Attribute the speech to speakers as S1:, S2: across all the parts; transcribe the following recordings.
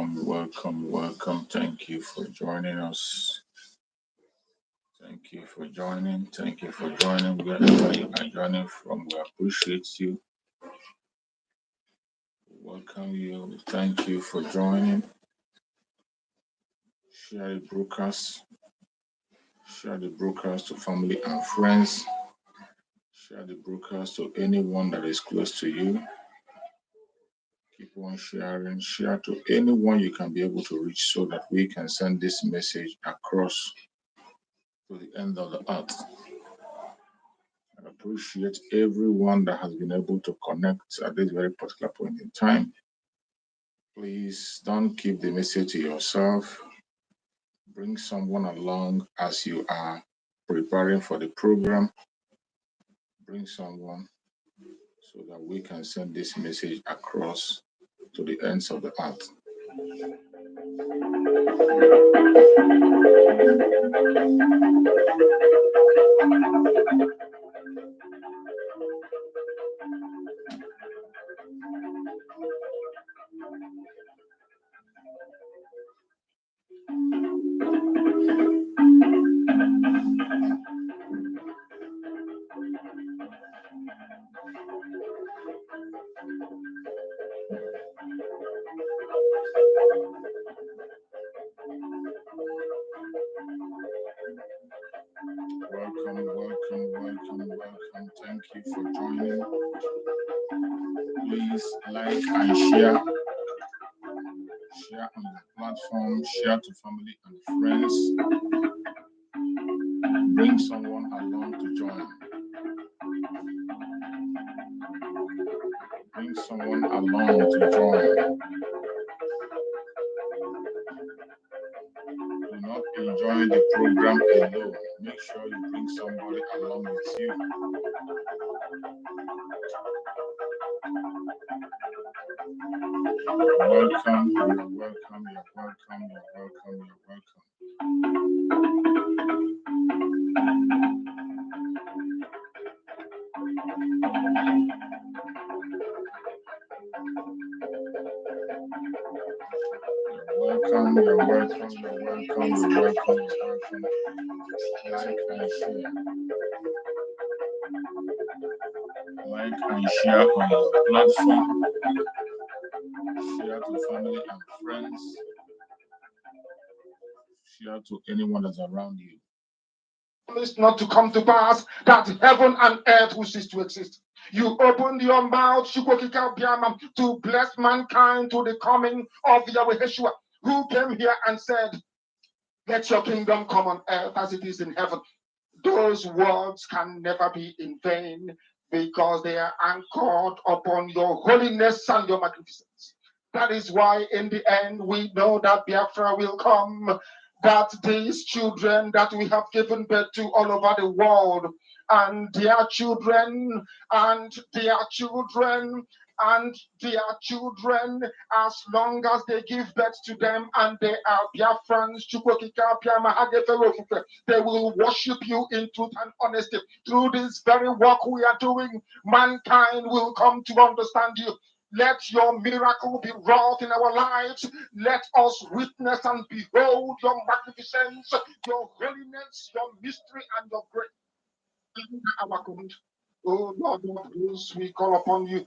S1: welcome. Thank you for joining us. Thank you for joining. Wherever you are joining from, we appreciate you. Welcome you. Thank you for joining. Share the broadcast. Share the broadcast to family and friends. Share the broadcast to anyone that is close to you. Keep on sharing. Share to anyone you can be able to reach so that we can send this message across to the end of the earth. I appreciate everyone that has been able to connect at this very particular point in time. Please don't keep the message to yourself. Bring someone along as you are preparing for the program. Bring someone so that we can send this message across to the ends of the earth. Welcome. Thank you for joining. Please like and share. Share on the platform. Share to family and friends. Bring someone along to join. Bring someone along to join. Do not enjoy the program alone. Make sure you bring somebody along with you. Welcome. You're welcome. Like and share. Like and share on the platform. Share to family and friends. Share to anyone that's around you.
S2: Promise not to come to pass, that heaven and earth will cease to exist. You opened your mouth to bless mankind to the coming of Yahweh Yeshua, who came here and said, let your kingdom come on earth as it is in heaven. Those words can never be in vain because they are anchored upon your holiness and your magnificence. That is why in the end we know that Biafra will come, that these children that we have given birth to all over the world, and their children, and their children, and their children, as long as they give birth to them and they are Biafrans, they will worship you in truth and honesty. Through this very work we are doing, mankind will come to understand you. Let your miracle be wrought in our lives. Let us witness and behold your magnificence, your holiness, your mystery, and your grace. Oh Lord of grace, we call upon you.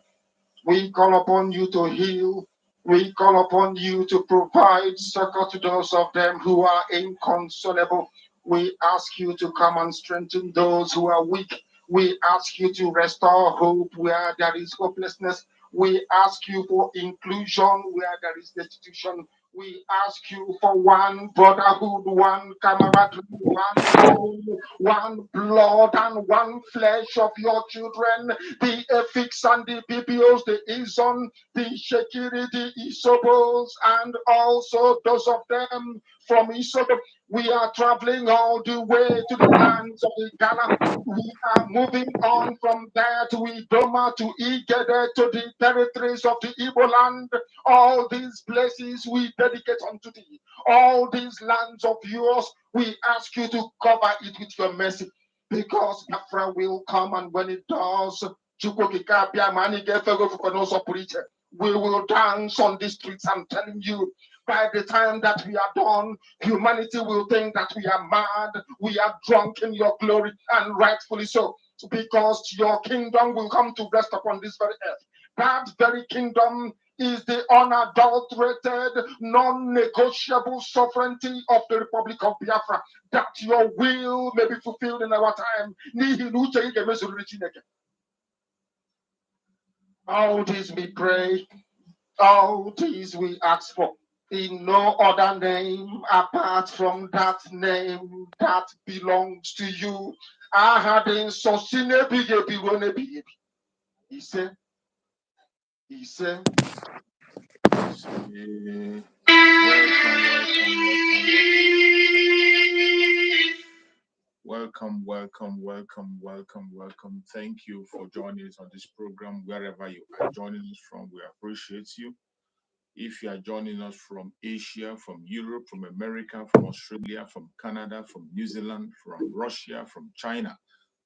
S2: We call upon you to heal. We call upon you to provide succor to those of them who are inconsolable. We ask you to come and strengthen those who are weak. We ask you to restore hope where there is hopelessness. We ask you for inclusion where there is destitution. We ask you for one brotherhood, one camaraderie, one soul, one blood, and one flesh of your children, the Efiks and the Bibios, the Izon, the Shekiri, the Isobos, and also those of them from Isobo. We are traveling all the way to the lands of the Ghana. We are moving on from there to Idoma, to Igede, to the territories of the Igbo land. All these places we dedicate unto thee. All these lands of yours, we ask you to cover it with your mercy. Because Biafra will come, and when it does, We will dance on the streets. I'm telling you, by the time that we are done, humanity will think that we are mad, we are drunk in your glory, and rightfully so, because your kingdom will come to rest upon this very earth. That very kingdom is the unadulterated, non-negotiable sovereignty of the Republic of Biafra, that your will may be fulfilled in our time. All this we pray, all this we ask for, in no other name apart from that name that belongs to you. I had in Sosine Bigebi. He said,
S1: welcome. Thank you for joining us on this program, wherever you are joining us from. We appreciate you. If you are joining us from Asia, from Europe, from America, from Australia, from Canada, from New Zealand, from Russia, from China,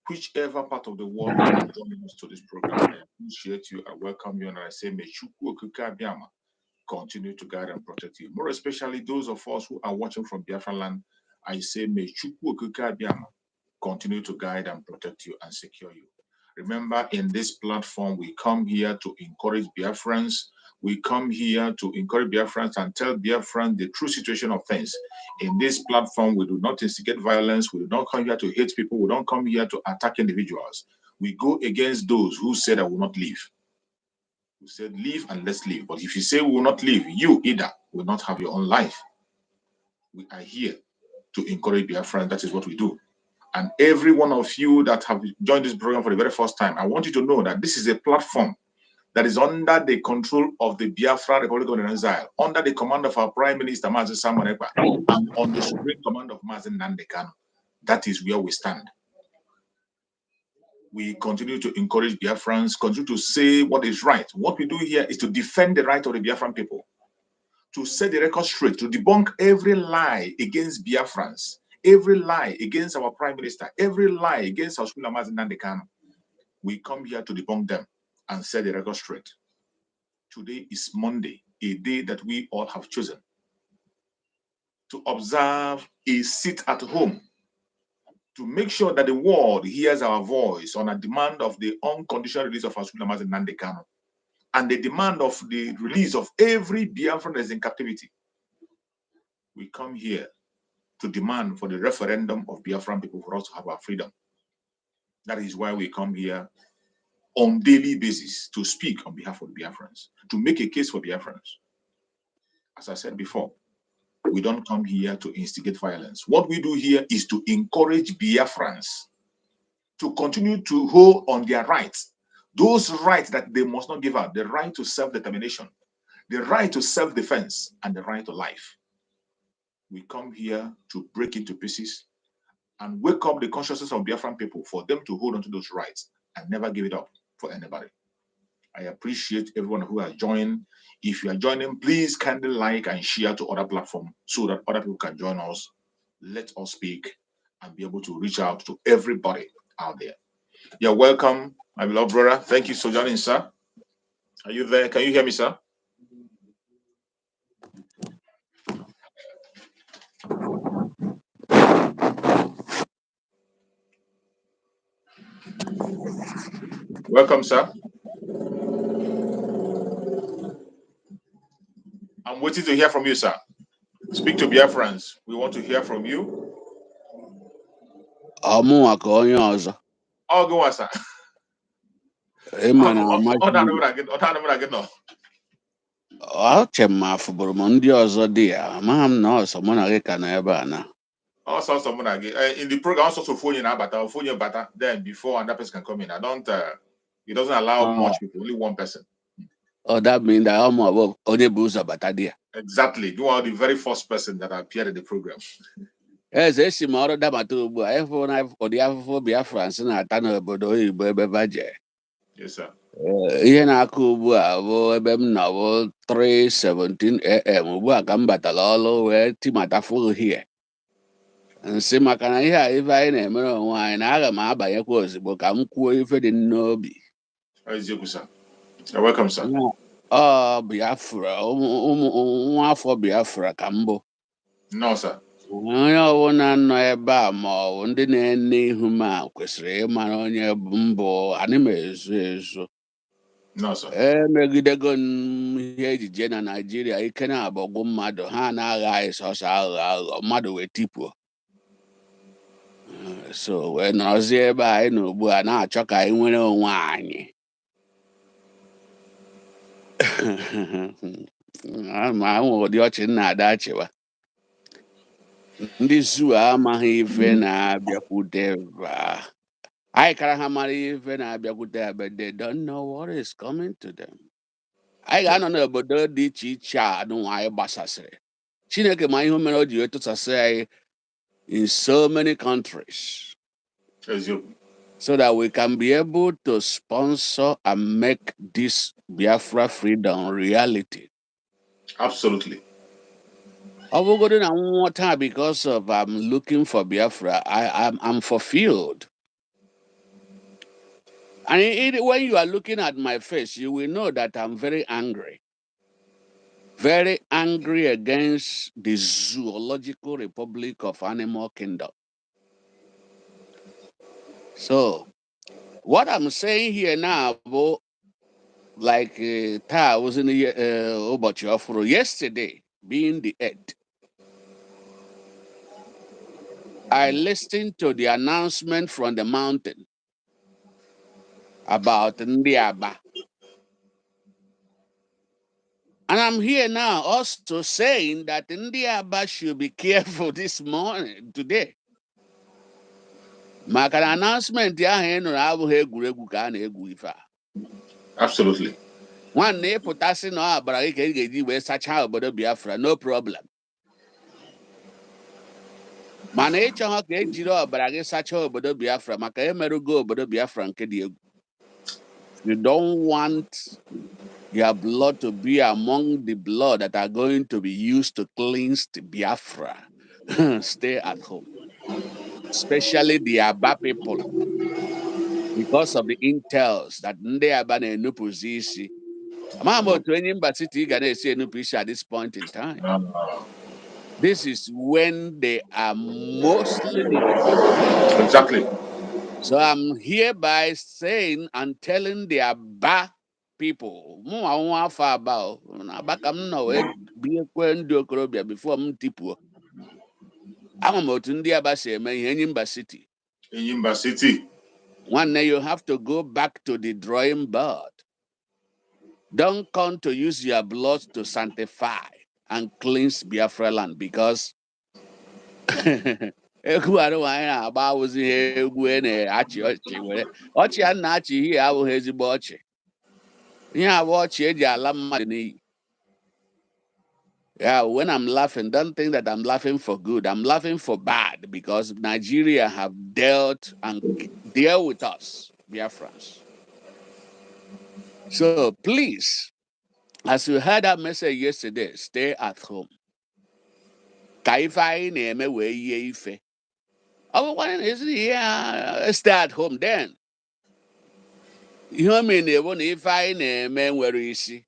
S1: whichever part of the world you are joining us to this program, I appreciate you. I welcome you, and I say, may Chukwu Okike Abiyama continue to guide and protect you. More especially those of us who are watching from Biafra land, I say, may Chukwu Okike Abiyama continue to guide and protect you and secure you. Remember, in this platform, we come here to encourage Biafrans. We come here to encourage Biafrans and tell Biafrans the true situation of things. In this platform, we do not instigate violence. We do not come here to hate people. We don't come here to attack individuals. We go against those who said, I will not leave. We said, leave and let's leave. But if you say we will not leave, you either will not have your own life. We are here to encourage Biafrans. That is what we do. And every one of you that have joined this program for the very first time, I want you to know that this is a platform that is under the control of the Biafra Republic of Exile, under the command of our Prime Minister, Mazi, and on the supreme command of Mazi Nnamdi Kanu. That is where we stand. We continue to encourage Biafrans, continue to say what is right. What we do here is to defend the right of the Biafran people, to set the record straight, to debunk every lie against Biafrans, every lie against our Prime Minister, every lie against our Supreme Mazi Nnamdi Kanu. We come here to debunk them and set the record straight. Today is Monday, a day that we all have chosen to observe a sit at home, to make sure that the world hears our voice on a demand of the unconditional release of our Supreme Mazi Nnamdi Kanu and the demand of the release of every Biafran that is in captivity. We come here to demand for the referendum of Biafran people for us to have our freedom. That is why we come here on daily basis to speak on behalf of Biafrans, to make a case for Biafrans. As I said before, we don't come here to instigate violence. What we do here is to encourage Biafrans to continue to hold on their rights, those rights that they must not give up, the right to self-determination, the right to self-defense, and the right to life. We come here to break into pieces and wake up the consciousness of Biafran people for them to hold on to those rights and never give it up for anybody. I appreciate everyone who has joined. If you are joining, please kindly like and share to other platforms so that other people can join us. Let us speak and be able to reach out to everybody out there. You're welcome, my beloved brother. Thank you for joining, sir. Are you there? Can you hear me, sir? Welcome, sir. I'm waiting to hear from you, sir. Speak to Biafrans. We want to hear from you.
S3: Oh, go
S1: on, sir.
S3: ndị ọzọ dị ya amaghị m na ọsọ mụ na gị ka nọ ebe a na
S1: also someone in the program also phone in abata phone your bata then before another person can come in. I don't it doesn't allow much people, only one person.
S3: Oh, that means that I'm only boozer bata there.
S1: Exactly. You are the very first person that appeared in the program.
S3: Yes, it's more than my two, but I for the Afro Biafrans and I turn about the budget.
S1: Yes, sir.
S3: Ihe na-akụ ugbu a bụ ebe m nọ bụ 3:17 AM ugbu a ka m batara ọrụ wee timatafu hie nsị maka na ihe a ife anyị na-emere onwe anyị na aga m abanyekwa ozugbo ka m kwuo ife dị n'obi.
S1: Eziokwu, sir. You're welcome, sir.
S3: Biafra, nwa afọ Biafra ka mbụ.
S1: No, sir.
S3: Onye ọbụla nọ ebe a ma ọ bụ ndị na-ene ihu m a kwesịrị ịmara onye mbụ anyị m ezu.
S1: No, sir.
S3: Emegidego m ihe ejije na Naịjirịa ike na-abọgbu mmadụ ha na-agha anyị sọsọ aghụghọ mmadụ wee tipuo. So wee nọrọzie ebe anyị nọ ugbu a na-achọ ka anyị nwere onwe anyị. Ma nwe ụdị ọchị na-ada achịwa. Ndị zuu amaghị ife na-abịakwute anyị kara ha mara ife na-abịakwute but they don't know what is coming to them. Anyị ga-anọ n'obodo dị iche iche a nụnwa anyị gbasasịrị. Chineke ma ihe mere o ji etụsasị anyị in so many countries so that we can be able to sponsor and make this Biafra freedom reality.
S1: Absolutely.
S3: Good na one time because of I'm looking for Biafra, I'm fulfilled. And when you are looking at my face, you will know that I'm very angry. Very angry against the zoological republic of animal kingdom. So, what I'm saying here now, like I was in the yesterday, being the 8th, I listened to the announcement from the mountain about Ndiaba. And I'm here now also saying that Ndiaba should be careful this morning, today. Maka an announcement
S1: Absolutely.
S3: One day potassium no baraki we such how about Biafra, no problem. Mana ịchọ ha ka ejiri ọbara gị sachaa obodo Biafra maka emerugo obodo Biafra nke dị egwu. You don't want your blood to be among the blood that are going to be used to cleanse the Biafra. Stay at home. Especially the Aba people. Because of the intels that ndị Aba na-enupụzi isi. Amaghị m otu onye mba City ga na-esi enupụ isi at this point in time. This is when they are mostly needed.
S1: Exactly.
S3: So I'm hereby saying and telling the Aba people, before I'm Aba City.
S1: Enyimba City.
S3: One day you have to go back to the drawing board. Don't come to use your blood to sanctify and cleanse Biafra land because egwu arụghị agba awụzi ihe egwu na-achị ọchị were ọchị a na-achị ihe abụghị ezigbo ọchị ihe abụ ọchị eji ala mmadụ n'iyi. Yeah, when I'm laughing, don't think that I'm laughing for good. I'm laughing for bad because Nigeria have dealt and deal with us, Biafrans. So please, as you heard that message yesterday, stay at home. Ka ife anyị na-eme wee yie ife. Stay at home then. Ihe o mere na-ebu na ife anyị na-eme nwere isi.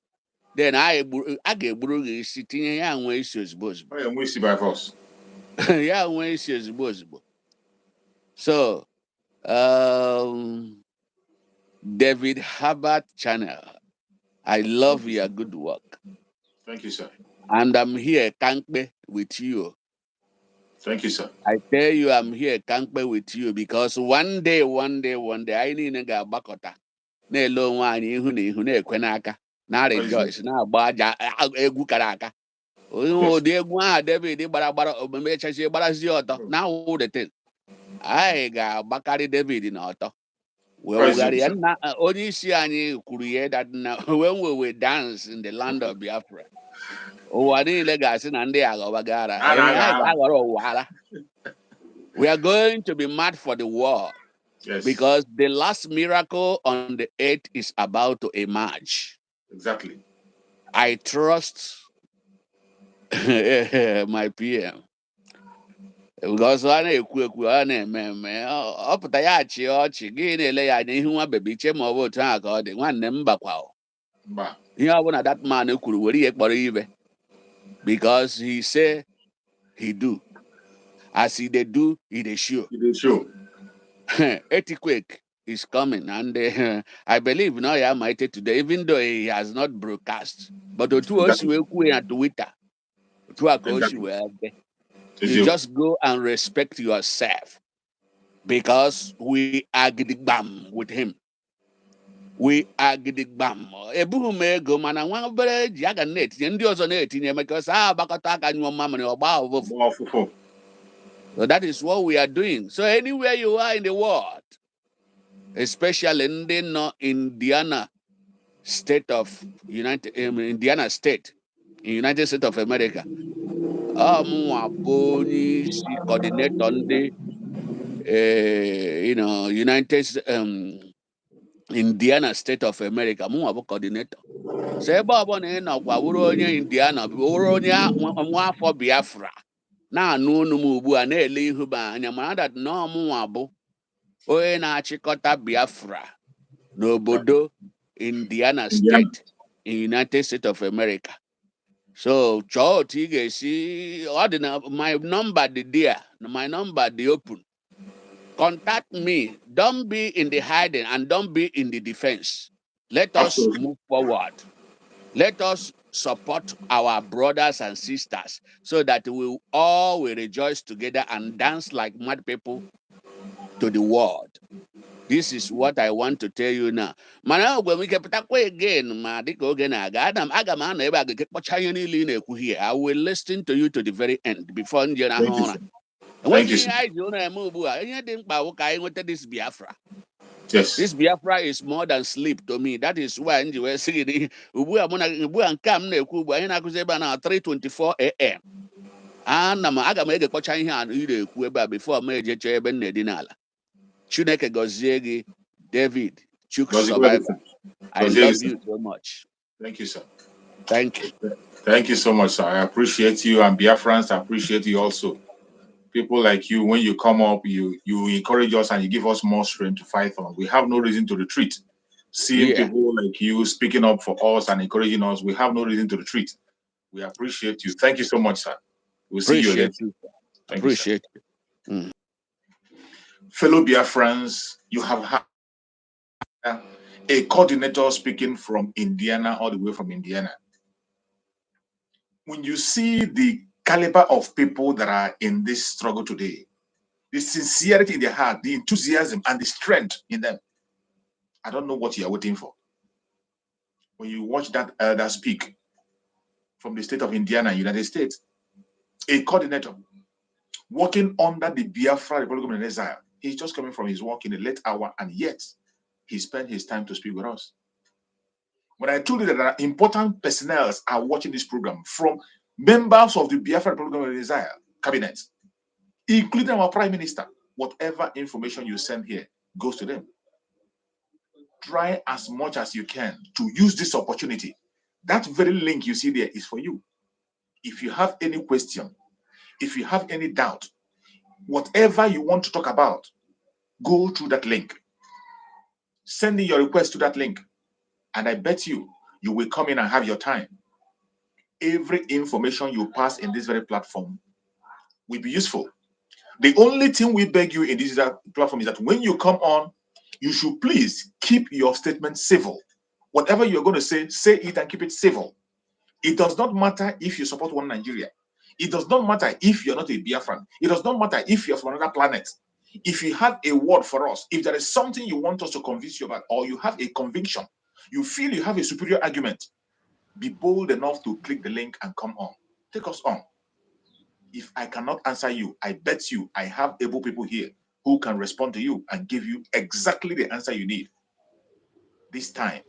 S3: Then a ga-egburu gị isi tinye ya nwee isi ozugbo ozugbo.
S1: I am isi by force.
S3: Ya nwee isi ozugbo ozugbo. So, David Herbert Channel, I love your good work.
S1: Thank you, sir.
S3: And I'm here, Kankpe, with you.
S1: Thank you, sir.
S3: I tell you, I'm here, Kankpe, with you because one day, I need to go back. Na-ele onwe anyị ihu na ihu na-ekwe n'aka na rejoice na-agba aja egwu kara aka ụdị egwu ahụ David gbara omume echachi gbarazie ọtọ na awụ the thing anyị ga-agbakarị David na ọtọ wee wugharịa nna onye isi anyị kwuru ya that na when we will dance in the land of Biafra ụwa niile ga-asị na ndị aghọbagara anyị ga-aghọrọ ụwa ara. We are going to be mad for the world.
S1: Yes.
S3: Because the last miracle on the 8th is about to emerge.
S1: Exactly.
S3: I trust my PM. Because I na-eme ọ pụta ya achị ọchị gị na-ele ya anya ihu nwa bebi iche ma ọ bụ otu ahụ ka ọ dị nwanne m bakwa. Yeah, when that man could worry because he say he do. As he they do, he they show.
S1: It is show.
S3: Earthquake is coming, and I believe now I might today, even though he has not broadcast. But the two us
S1: Exactly.
S3: will at Twitter, two us
S1: Exactly.
S3: will
S1: It's
S3: you
S1: you.
S3: just go and respect yourself because we are gidigbam with him. We are gidigbam. Ebughị ego mana nwa obere ji aga na-etinye ndị ọzọ na-etinye because agbakọta aka nyụọ mamịrị ọgba ụvụvụ.
S1: More for.
S3: So that is what we are doing. So anywhere you are in the world, especially in the Indiana state of Indiana state, in United States of America, mụnwa bụ onye isi coordinator ndị United Indiana State of America, mụnwa bụ coordinator. So ebe ọbụla ị nọkwa wụrụ onye Indiana wụrụ onye nwa afọ Biafra na-anụ unu m ugbu a na-ele ihu m anya mara that nọọ mụnwa bụ onye na-achịkọta Biafra n'obodo Indiana
S1: Indiana.
S3: State in United States of America. So chọọ otu ị ga-esi ọ dị na my number dị there, my number dị open. Contact me. Don't be in the hiding and don't be in the defense. Let us
S1: Absolutely.
S3: move forward. Let us support our brothers and sisters so that we all will rejoice together and dance like mad people to the world. This is what I want to tell you now. Mana when we kepụtakwa again ma dịka oge na-aga aga m anọ ebe a ga-ekekpọcha ihe niile ị na-ekwu here. I will listen to you to the very end before ndị na-ahụ
S1: Thank you,
S3: ụra.
S1: sir. Thank
S3: Enweghị
S1: you,
S3: ihe
S1: sir.
S3: anyị ji ụra eme ugbu a. Ihe dị mkpa bụ ka anyị nweta this Biafra.
S1: Yes.
S3: This Biafra is more than sleep to me. That is why nji wee sị gị ugbu a nke a m na-ekwu ugbu a anyị na-akụzi ebe a na 3:24 a.m. Aga m egekpọcha ihe a ị na-ekwu ebe a before m ejecha ebe m na-edina ala. Chineke gọzie gị, David Chuk
S1: Was it good?
S3: Survivor. I
S1: Was it,
S3: love
S1: sir?
S3: you so much.
S1: Thank you, sir.
S3: Thank you.
S1: Thank you so much, sir. I appreciate you, and Biafrans appreciate you also. People like you, when you come up, you encourage us and you give us more strength to fight on. We have no reason to retreat. Seeing
S3: Yeah,
S1: people like you speaking up for us and encouraging us, we have no reason to retreat. We appreciate you. Thank you so much, sir. We'll see you again.
S3: appreciate you.
S1: Thank you, sir.
S3: Appreciate you. Mm.
S1: Fellow Biafrans, you have had a coordinator speaking from Indiana, all the way from Indiana. When you see the caliber of people that are in this struggle today, the sincerity in their heart, the enthusiasm, and the strength in them, I don't know what you are waiting for. When you watch that elder speak from the state of Indiana, United States, a coordinator working under the Biafra Republic of Exile, he's just coming from his work in the late hour, and yet he spent his time to speak with us. When I told you that important personnel are watching this program, from members of the Biafra Republic of Exile cabinet, including our prime minister, whatever information you send here goes to them. Try as much as you can to use this opportunity. That very link you see there is for you. If you have any question, if you have any doubt, whatever you want to talk about, go through that link. Send in your request to that link, and I bet you will come in and have your time. Every information you pass in this very platform will be useful. The only thing we beg you in this platform is that when you come on, you should please keep your statement civil. Whatever you're going to say it and keep it civil. It does not matter if you support one Nigeria. It does not matter if you're not a Biafran. It does not matter if you're from another planet. If you have a word for us, if there is something you want us to convince you about, or you have a conviction, you feel you have a superior argument, be bold enough to click the link and come on. Take us on. If I cannot answer you, I bet you I have able people here who can respond to you and give you exactly the answer you need. This time,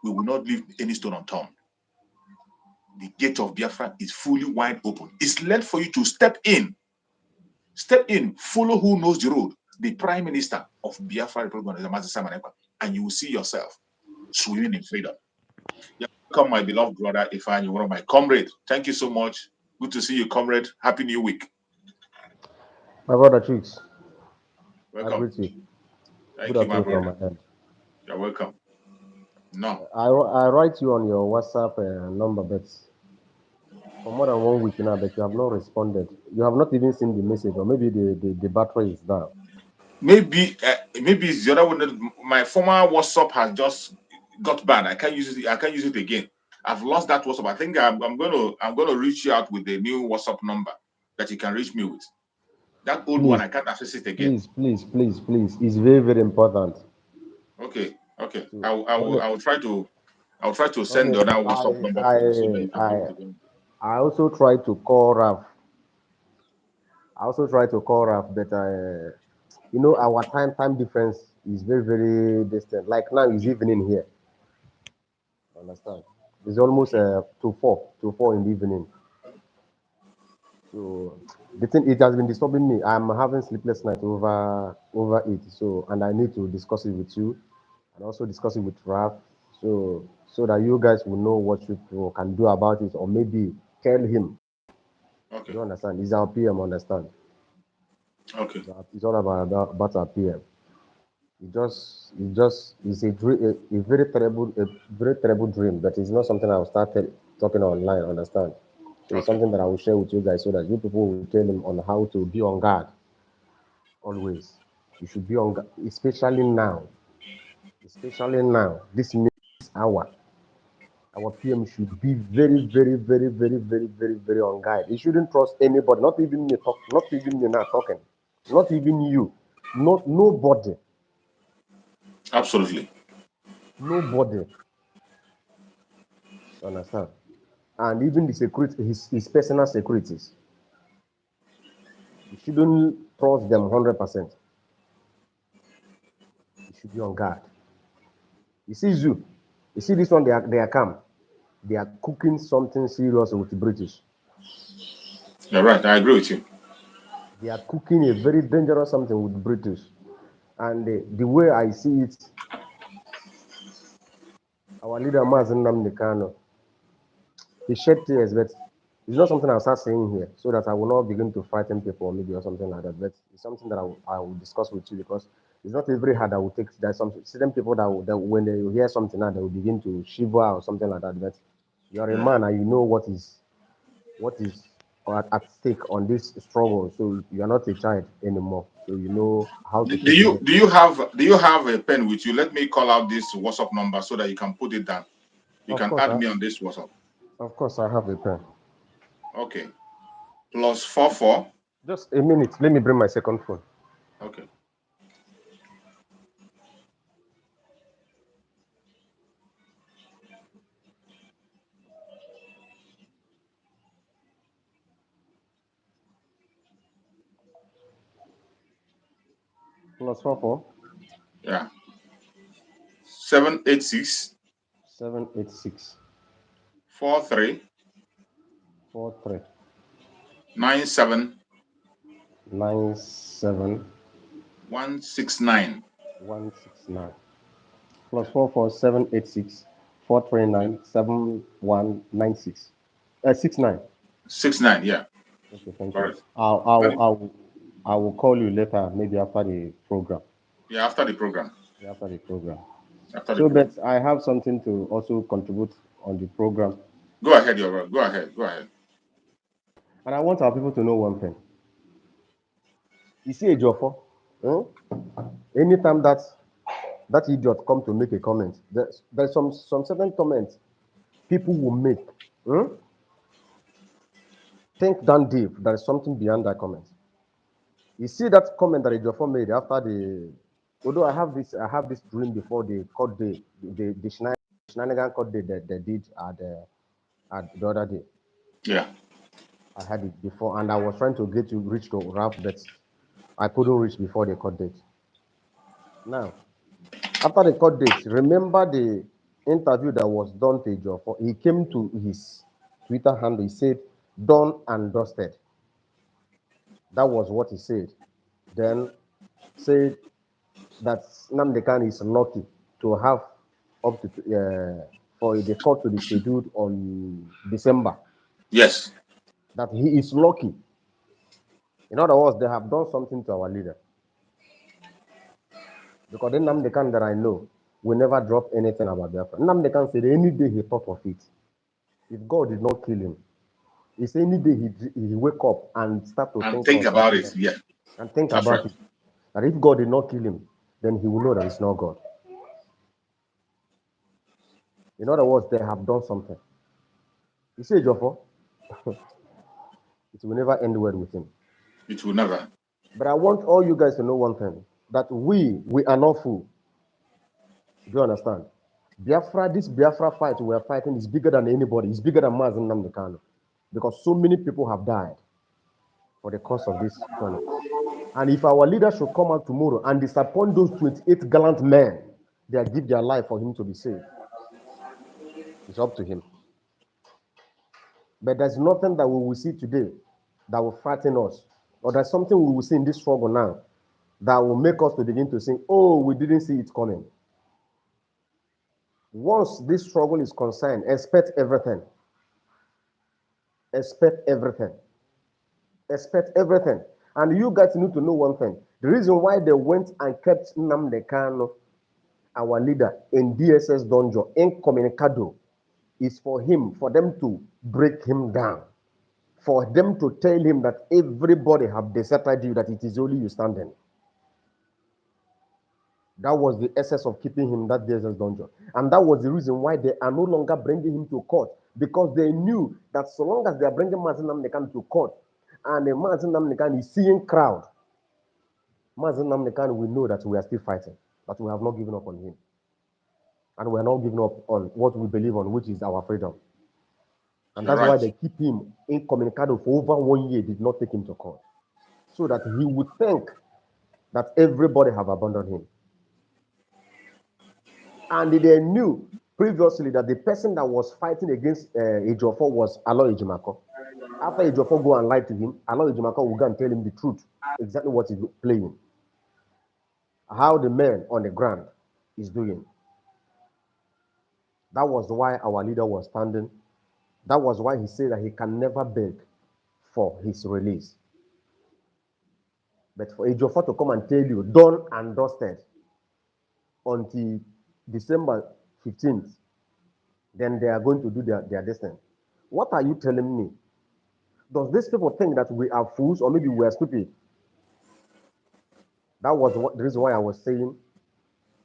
S1: we will not leave any stone unturned. The gate of Biafra is fully wide open. It's left for you to step in. Step in, follow who knows the road, the Prime Minister of Biafra, Mazi, and you will see yourself swimming in freedom. Welcome, my beloved brother Ifan, one of my comrades. Thank you so much. Good to see you, comrade. Happy New Week.
S4: My brother Chicks, I
S1: Welcome.
S4: greet you.
S1: Thank
S4: Good
S1: you, my
S4: afternoon from
S1: brother.
S4: my end.
S1: You're welcome. No.
S4: I write you on your WhatsApp number, but for more than 1 week now, but you have not responded. You have not even seen the message, or maybe the battery is down.
S1: Maybe it's the other one. My former WhatsApp has just got bad. I can't use it. I can't use it again. I've lost that WhatsApp. I think I'm gonna reach you out with the new WhatsApp number that you can reach me with. That old one
S4: Please,
S1: I can't access it again.
S4: please. It's very, very important.
S1: Okay, okay.
S4: So,
S1: I will try to send
S4: honest,
S1: the other WhatsApp number for you so that you can be able to get it.
S4: I also try to call Raf. I also try to call Raf, but our time difference is very, very distant. Like now, it's evening here. Understand? It's almost to four in the evening. So the thing it has been disturbing me. I'm having sleepless night over it. So and I need to discuss it with you and also discuss it with Raf. So that you guys will know what you can do about it, or maybe tell him. You
S1: Okay,
S4: don't understand? It's our PM. Understand?
S1: okay,
S4: It's all about our PM. It's a very terrible dream. But it's not something I will start talking online. Understand? So it's
S1: okay,
S4: something that I will share with you guys so that you people will tell him on how to be on guard always. You should be on guard, especially now. Especially now, this hour, our PM should be very, very, very, very, very, very, very on guard. He shouldn't trust anybody, not even me now talking, not even you, not nobody,
S1: absolutely.
S4: nobody. You understand? And even the security, his personal securities, you shouldn't trust them 100%. You should be on guard. You see, Zoo, you see this one, they are calm. They are cooking something serious with the British.
S1: You're right. I agree with you.
S4: They are cooking a very dangerous something with the British. And the way I see it, our leader Mazi Nnamdi Kanu, he shed tears, but it's not something I'll start saying here, so that I will not begin to frighten people maybe or something like that. But it's something that I will discuss with you because it's not every hard that will take. There's some certain people that when they hear something now they will begin to shiver or something like that. But you are a
S1: Yeah.
S4: man and you know what is at stake on this struggle. So you are not a child anymore. So you know how to
S1: Do
S4: take
S1: you
S4: it.
S1: do you have a pen with you? Let me call out this WhatsApp number so that you can put it down. You
S4: Of
S1: can
S4: course,
S1: add me on this WhatsApp.
S4: I have a pen.
S1: Okay. +44.
S4: Just a minute. Let me bring my second phone.
S1: Okay.
S4: +44
S1: Yeah. 786
S4: 786
S1: 43
S4: 43
S1: 97
S4: 97
S1: 169.
S4: 169 +44 786
S1: Yeah.
S4: 439 7196 69.
S1: 69. Yeah.
S4: Okay, thank you.
S1: Correct.
S4: I'll
S1: Then,
S4: I'll I will call you later, maybe after the program.
S1: yeah. After the program.
S4: Yeah, after the program.
S1: After the
S4: So,
S1: program.
S4: but I have something to also contribute on the program,
S1: Go ahead. You're right. Go ahead. Go ahead.
S4: and I want our people to know one thing. You see a Jofo, hmm? Anytime that idiot come to make a comment, there's some certain comments people will make. Hmm? Think down deep. There is something beyond that comment. You see that comment that Ejiofor made after the. Although I have this dream before the court day, the shenanigan court day that they did at the other day.
S1: Yeah.
S4: I had it before, and I was trying to get to reach to Ralph, but I couldn't reach before the court date. Now, after the court date, remember the interview that was done to Ejiofor. He came to his Twitter handle. He said, "Done and dusted." That was what he said. Then said that Nnamdi Kanu is lucky to have up to for the court to be scheduled on December.
S1: Yes.
S4: That he is lucky. In other words, they have done something to our leader. Because the Nnamdi Kanu that I know, we never drop anything about Biafra. Nnamdi can say that any day he thought of it, if God did not kill him, it's any day he wake up and start to
S1: And
S4: think
S1: think
S4: on
S1: about
S4: something
S1: it.
S4: else
S1: Yeah,
S4: and think
S1: that's right.
S4: about it. That if God did not kill him, then he will know that it's not God. In other words, they have done something. You see, Joffo, it will never end well with him.
S1: It will never.
S4: But I want all you guys to know one thing, that we are not fools. Do you understand? Biafra, this Biafra fight we are fighting is bigger than anybody. It's bigger than Mazi Nnamdi Kanu. Because so many people have died for the cause of this journey. And if our leaders should come out tomorrow and disappoint those 28 gallant men, they give their life for him to be saved. It's up to him. But there's nothing that we will see today that will frighten us. Or there's something we will see in this struggle now that will make us to begin to think, oh, we didn't see it coming. Once this struggle is concerned, expect everything. Expect everything. Expect everything. And you guys need to know one thing. The reason why they went and kept Nnamdi Kanu, our leader, in DSS Donjo, incommunicado, is for them to break him down. For them to tell him that everybody have deserted you, that it is only you standing. That was the essence of keeping him that DSS Donjo. And that was the reason why they are no longer bringing him to court. Because they knew that so long as they are bringing Mazi Nnamdi Kanu to court, and Mazi Nnamdi Kanu is seeing crowd, Mazi Nnamdi Kanu will know that we are still fighting, that we have not given up on him. And we are not giving up on what we believe on, which is our freedom. And
S1: You're
S4: that's why
S1: right.
S4: they keep him incommunicado for over 1 year, did not take him to court. So that he would think that everybody have abandoned him. And they knew previously that the person that was fighting against Ejiofor was Alo Ejimako. After Ejiofor go and lie to him, Alo Ejimako will go and tell him the truth, exactly what he's playing, how the man on the ground is doing. That was why our leader was standing. That was why he said that he can never beg for his release. But for Ejiofor to come and tell you, done and dusted, until December 15th, then they are going to do their destiny. What are you telling me? Does these people think that we are fools or maybe we are stupid? That was the reason why I was saying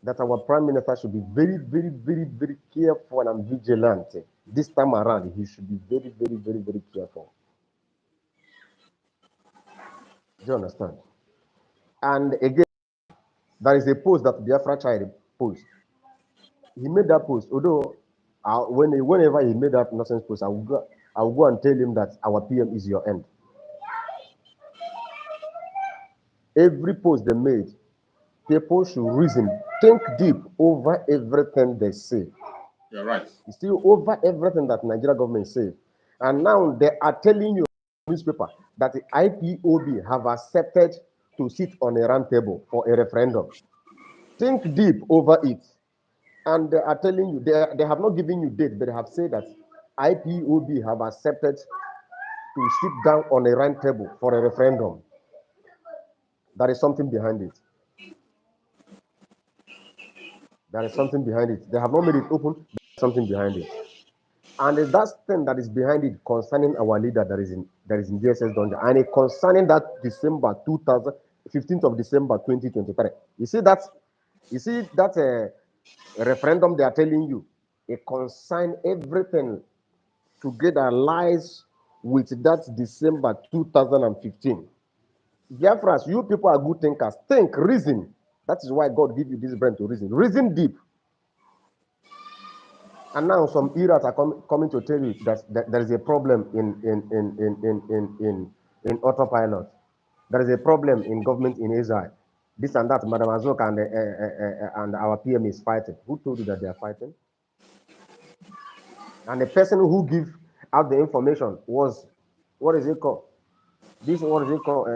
S4: that our prime minister should be very, very, very, very careful and vigilant. This time around, he should be very, very, very, very careful. Do you understand? And again, there is a post that Biafra child post. He made that post, although whenever he made that nonsense post, I will go and tell him that our PM is your end. Every post they made, people should reason, think deep over everything they say.
S1: You're right.
S4: You see, over everything that Nigeria government say. And now they are telling you newspaper that the IPOB have accepted to sit on a round table for a referendum. Think deep over it. And they are telling you, they have not given you date, but they have said that IPOB have accepted to sit down on a round table for a referendum. There is something behind it. There is something behind it. They have not made it open, there's something behind it. And that thing that is behind it concerning our leader that is in DSS Dungeon, and it concerning that December 2000, 15th of December 2023. You see that referendum they are telling you, it concerns everything together lies with that December 2015. Biafras, you people are good thinkers. Think, reason. That is why God give you this brain to reason. Reason deep. And now some eras are coming to tell you that there is a problem in autopilot. There is a problem in government in Israel. This and that, Madam Azok and our PM is fighting. Who told you that they are fighting? And the person who give out the information was, what is it called? This, what is it called?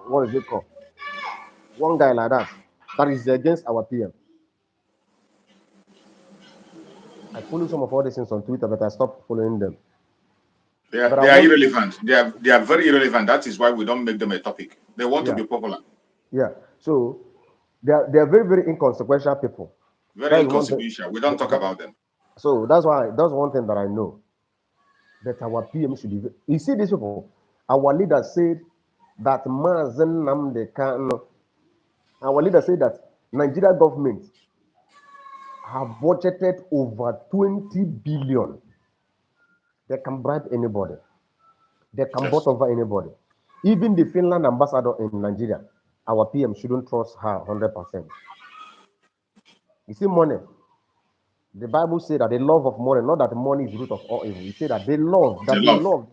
S4: What is it called? One guy like that. That is against our PM. I follow some of all these things on Twitter, but I stopped following them. But I
S1: They are
S4: want,
S1: irrelevant. They are very irrelevant. That is why we don't make them a topic. They want to
S4: yeah,
S1: be popular.
S4: yeah. So they are very, very inconsequential people.
S1: Very
S4: That's one thing.
S1: inconsequential. We don't talk about them.
S4: So that's one thing that I know, that our PM should be. You see, these people, our leader said that Mazi Nnamdi Kanu, our leader said that Nigeria government have budgeted over 20 billion. They can bribe anybody. They can
S1: Yes.
S4: vote over anybody. Even the Finland ambassador in Nigeria, our PM shouldn't trust her 100%. You see, money. The Bible said that the love of money, not that money is the root of all evil. It said that the love
S1: The love.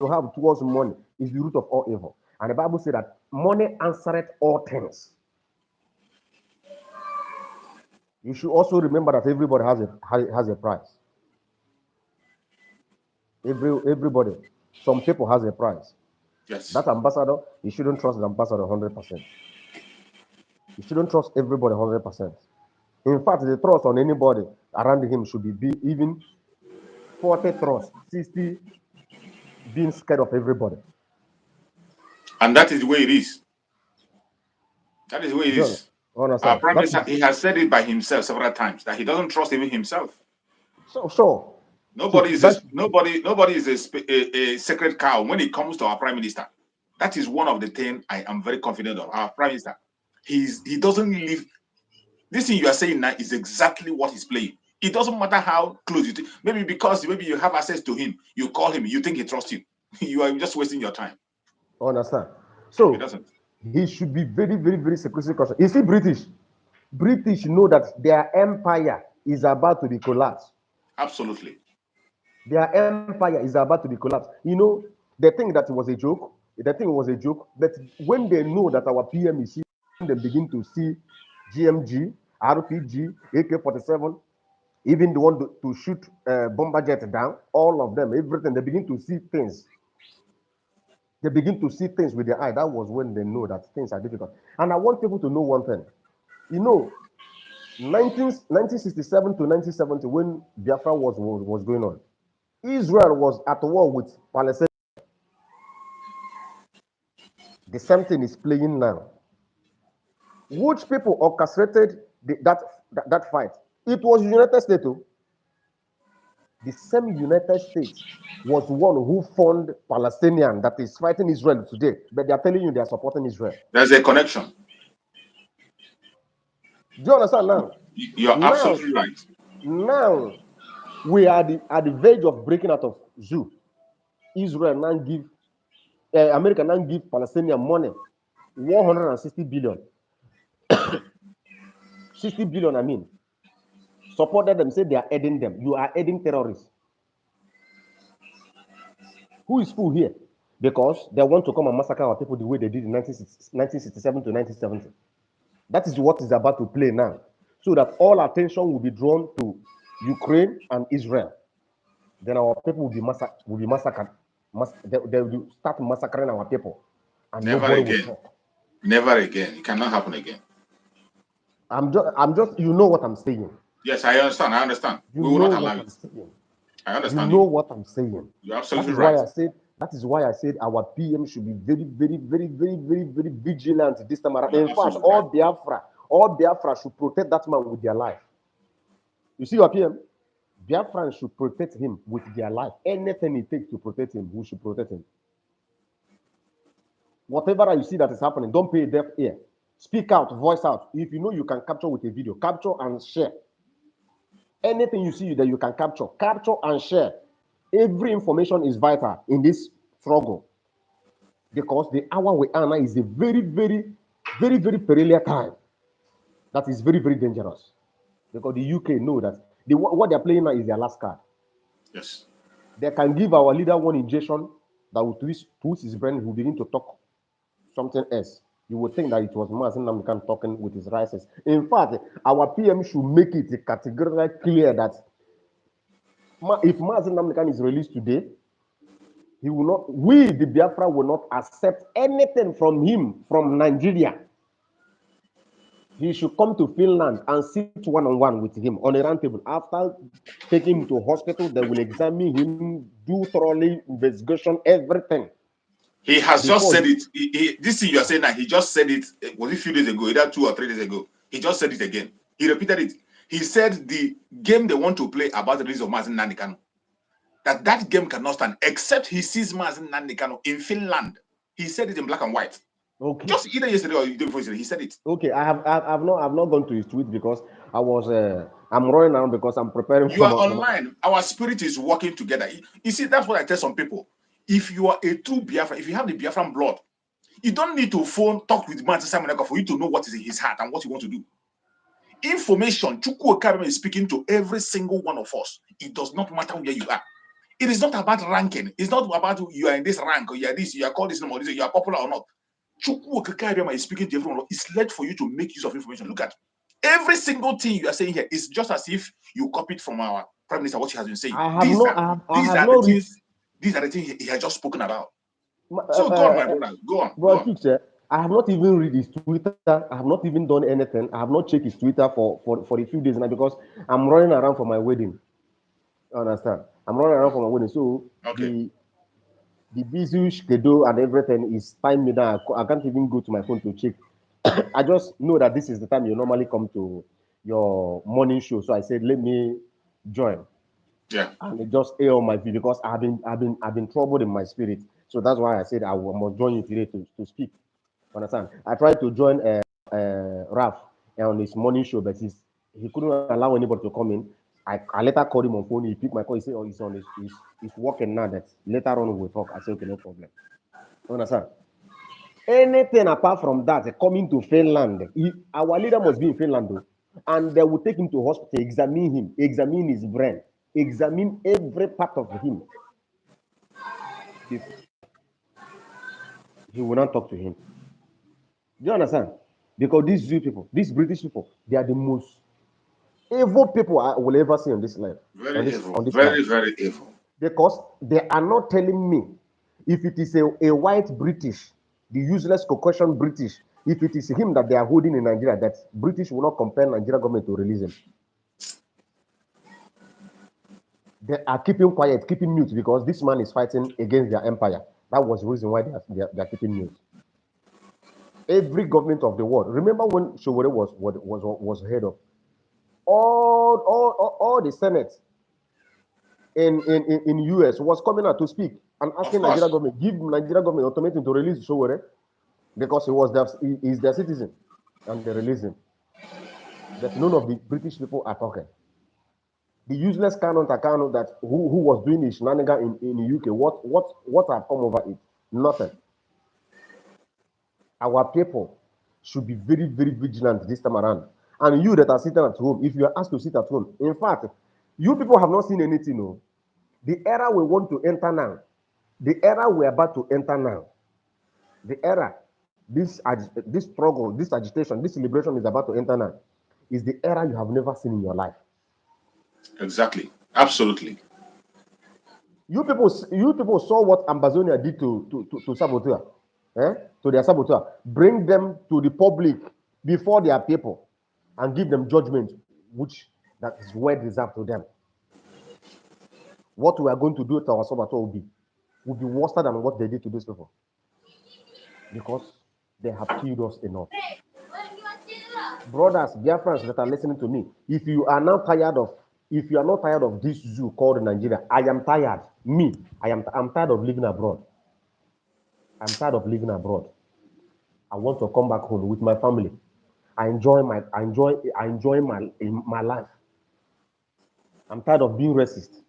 S4: you have towards money is the root of all evil. And the Bible said that money answereth all things. You should also remember that everybody has a price. Everybody, some people has a price.
S1: Yes.
S4: That ambassador, you shouldn't trust the ambassador 100%. You shouldn't trust everybody 100%. In fact, the trust on anybody around him should be even 40 trust, 60 being scared of everybody.
S1: And that is the way it is. That is the way it
S4: John,
S1: is. Our
S4: understand?
S1: Prime Minister, he has said it by himself several times that he doesn't trust even himself.
S4: So sure.
S1: Nobody
S4: So
S1: is nobody is a sacred cow when it comes to our Prime Minister. That is one of the things I am very confident of. Our Prime Minister, he doesn't live. This thing you are saying now is exactly what he's playing. It doesn't matter how close you think. Maybe because you have access to him, you call him, you think he trusts you. You are just wasting your time.
S4: understand?
S1: He
S4: So
S1: doesn't.
S4: he should be very, very, very secrecy cautious. Is he British? British know that their empire is about to be collapsed.
S1: Absolutely.
S4: Their empire is about to be collapsed. You know, they think that it was a joke. They think it was a joke. But when they know that our PM is here, when they begin to see GMG, RPG, AK-47, even the one to shoot bomber jet down, all of them, everything, they begin to see things. They begin to see things with their eye. That was when they know that things are difficult. And I want people to know one thing. You know, 1967 to 1970, when Biafra was going on, Israel was at war with Palestine. The same thing is playing now. Which people orchestrated that fight? It was United States. The same United States was one who fund Palestinian that is fighting Israel today, but they are telling you they are supporting Israel.
S1: There's a connection.
S4: Do you understand now?
S1: You're absolutely right.
S4: Now we are at the verge of breaking out of zoo. Israel now give America now give Palestinian money, 160 billion. 60 billion, I mean. Supported them, say they are aiding them. You are aiding terrorists. Who is fool here? Because they want to come and massacre our people the way they did in 1967 to 1970. That is what is about to play now. So that all attention will be drawn to Ukraine and Israel. Then our people will be massacred. They will start massacring our people. And
S1: Never
S4: nobody will
S1: again.
S4: talk.
S1: Never again. It cannot happen again.
S4: I'm just, you know what I'm saying.
S1: Yes, I understand. I understand.
S4: You
S1: We will
S4: know
S1: not
S4: what
S1: allow
S4: I'm
S1: it.
S4: saying.
S1: I
S4: You
S1: understand
S4: know
S1: you.
S4: what I'm saying.
S1: You're
S4: That
S1: absolutely
S4: is
S1: right.
S4: why I said our PM should be very, very, very, very, very, very vigilant this time around.
S1: You're
S4: In fact,
S1: absolutely right.
S4: all Biafra should protect that man with their life. You see your PM? Biafrans should protect him with their life. Anything it takes to protect him, we should protect him. Whatever you see that is happening, don't pay a deaf ear. Speak out, voice out. If you know you can capture with a video, capture and share. Anything you see that you can capture and share. Every information is vital in this struggle, because the hour we are now is a very, very, very, very peculiar time. That is very, very dangerous, because the UK know that what they're playing now is their last card.
S1: Yes.
S4: They can give our leader one injection that will twist his brain. He will begin to talk something else. You would think that it was Mazi Nnamdi talking with his rises. In fact, our PM should make it categorically clear that if Mazi Nnamdi is released today, he will not. We, the Biafra, will not accept anything from him from Nigeria. He should come to Finland and sit one-on-one with him on a round table. After taking him to hospital, they will examine him, do thoroughly investigation, everything.
S1: He has just said it. This thing you are saying now, he just said it. Was it a few days ago? Either 2 or 3 days ago. He just said it again. He repeated it. He said the game they want to play about the release of Mazi Nnamdi Kanu, that game cannot stand except he sees Mazi Nnamdi Kanu in Finland. He said it in black and white.
S2: Okay.
S1: Just either yesterday or the day before yesterday, he said it.
S2: Okay, I've not gone to his tweet because I was I'm running around because I'm preparing.
S1: You are online. Our spirit is working together. You see, that's what I tell some people. If you are a true Biafra, if you have the Biafran blood, you don't need to talk with Mazi Simon Ekpa for you to know what is in his heart and what you want to do. Information, Chukwu Okabeme is speaking to every single one of us. It does not matter where you are. It is not about ranking. It's not about you are in this rank or you are this, you are called this number, you are popular or not. Chukwu Okabeme is speaking to everyone. It's led for you to make use of information. Look at every single thing you are saying here is just as if you copied from our Prime Minister what he has been saying. These are the things he has just spoken about. So go on, my brother. Go on.
S2: Bro, I have not even read his Twitter. I have not even done anything. I have not checked his Twitter for a few days now because I'm running around for my wedding. You understand? I'm running around for my wedding. So
S1: okay.
S2: The busy schedule and everything is time me down. I can't even go to my phone to check. I just know that this is the time you normally come to your morning show. So I said, let me join.
S1: Yeah.
S2: And it just air on my view because I've been troubled in my spirit. So that's why I said I must join you today to speak. Understand? I tried to join Raf on his morning show, but he couldn't allow anybody to come in. I later called him on phone. He picked my call. He said, "Oh, he's working now. That later on we'll talk." I said, "Okay, no problem." Understand? Anything apart from that, coming to Finland, our leader must be in Finland, though, and they will take him to hospital, examine his brain, examine every part of him. Before he will not talk to him. Do you understand? Because these Jew people, these British people, they are the most evil people I will ever see on this land.
S1: Very evil.
S2: Very,
S1: very evil.
S2: Because they are not telling me if it is a white British, the useless Caucasian British, if it is him that they are holding in Nigeria, that British will not compel Nigeria government to release him. They are keeping quiet, keeping mute because this man is fighting against their empire. That was the reason why they are keeping mute. Every government of the world. Remember when Showore was head of all the Senate in US was coming out to speak and asking Nigeria government, give Nigeria government ultimatum to release Showore because he is their citizen and they release him. But none of the British people are talking. The useless Kanu that who was doing his shenanigan in the UK, what have come over it? Nothing. Our people should be very, very vigilant this time around. And you that are sitting at home, if you are asked to sit at home, in fact, you people have not seen anything. No. The era we want to enter now, the era we're about to enter now, the era, this struggle, this agitation, this liberation is about to enter now, is the era you have never seen in your life.
S1: Exactly. Absolutely.
S2: You people saw what Ambazonia did to saboteur, to their saboteur. Bring them to the public before their people and give them judgment, which that is well deserved to them. What we are going to do to our saboteur will be worse than what they did to these people. Because they have killed us enough. Brothers, Biafrans that are listening to me, if you are not tired of this zoo called Nigeria, I am tired. I'm tired of living abroad. I'm tired of living abroad. I want to come back home with my family. I enjoy my life. I'm tired of being racist.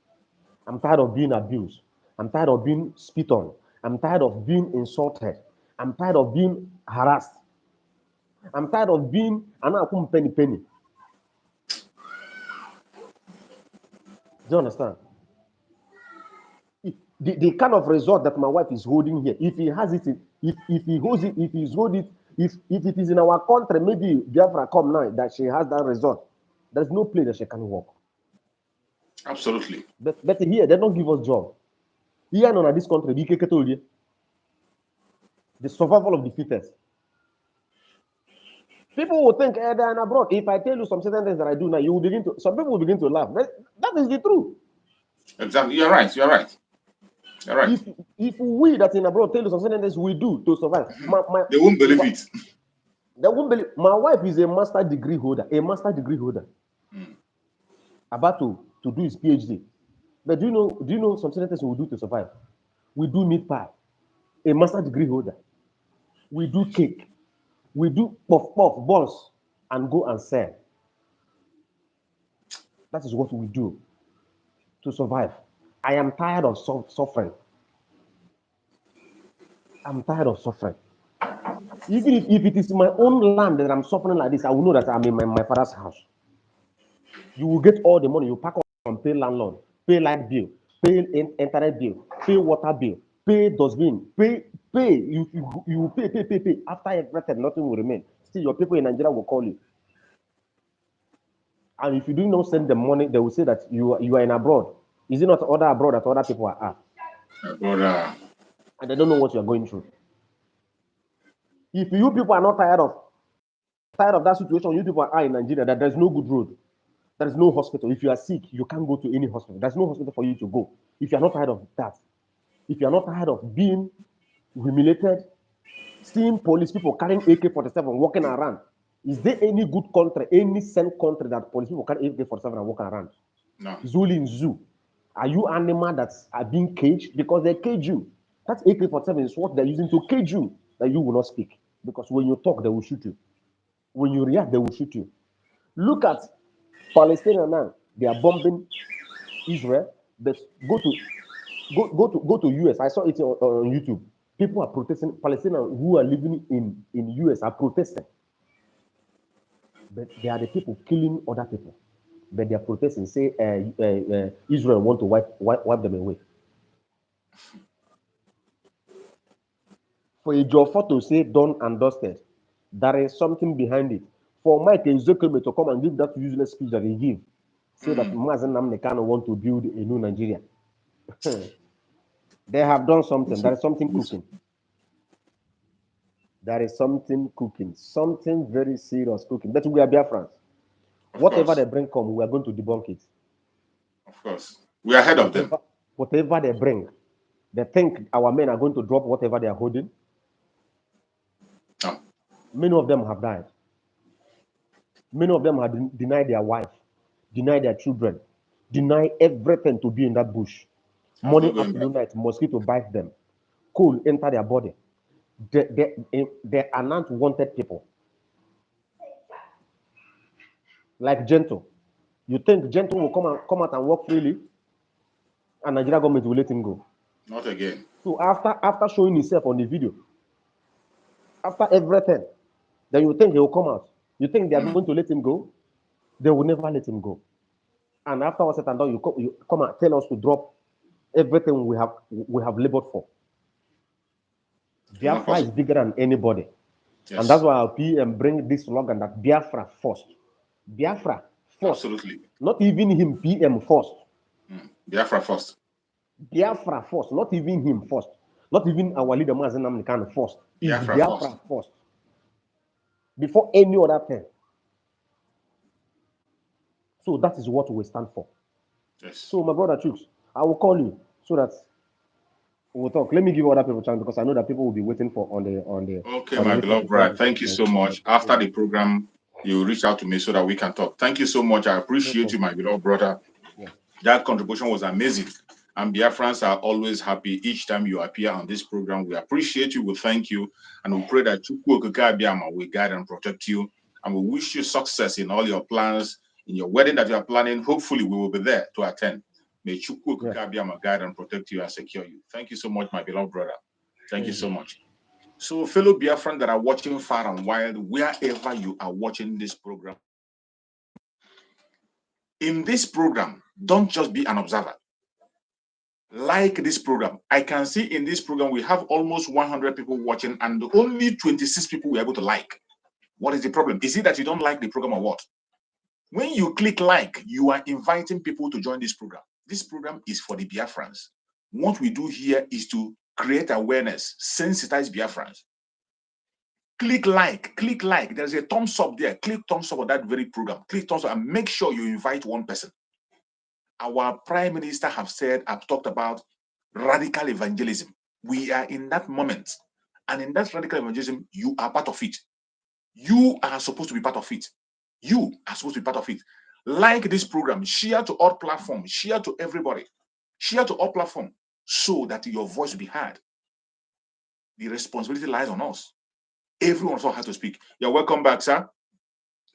S2: I'm tired of being abused. I'm tired of being spit on. I'm tired of being insulted. I'm tired of being harassed. I'm tired of being penny. Do you understand? The kind of result that my wife is holding here, if he has it, if he holds it, if he's hold it, if it is in our country, maybe Biafra come now that she has that result. There's no place that she can work.
S1: Absolutely.
S2: But here they don't give us job. Here in this country, the survival of the fittest. People will think they're abroad. If I tell you some certain things that I do now, some people will begin to laugh. That is the truth.
S1: Exactly. You're right. You're right. You're right.
S2: If we that in abroad tell you some certain things we do to survive,
S1: they won't believe it.
S2: They won't believe. My wife is a master degree holder.
S4: about to do his PhD. But do you know some senators will do to survive? We do meat pie, a master degree holder. We do cake. We do puff balls and go and sell. That is what we do to survive. I am tired of suffering. I'm tired of suffering. Even if it is my own land that I'm suffering like this, I will know that I'm in my father's house. You will get all the money. You pack up and pay landlord, pay light bill, pay internet bill, pay water bill, pay dustbin, pay. You will pay. After everything, nothing will remain. Still, your people in Nigeria will call you. And if you do not send them money, they will say that you are in abroad. Is it not other abroad that other people are at?
S1: Brother.
S4: And they don't know what you are going through. If you people are not tired of that situation, you people are in Nigeria, that there's no good road. There is no hospital. If you are sick, you can't go to any hospital. There's no hospital for you to go. If you are not tired of that, if you are not tired of being humiliated, seeing police people carrying AK-47 walking around, is there any good country, any sane country that police people carry AK-47 and walking around?
S1: No.
S4: It's only in zoo. Are you animals that are being caged? Because they cage you. That AK-47 is what they're using to cage you, that you will not speak. Because when you talk, they will shoot you. When you react, they will shoot you. Look at Palestinians now. They are bombing Israel, but go to US. I saw it on YouTube. People are protesting. Palestinians who are living in US are protesting. But they are the people killing other people. But they are protesting, say Israel want to wipe them away. For a Joffo to say done and dusted, there is something behind it. For Mike Ezekeme to come and give that useless speech that he gave, say that Mazi Nnamdi Kanu want to build a new Nigeria. They have done something. There is something cooking. There is something cooking. Something very serious cooking. But we are Biafrans. Whatever they bring come, we are going to debunk it.
S1: Of course. We are ahead of them.
S4: Whatever they bring, they think our men are going to drop whatever they are holding.
S1: No.
S4: Many of them have died. Many of them have denied their wife, denied their children, denied everything to be in that bush. Morning, afternoon, night, mosquito bite them. Cold enter their body. They are not wanted people. Like Gentle. You think Gentle will come out and walk freely? And Nigeria government will let him go.
S1: Not again.
S4: So after showing himself on the video, after everything, then you think he will come out. You think they are going to let him go? They will never let him go. And after all said and done, you come and tell us to drop everything we have labored for. Biafra is bigger than anybody. Yes. And that's why our PM bring this slogan that Biafra first. Biafra first.
S1: Absolutely.
S4: Not even him PM first.
S1: Biafra first.
S4: Biafra first. Not even him first. Not even our leader Mazi Nnamdi Kanu first. It's Biafra first. Before any other thing. So that is what we stand for.
S1: Yes.
S4: So my brother Chooks, I will call you so that we'll talk. Let me give other people a chance because I know that people will be waiting for on the.
S1: Okay, my beloved brother. Thank you so much. After the program, you reach out to me so that we can talk. Thank you so much. I appreciate you, my beloved brother. Yeah. That contribution was amazing. And Biafrans are always happy each time you appear on this program. We appreciate you. We thank you. And we pray that Chukwu will guide and protect you. And we wish you success in all your plans, in your wedding that you are planning. Hopefully, we will be there to attend. May Chukwu guide and protect you and secure you. Thank you so much, my beloved brother. Thank you so much. So, fellow Biafran that are watching far and wide, wherever you are watching this program, in this program, don't just be an observer. Like this program. I can see in this program, we have almost 100 people watching and only 26 people were able to like. What is the problem? Is it that you don't like the program or what? When you click like, you are inviting people to join this program. This program is for the Biafrans. What we do here is to create awareness, sensitize Biafrans. Click like. There's a thumbs up there. Click thumbs up on that very program. Click thumbs up and make sure you invite one person. Our Prime Minister have talked about radical evangelism. We are in that moment. And in that radical evangelism, you are part of it. You are supposed to be part of it. You are supposed to be part of it. Like this program, share to all platforms, share to everybody, share to all platforms so that your voice will be heard. The responsibility lies on us. Everyone also has to speak. You're welcome back, sir.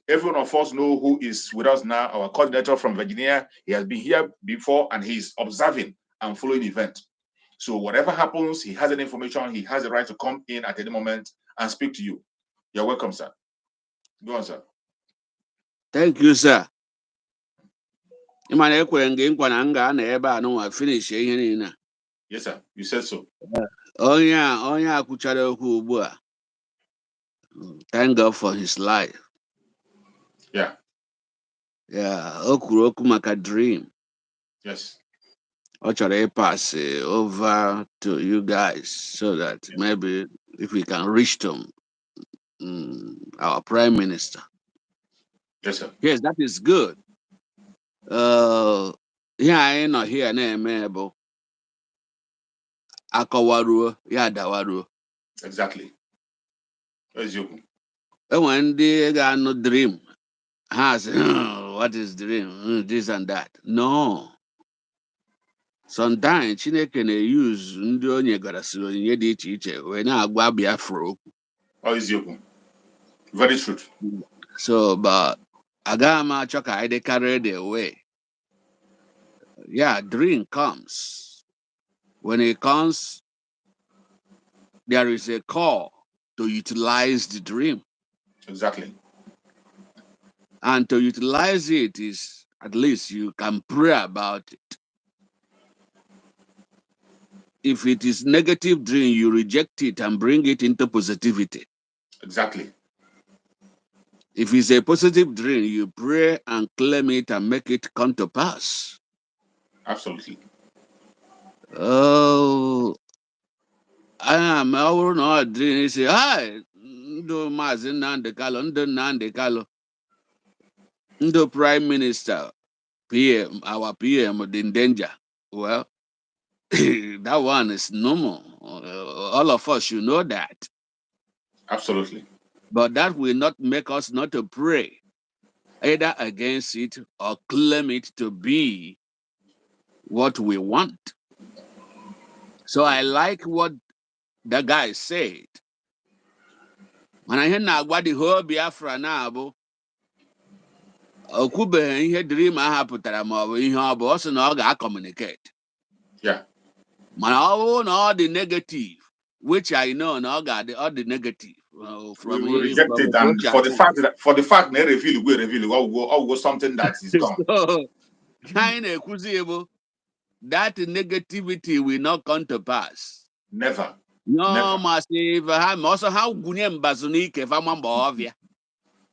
S1: Every one of us know who is with us now. Our coordinator from Virginia, he has been here before and he's observing and following the event. So whatever happens, he has an information. He has the right to come in at any moment and speak to you. You're welcome, sir. Go on, sir.
S3: Thank you, sir. Ịmana ekwere gị nkwa na m ga-anọ ebe a n'ụwa finish ihe niile.
S1: Yes, sir. You said so.
S3: Onye a kwuchara okwu ugbu a. Thank God for his life.
S1: Yeah.
S3: Yeah, o kwuru okwu maka dream.
S1: Yes.
S3: Ọ chọrọ pass over to you guys so that maybe if we can reach them, our prime minister.
S1: Yes, sir.
S3: Yes, that is good. Here anyị nọ here na-eme bụ akọwaruo ya adawaruo.
S1: Exactly. Eziokwu.
S3: Enwere ndị ga-anụ dream ha sị, what is dream? This and that. No. Sometimes Chineke na-use ndị o nyegarasịrị onyinye dị iche iche wee na-agwa Biafra okwu.
S1: Oh, eziokwu. Very true.
S3: So, but agaghị m achọ ka anyị dị carried away. Yeah, dream comes. When it comes, there is a call to utilize the dream.
S1: Exactly.
S3: And to utilize it is, at least you can pray about it. If it is negative dream, you reject it and bring it into positivity.
S1: Exactly.
S3: If it's a positive dream, you pray and claim it and make it come to pass.
S1: Absolutely.
S3: Oh, I am our dream. You say, hi, Ndo Mazi Nnamdi Kanu, Ndo Prime Minister, PM, our PM in danger. Well, that one is normal. All of us should know that.
S1: Absolutely.
S3: But that will not make us not to pray either against it or claim it to be what we want. So I like what the guy said. When I hear now the whole Biafra now, okwubeghị ihe dream ahụ pụtara ma ọ bụ ihe ọ bụ ọ sị na ọ ga-communicate.
S1: Yeah.
S3: Mana ọ bụrụ na ọ dị negative, which I know na ọ ga-adị ọ dị negative.
S1: We will reject it, and for the fact they reveal or something that is gone.
S3: So, that negativity will not come to pass.
S1: Never.
S3: No, massive. Also, how Gunyam Bazunike, Famambovia.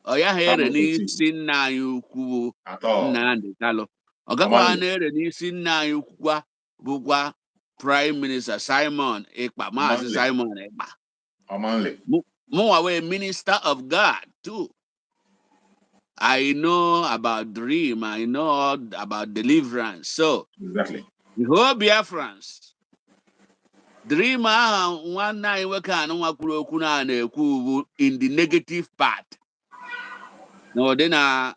S3: Oh, yeah, here and is in now you cool.
S1: At all.
S3: Nnamdi Kanu. Ogakwane and is in now you Bugwa Prime Minister Simon Ekpa, Mazi Simon Ekpa.
S1: Omanle.
S3: More away Minister of God, too. I know about dream, I know about deliverance. So,
S1: exactly.
S3: The whole Biafrans. Dream one night we can in the negative part. No, then ka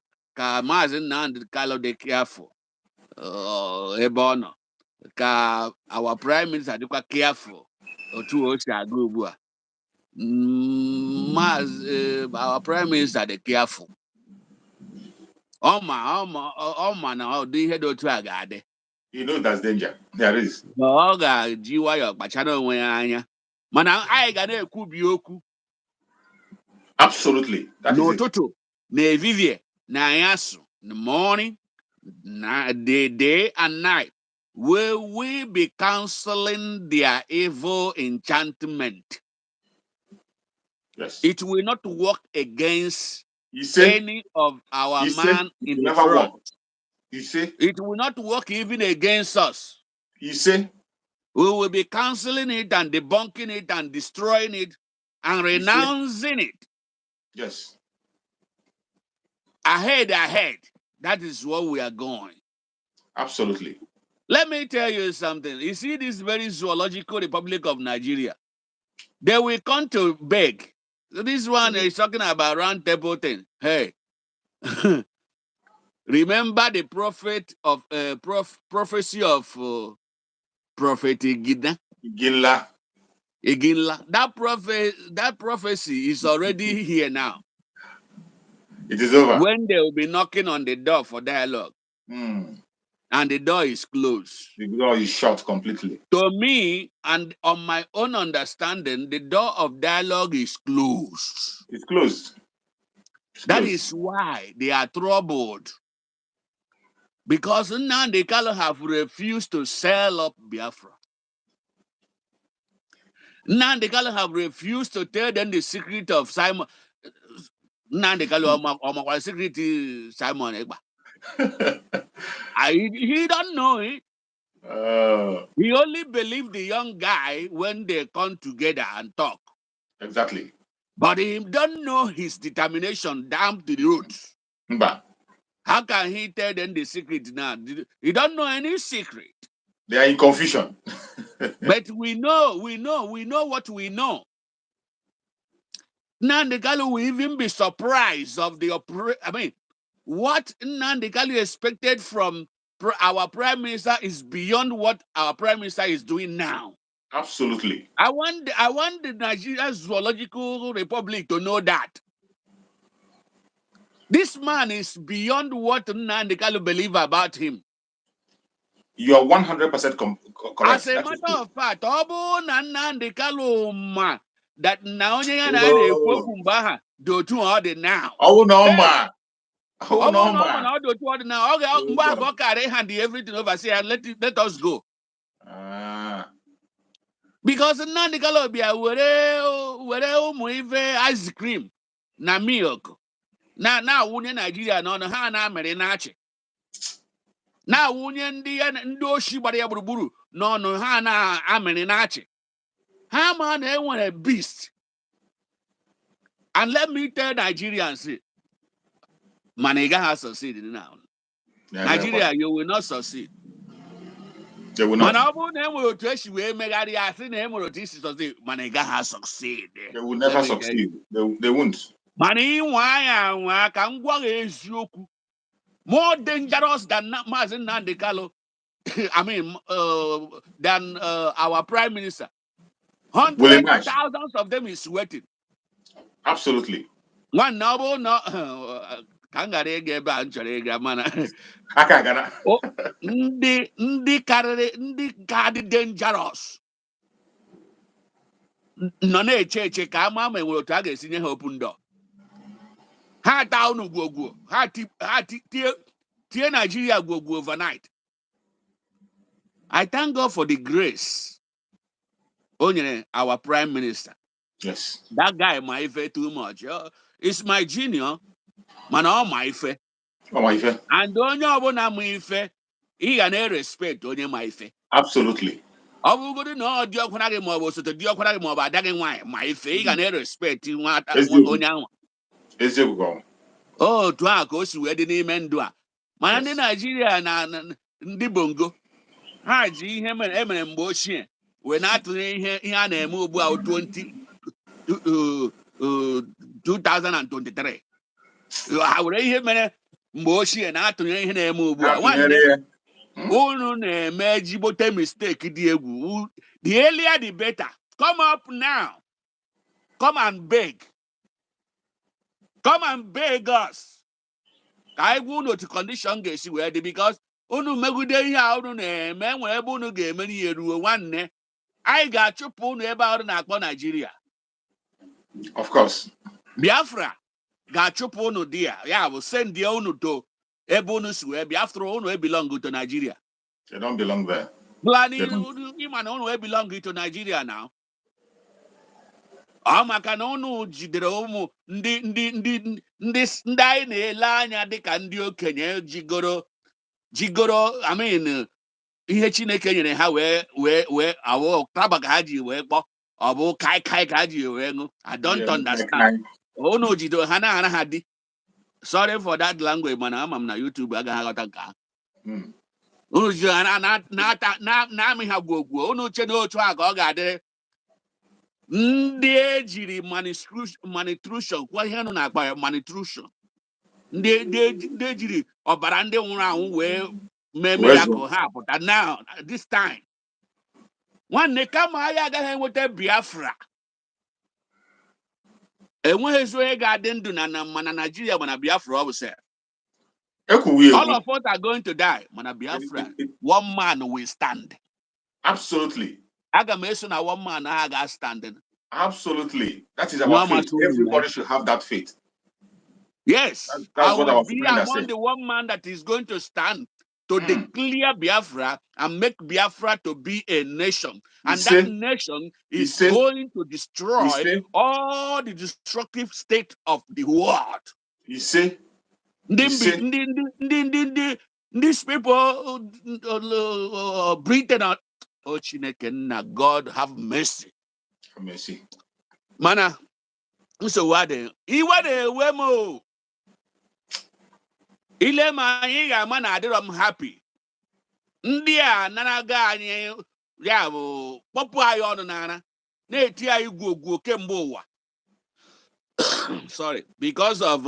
S3: Mazi Nnamdi Kanu dey careful. Ebono. Ka our prime minister dey careful. Otu o si aga ugbu a. Our prime minister dey careful. Ọma na ọ dị ihe dị otu a ga-adị.
S1: You know that's danger. There is.
S3: Ọ ga-ji nwayọọ kpachara onwe ya anya. Mana anyị ga na-ekwubi okwu.
S1: Absolutely. That is it.
S3: N'ụtụtụ, n'ehihie, n'anyasụ, in the morning, the day and night, will we be counseling their evil enchantment?
S1: Yes.
S3: It will not work against any of our man in the front.
S1: You see?
S3: It will not work even against us.
S1: You see?
S3: We will be counseling it and debunking it and destroying it and renouncing it.
S1: Yes.
S3: Ahead. That is where we are going.
S1: Absolutely.
S3: Let me tell you something. You see this very zoological Republic of Nigeria. They will come to beg. So this one is talking about round table thing. Hey. Remember the prophet of prophecy of Prophet Igina?
S1: Ginla.
S3: Iginla. That prophecy is already here now.
S1: It is over.
S3: When they will be knocking on the door for dialogue,
S1: Mm.
S3: and the door is closed.
S1: The door is shut completely.
S3: To me, and on my own understanding, the door of dialogue is closed.
S1: It's closed.
S3: That is why they are troubled. Because now they have refused to sell up Biafra. Now they have refused to tell them the secret of Simon. Now they call secret Simon Egba. He don't know it. He only believed the young guy when they come together and talk.
S1: Exactly.
S3: But he don't know his determination down to the roots.
S1: Mba.
S3: How can he tell them the secret now? He don't know any secret.
S1: They are in confusion.
S3: But we know what we know. Nnamdi Kanu will even be surprised of the what Nnamdi Kanu expected from our prime minister is beyond what our prime minister is doing now.
S1: Absolutely.
S3: I want the Nigeria Zoological Republic to know that this man is beyond what Nnamdi Kanu believe about him.
S1: You are 100% correct.
S3: As a matter of fact, Nnamdi Kanu ma that now do to all the now.
S1: Oh no, ma. Oh no,
S3: No,
S1: ma.
S3: man, do to all the now. Okay, hand everything over. Say let us go. Because Nnamdi Kanu be were umu ice cream na milk. Na wunye Nigeria no ha na mere na achi. Na wunye ndị oshi gbara ya gburugburu n'ọnụ ha na-amịrị n'achị. Ha ma na enwere beast. And let me tell Nigerians, man, you gaghị succeed now. Nigeria, you will not succeed.
S1: They will not.
S3: Man, ọ bụrụ na enwere otu esi wee megharịa asị na enwere otu isi succeed, man, you gaghị succeed.
S1: They will never succeed. They won't.
S3: Man, ịnwa anya anwa ka m gwa gị eziokwu. More dangerous than Mazi Nnamdi Kanu. I mean, than our prime minister. Hundreds, thousands of them is sweating.
S1: Absolutely.
S3: One noble, no, mana. Oh, ndị dangerous. No na-eche ka ama ma enwere otu a ga-esi nye ha open door. Ha taa unu gwogwo. Ha tie Nigeria gwogwo overnight. I thank God for the grace. Our prime minister.
S1: Yes.
S3: That guy my fair too much. It's my junior. Man, all my fair.
S1: Oh, my fair.
S3: And onye ọbụla my fair, he can respect onye my fair.
S1: Absolutely.
S3: Ọ bụgodị na ọ dị ọkwara gị maọbụ osote dị ọkwara gị maọbụ ada gị nwaanyị ma ife ị ga na-respect onye ahụ.
S1: Eziokwu.
S3: Otu a ka o si wee dị n'ime ndụ a. Mana ndị Naijiria na ndị bongo ha ji ihe emere mgbe ochie wee na-atụnye ihe a na-eme ugbu a 2023. Ha were ihe mere mgbe ochie na-atụnye ihe na-eme ugbu a. Nwanne unu na-eme jibote mistake dị egwu. The earlier the better. Come up now. Come and beg. Come and beg us. Ka anyị gwa unu otu condition ga-esi wee dị because unu megide ihe a unu na-eme nwere ebe unu ga-emeri ya eruo nwanne. Anyị ga-achụpụ unu ebe ahụ na-akpọ Nigeria.
S1: Of course.
S3: Biafra ga-achụpụ unu di ya bụ send unu to ebe unu si wee bịa after unu belong to Nigeria.
S1: They don't belong there.
S3: Ịma na unu belong to Nigeria now. Ọ maka na unu jidere ụmụ ndị anyị na-ele anya dịka ndị okenye jigoro I mean ihe Chineke nyere ha wee awụ taba ka ha ji wee kpọ ọ bụ kai ka ha ji wee ṅụ. I don't understand. Unu jidere ha na-ara ha di. Sorry for that language, mana ama m na YouTube agaghị aghọta nke ha. Unu jidere ha na-amị ha gwogwo. Unu che na otu a ka ọ ga-adịrị ndị ejiri malnutrition kwa ihe nọ na-akpa ya malnutrition They jiri ọbara ndị nwụrụ anwụ wee mee
S1: Where's
S3: miracle ha pụta now this time. Nwanne kama anyị agaghị enweta Biafra. Enweghịzi onye ga-adị ndụ na Nigeria mana Biafra ọ bụ sef. All of us are going to die mana Biafra. One man will stand.
S1: Absolutely.
S3: Aga m eso na one man ha ga standing.
S1: Absolutely. That is our faith. Everybody should have that faith.
S3: Yes.
S1: That's what
S3: I
S1: our
S3: will be among
S1: said.
S3: the one man that is going to stand to declare Biafra and make Biafra to be a nation. And that nation is going to destroy all the destructive state of the world.
S1: You see?
S3: These people breathing out. Oh, Chineke, God have mercy.
S1: Have mercy.
S3: Mana, so what? Iwade ile ma anyị ga-ama na adịrọ m happy. Ndị a naraga anyị ya bụ kpọpụ anyị ọnụ n'ara na-eti anyị gwuogwuo kemgbe ụwa. Sorry, because of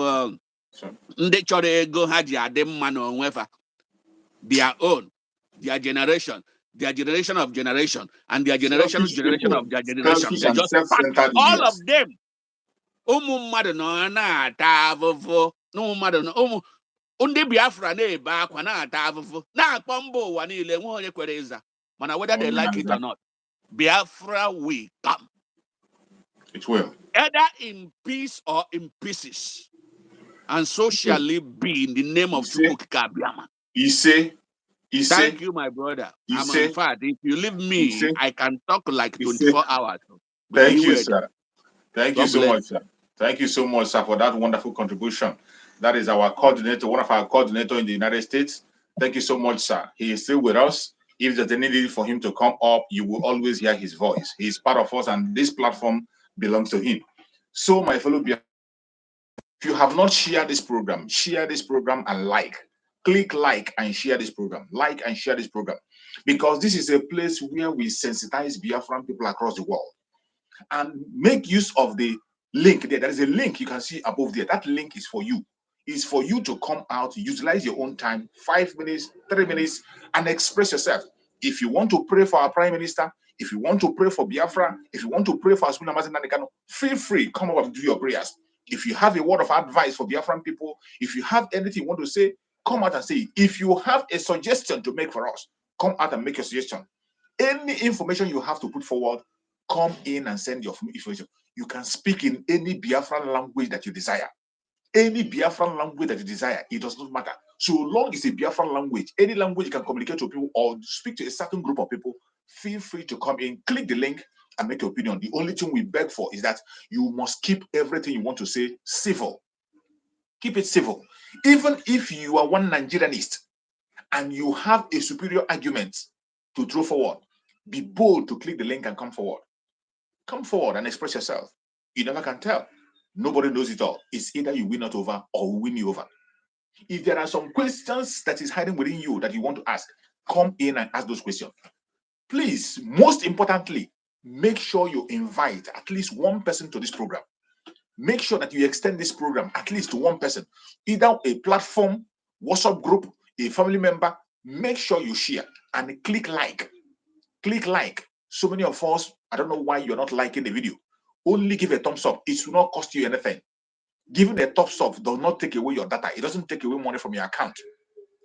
S3: ndị chọrọ ego ha ji adị mma n'onwe fa. Their own, their generation of generation, and their generation's generation of their generation. They just pack all of them. Ụmụ mmadụ nọ na-ata afụfụ. Ụmụ mmadụ nọ ndị Biafra na-ebe akwa na-ata afụfụ na-akpọ mba ụwa niile nwe onye kwere ịza mana whether they like it or not, Biafra will come.
S1: It will.
S3: Either in peace or in pieces, and so shall it be in the name of Chukwuka Abiyama. Thank you, my brother. In fact, if you leave me, I can talk like 24 hours.
S1: Thank you, sir. Thank you so much, sir. Thank you so much, sir, for that wonderful contribution. That is our coordinator, one of our coordinators in the United States. Thank you so much, sir. He is still with us. If there's any need for him to come up, you will always hear his voice. He is part of us, and this platform belongs to him. So, my fellow Biafra, if you have not shared this program and like. Click like and share this program. Like and share this program. Because this is a place where we sensitize Biafran people across the world. And make use of the link there. There is a link you can see above there. That link is for you. It's for you to come out, utilize your own time, 5 minutes, 3 minutes, and express yourself. If you want to pray for our Prime Minister, if you want to pray for Biafra, if you want to pray for Mazi, feel free, come up and do your prayers. If you have a word of advice for Biafran people, if you have anything you want to say, come out and say it. If you have a suggestion to make for us, come out and make a suggestion. Any information you have to put forward, come in and send your information. You can speak in any Biafran language that you desire. Any Biafran language that you desire, it does not matter. So long as it's a Biafran language, any language you can communicate to people or speak to a certain group of people, feel free to come in, click the link, and make your opinion. The only thing we beg for is that you must keep everything you want to say civil. Keep it civil. Even if you are one Nigerianist and you have a superior argument to throw forward, be bold to click the link and come forward. Come forward and express yourself. You never can tell. Nobody knows it all. It's either you win it over or we win you over. If there are some questions that is hiding within you that you want to ask, come in and ask those questions. Please, most importantly, make sure you invite at least one person to this program. Make sure that you extend this program at least to one person, either a platform, WhatsApp group, a family member. Make sure you share and click like. Click like. So many of us, I don't know why you're not liking the video. Only give a thumbs up. It will not cost you anything. Giving a thumbs up does not take away your data. It doesn't take away money from your account.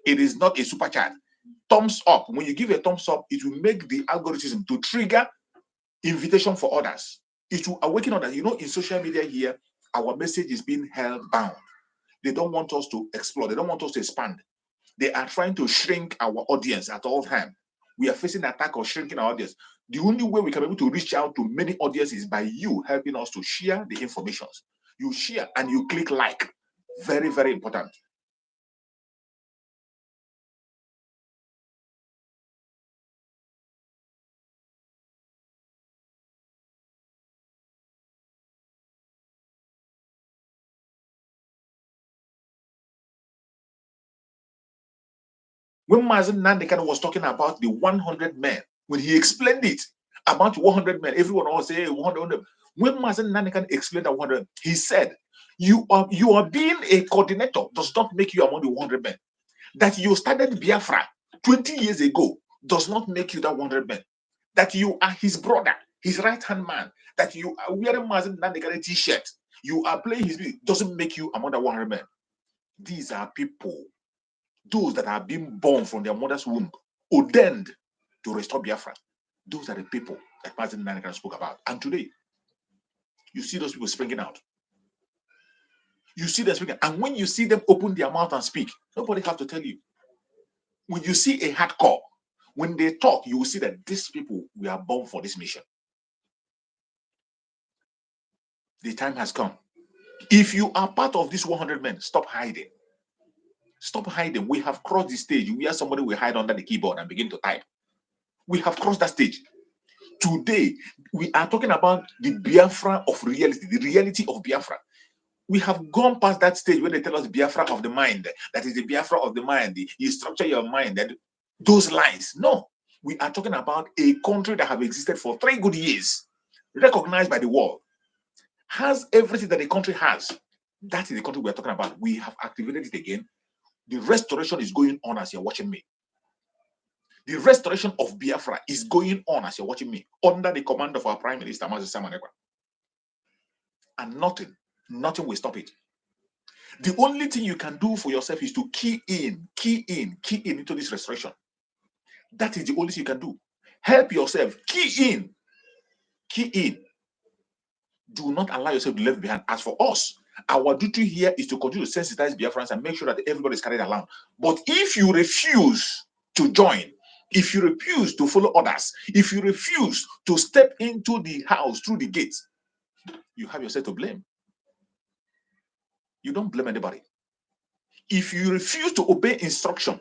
S1: It is not a super chat. Thumbs up. When you give a thumbs up, it will make the algorithm to trigger invitation for others. It will awaken others. You know, in social media here, our message is being held bound. They don't want us to explore. They don't want us to expand. They are trying to shrink our audience at all times. We are facing an attack of shrinking our audience. The only way we can be able to reach out to many audiences is by you helping us to share the information. You share and you click like. Very, very important. When Mazi Nnamdi was talking about the 100 men, when he explained it about 100 men, everyone always say 100. When Mazi Nnamdi explained that 100, he said, you are being a coordinator does not make you among the 100 men. That you started Biafra 20 years ago does not make you that 100 men. That you are his brother, his right-hand man, that you are wearing Mazi Nnamdi t-shirt, you are playing his music, doesn't make you among the 100 men. These are people, those that are being born from their mother's womb, ordained to restore Biafra. Those are the people that Mazi Nnamdi spoke about. And today, you see those people springing out. You see them speaking. And when you see them open their mouth and speak, nobody have to tell you. When you see a hardcore, when they talk, you will see that these people were born for this mission. The time has come. If you are part of these 100 men, stop hiding. Stop hiding. We have crossed the stage where somebody will hide under the keyboard and begin to type. We have crossed that stage. Today, we are talking about the Biafra of reality, the reality of Biafra. We have gone past that stage where they tell us Biafra of the mind. That is the Biafra of the mind. You structure your mind. That those lines. No, we are talking about a country that have existed for 3 good years, recognized by the world, has everything that the country has. That is the country we are talking about. We have activated it again. The restoration is going on as you're watching me. The restoration of Biafra is going on as you're watching me, under the command of our Prime Minister, Mazi. And nothing will stop it. The only thing you can do for yourself is to key in into this restoration. That is the only thing you can do. Help yourself. Key in. Do not allow yourself to be left behind. As for us, our duty here is to continue to sensitize Biafrans and make sure that everybody is carried along. But if you refuse to join, if you refuse to follow others, if you refuse to step into the house through the gates, you have yourself to blame. You don't blame anybody. If you refuse to obey instruction,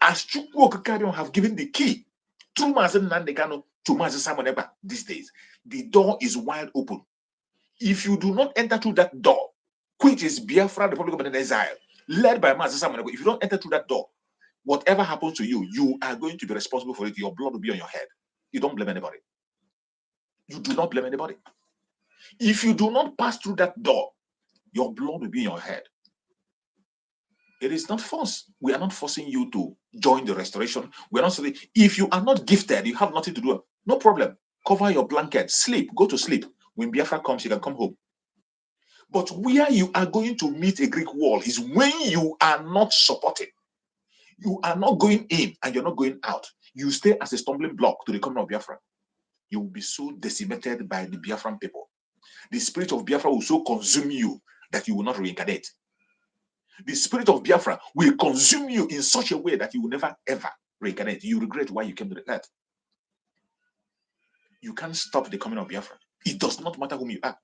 S1: as Chukwu Okikarion have given the key through Mazi Nnamdi Kanu to Mazi Simon Ekpa these days, the door is wide open. If you do not enter through that door, which is Biafra, the Republic of Exile, led by Mazi Simon Ekpa, if you don't enter through that door, whatever happens to you, you are going to be responsible for it. Your blood will be on your head. You don't blame anybody. You do not blame anybody. If you do not pass through that door, your blood will be in your head. It is not force. We are not forcing you to join the restoration. We are not saying, if you are not gifted, you have nothing to do. No problem. Cover your blanket, sleep, go to sleep. When Biafra comes, you can come home. But where you are going to meet a Greek wall is when you are not supported. You are not going in and you're not going out. You stay as a stumbling block to the coming of Biafra. You will be so decimated by the Biafran people. The spirit of Biafra will so consume you that you will not reincarnate. The spirit of Biafra will consume you in such a way that you will never ever reincarnate. You regret why you came to the earth. You can't stop the coming of Biafra. It does not matter whom you are.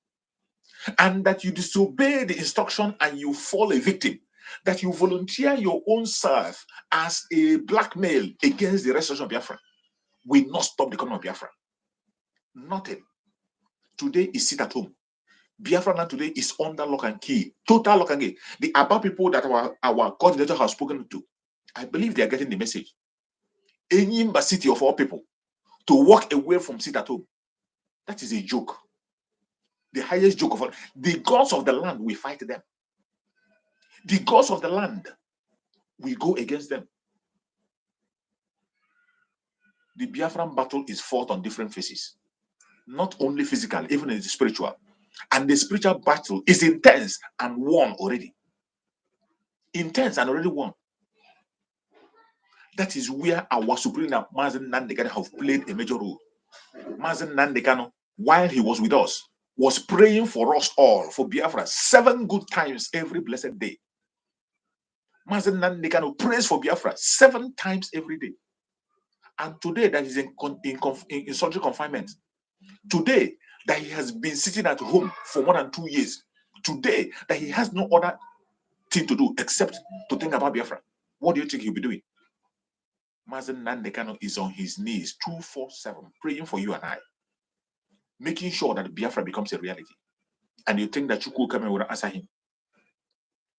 S1: And that you disobey the instruction and you fall a victim. That you volunteer your own self as a blackmail against the restoration of Biafra will not stop the coming of Biafra. Nothing. Today is sit at home. Biafra now today is under lock and key. Total lock and key. The Aba people that our coordinator has spoken to, I believe they are getting the message. Any city of all people to walk away from sit at home. That is a joke. The highest joke of all. The gods of the land will fight them. The gods of the land will go against them. The Biafran battle is fought on different phases. Not only physical, even in the spiritual. And the spiritual battle is intense and won already. Intense and already won. That is where our supreme Mazi Nnamdi Kanu have played a major role. Mazi Nnamdi Kanu, while he was with us, was praying for us all, for Biafra, 7 good times every blessed day. Mazi Nnamdi Kanu prays for Biafra 7 times every day. And today that is in solitary confinement. Today that he has been sitting at home for more than 2 years. Today that he has no other thing to do except to think about Biafra. What do you think he'll be doing? Mazi Nnamdi Kanu is on his knees 247 praying for you and I, making sure that Biafra becomes a reality. And you think that Chukwu Okikarion will answer him?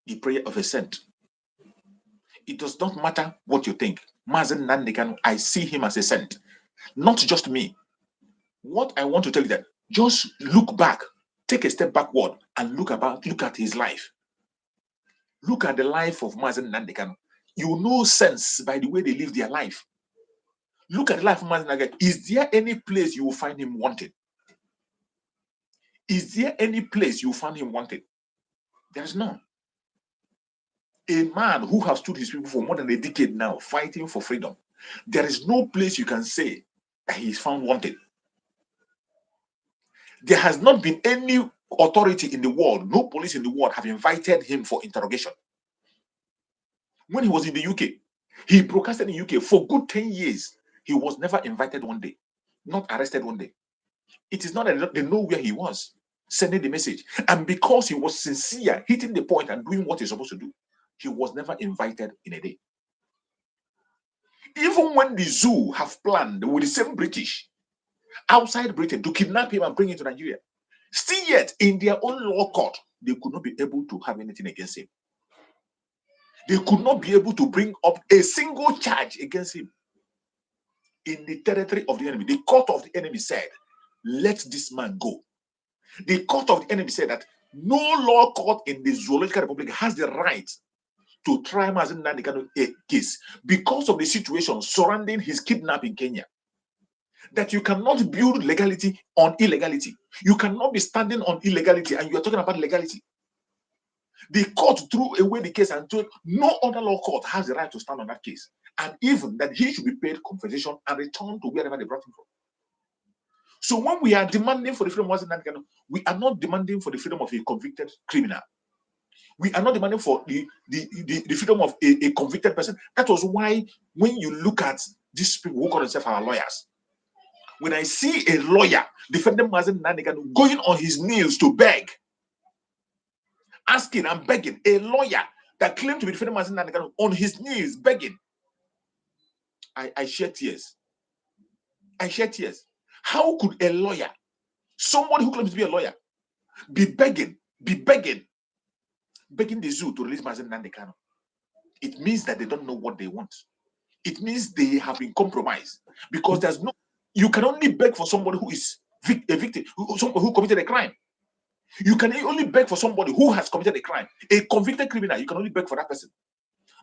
S1: The prayer of a saint. It does not matter what you think. Mazi Nnamdi Kanu, I see him as a saint. Not just me. What I want to tell you that Just look back, take a step backward, and look at his life. Look at the life of Mazi Nnamdi Kanu. You know sense by the way they live their life. Look at the life of Mazi Nnamdi Kanu. Is there any place you will find him wanted? Is there any place you find him wanted? There is none. A man who has stood his people for more than a decade now, fighting for freedom. There is no place you can say that he is found wanted. There has not been any authority in the world, no police in the world have invited him for interrogation. When he was in the UK, he broadcasted in UK for good 10 years. He was never invited one day, not arrested one day. It is not that they know where he was, sending the message. And because he was sincere, hitting the point and doing what he's supposed to do, he was never invited in a day. Even when the zoo have planned with the same British outside Britain to kidnap him and bring him to Nigeria, still yet in their own law court, they could not be able to have anything against him. They could not be able to bring up a single charge against him. In the territory of the enemy, the court of the enemy said, let this man go. The court of the enemy said that no law court in the Zoological Republic has the right to try Mazi Nnamdi Kanu a case because of the situation surrounding his kidnapping in Kenya. That you cannot build legality on illegality. You cannot be standing on illegality and you are talking about legality. The court threw away the case and told no other law court has the right to stand on that case. And even that he should be paid compensation and return to wherever they brought him from. So when we are demanding for the freedom of Mazi Nnamdi Kanu, we are not demanding for the freedom of a convicted criminal. We are not demanding for the freedom of a convicted person. That was why when you look at these people who call themselves our lawyers, when I see a lawyer defending Mazi Nnamdi Kanu going on his knees to beg, asking and begging, a lawyer that claimed to be defending Mazi Nnamdi Kanu on his knees begging, I shed tears. I shed tears. How could a lawyer, somebody who claims to be a lawyer, be begging the zoo to release Mazi Nnamdi Kanu? It means that they don't know what they want. It means they have been compromised because there's no. You can only beg for somebody who is a victim, somebody who committed a crime. You can only beg for somebody who has committed a crime. A convicted criminal, you can only beg for that person.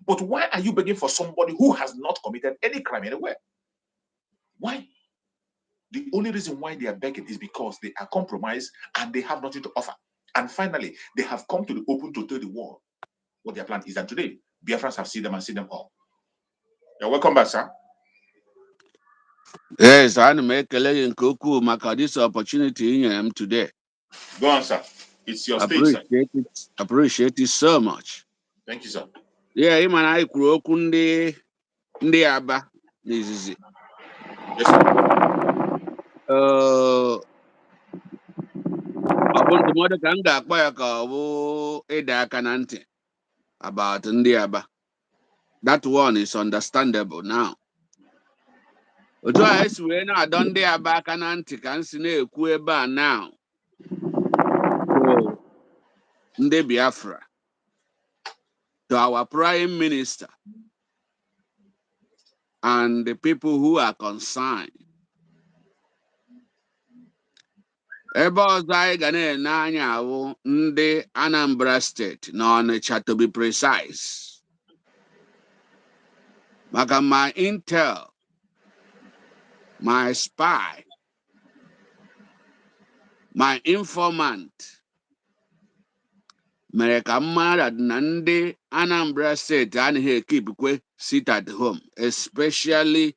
S1: But why are you begging for somebody who has not committed any crime anywhere? Why? The only reason why they are begging is because they are compromised and they have nothing to offer. And finally, they have come to the open to tell the world what their plan is. And today, Biafrans have seen them and seen them all. You're welcome back, sir.
S3: Yes, I make a Koku Maka this opportunity in today.
S1: Go on, sir. It's your stage, sir.
S3: Appreciate it so much.
S1: Thank you, sir.
S3: Yeah, him and I grew up in the Aba. This is it.
S1: Yes, sir.
S3: I want to mother can go by a Dakanante about Ndiaba. That one is understandable now. But I swear I done the Abakanante can see Kueba now. So Nde Biafra to our Prime Minister and the people who are concerned. Ebe ọzọ anyị ga na-ene anya awụ ndị Anambra State na Ọnịcha to be precise. Maka my intel, my spy, my informant mere ka mmadụ na ndị Anambra State anaghị ekipkwe sit at home, especially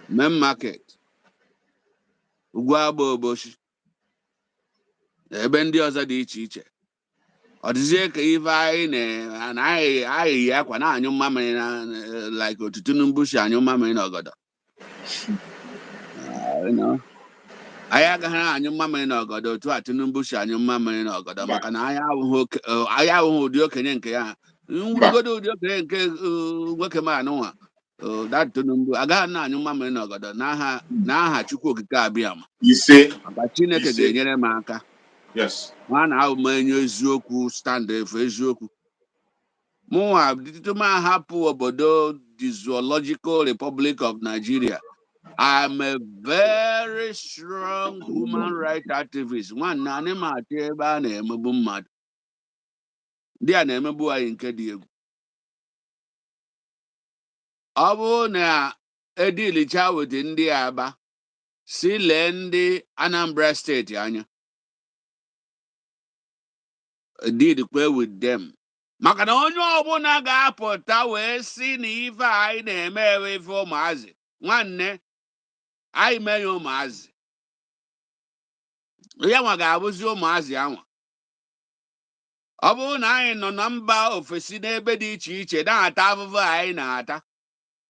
S3: main market, Ugwuagba Oboshi, ebe ndị ọzọ dị iche iche. Ọ dịzie ka ife anyị na-ayị akwa na-anyụ mmamịrị na like otu Tinubu si anyụ mmamịrị n'ọgọdọ. Anyị agaghị anyụ mmamịrị n'ọgọdọ otu a Tinubu si anyụ mmamịrị n'ọgọdọ maka na anyị abụghị ụdị okenye nke ya. Nwurugodo ụdị okenye nke nwoke m anụnwa that Tinubu agaghị na-anyụ mmamịrị n'ọgọdọ n'aha Chukwu Okike Abịama. Maka Chineke ga-enyere m aka.
S1: Yes.
S3: Nwana ahụ m enye eziokwu stand for eziokwu. Mụnwa dịtụ m ahapụ obodo the Zoological Republic of Nigeria I'm a very strong human rights activist. One nani mati eba na emebu mmadụ. Ndị a na-emebu anyị nke dị egwu. Ọ bụrụ na edilicha with ndị Aba, si lee ndị Anambra steeti anya. Did play with them. Maka na onye ọbụla ga-apụta wee si na ife anyị na-eme ewe ife ụmụazị. Nwanne, anyị mee ya ụmụazị. Ya nwa ga-abụzi ụmụazị anwa. Ọ bụrụ na anyị nọ na mba ofesi n'ebe dị iche iche na-ata afụfụ anyị na-ata,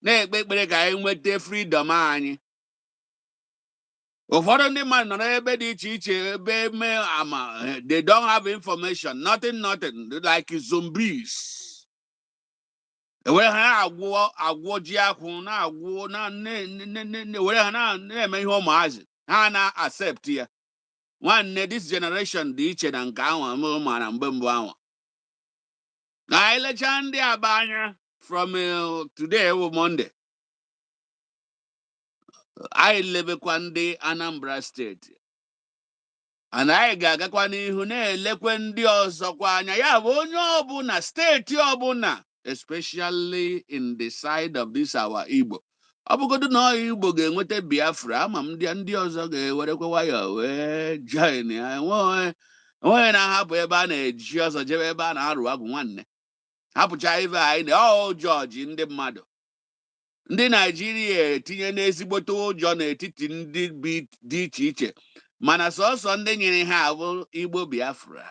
S3: na-ekpe ekpere ka anyị nweta freedom anyị. Ụfọdụ ndị mmadụ nọ n'ebe dị iche iche ebe mee ama, they don't have information, nothing, like zombies. Were ha agwọ ji akwụ na-agwọ were ha na-eme ihe ụmụazị ha na-accept ya. Nwanne, this generation dị iche na nke ahụ mara mgbe mbụ ahụ. Na anyị lechaa ndị Aba anya from today bụ Monday, anyị lebekwa ndị Anambra steeti, and anyị ga-agakwa n'ihu na-elekwe ndị ọzọkwa anya. Ya bụ onye ọbụla steeti ọbụla, especially in the side of this our Igbo. Ọ bụgodu na Igbo ga-enweta Biafra, ama m ndị ọzọ ga-ewerekwa nwayọ wee join ya. Enweghị na-ahapụ ebe a na-eji ọzọ jebe ebe a na-arụ agwụ. Nwanne, hapụcha ife anyị na jọji ndị mmadụ. Ndị Naijiria etinye n'ezigbote ụjọ n'etiti ndị bi dị iche iche, mana sọsọ ndị nyere ha abụ Igbo Biafra.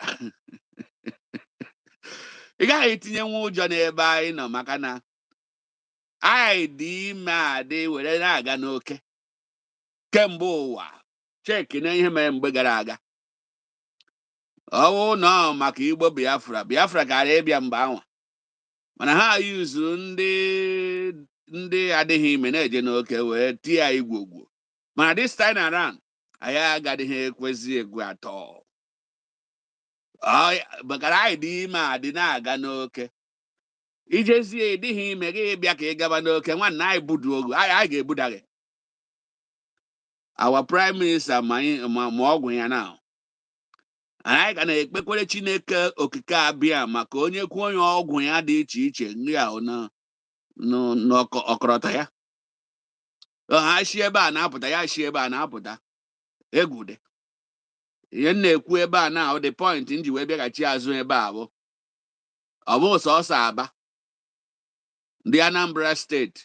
S3: Ị gaghị etinyenwu ụjọ n'ebe anyị nọ, maka na anyị dị ime adị were na-aga n'oke kemgbe ụwa. Cheki na ihe mere mgbe gara aga. Ọwụ nọ maka Igbo Biafra gara ịbịa mgbe ahụ, mana ha yuzu ndị adịghị ime na-eje n'oke wee tie ya igwogwo. Mana this time around, anyị agadịghị ekwezi egwu atọ. Bakara anyị dị ime adị na-aga n'oke. Ijezie ịdịghị ime gị bịa ka ị gaba n'oke, nwanne anyị budu ogu, anyị ga-ebuda gị. Our prime minister ma ọgwụ ya na anyị ga na-ekpekwere Chineke okike abịa maka onye kwuo onye ọgwụ ya dị iche iche ndị ahụ n'ọkọrọta ya. Ha shi ebe a na-apụta, ya shi ebe a na-apụta. Egwu dị. Ihe m na-ekwu ebe a na the point nji wee bịaghachi azụ ebe a bụ, ọ bụ sọsọ Aba, ndị Anambra steeti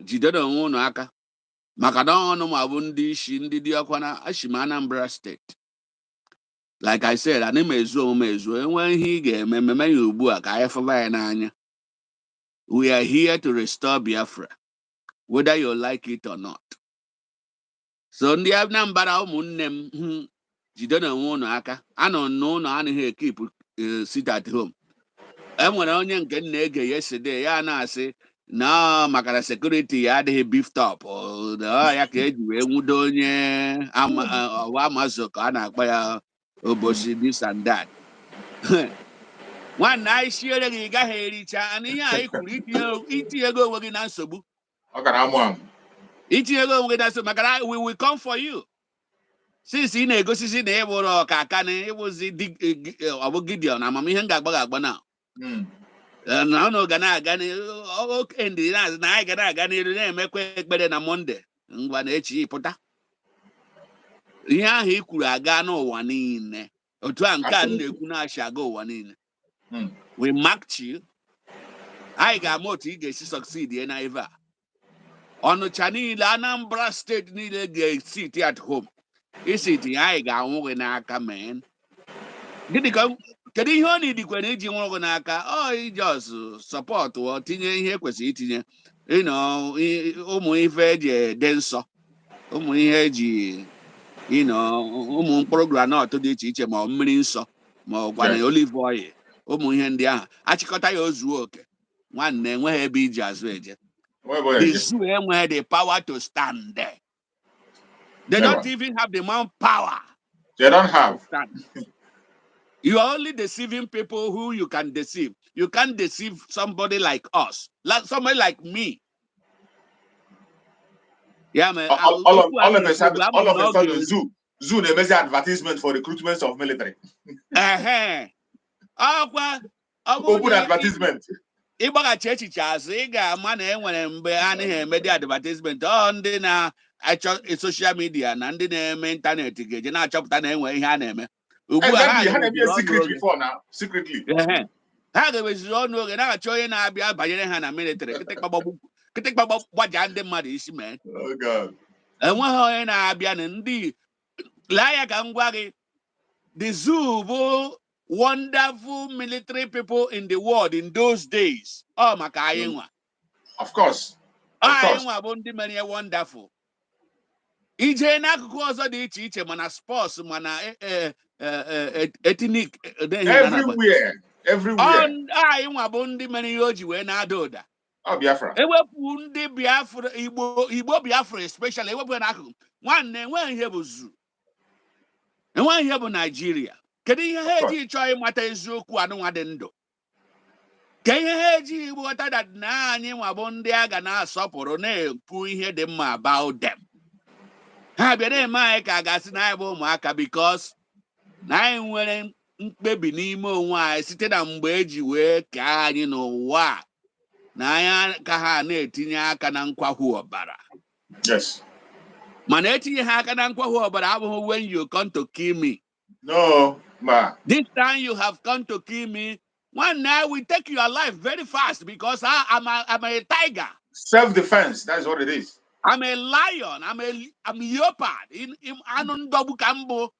S3: jidere onwe unu aka, maka na ọnụ ma bụ ndị isi ndị dị ọkwa na ashim Anambra steeti. Like I said, ana m ezu omume ezu. Enwe ihe ị ga-eme mmemme ya ugbu a ka anyị fụba ya n'anya. We are here to restore Biafra, whether you like it or not. So ndị Anambra ụmụnne m, jide na onwe unu aka. Anọ n'ụlọ anaghị ekip sit at home. Enwere onye nke m na-ege yesterday ya na-asị na maka na security ya adịghị beefed up, ya ka eji wee nwudo onye ọwa Amazon ka a na-akpọ ya Obosi this and that. Nwanne anyị siere gị gaghị ericha, ana ihe anyị kwuru itinye ego onwe gị na nsogbu. Itinye ego onwe gị na nsogbu, maka na we will come for you. Since ị na-egosisi na ị bụrụ ọkaka na ịbụzi ọ bụ Gideon na amamihe m ga-agba na na ụnụ ga na-aga oke ndị na anyị ga na-aga n'iru na-emekwa ekpere na Monde ngwa na echi pụta. Ihe ahụ i kwuru aga n'ụwa niile, otu a nke a na-ekwu na-achị aga ụwa niile. We marked you. Anyị ga-ama otu ị ga-esi succeed na ebe a. Ọnụcha niile, Anambra steeti niile ga-esit at home. Isiti anyị ga-anwụ gị n'aka, men. Gịnị ka kedu ihe ọ na-edikwe na iji nwụrụ gị n'aka? Ijos sọpọtụ tinye ihe kwesịrị itinye, ụmụ ife eji ede nsọ, ụmụ ihe eji ụmụ mkpụrụ granọt dị iche iche, ma mmiri nsọ, ma ọkwa na olive oil, ụmụ ihe ndị ahụ achịkọta ya ozuo oke. Nwanne, enweghị ebe iji azụ eje. The zoo enweghị the power to stand there. They don't even have the manpower.
S1: They don't have.
S3: You are only deceiving people who you can deceive. You can't deceive somebody like us, like somebody like me. Yeah, man.
S1: All of a sudden, Zoo they make advertisement for recruitment of military. Open advertisement.
S3: Ịgbaghachi echiche azụ ị ga-ama na enwere mgbe a naghị eme dị advertisement ndị na-achọ social media na ndị na-eme ịntanetị ga-eje na-achọpụta na enwe ihe a na-eme ugbu a ha ga-emeziri ọnụ oge na-achọ onye na-abịa banyere ha na military kịtịkpa gbaja ndị mmadụ isi mee enweghị onye na-abịa na ndị lee ya ka m gwa gị the zoo bụ wonderful military people in the world in those days. Oh, Makayinwa.
S1: Of course.
S3: Ayinwa bụ ndị mere wonderful. Ije n'akụkụ ọzọ dị iche iche mana sports mana ethnic
S1: everywhere.
S3: Ayinwa bụ ndị mere ihe o ji wee na-ada ụda.
S1: Oh, Biafra.
S3: Ewepụ ndị Biafra Igbo Biafra especially ewepụ n'akụkụ nwanne enweghị ihe bụ zoo. Enweghị ihe bụ Nigeria. Kedu ihe ha eji chọọ ịmata eziokwu anụnwa dị ndụ? Ka ihe ha eji ịghọta that na anyị nwa bụ ndị a ga na-asọpụrụ na-ekwu ihe dị mma about them. Ha bịa na-eme anyị ka a ga-asị na anyị bụ ụmụaka because na anyị nwere mkpebi n'ime onwe anyị site na mgbe eji wee kee anyị n'ụwa na anyị ka ha na-etinye aka na nkwahụ ọbara.
S1: Yes.
S3: Mana etinye ha aka na nkwahụ ọbara abụghị when you come to kill me.
S1: No, ma.
S3: This time you have come to kill me. One night we take your life very fast because I'm a tiger.
S1: Self-defense. That's what it is.
S3: I'm a lion. I'm a leopard. In anundobu kambo.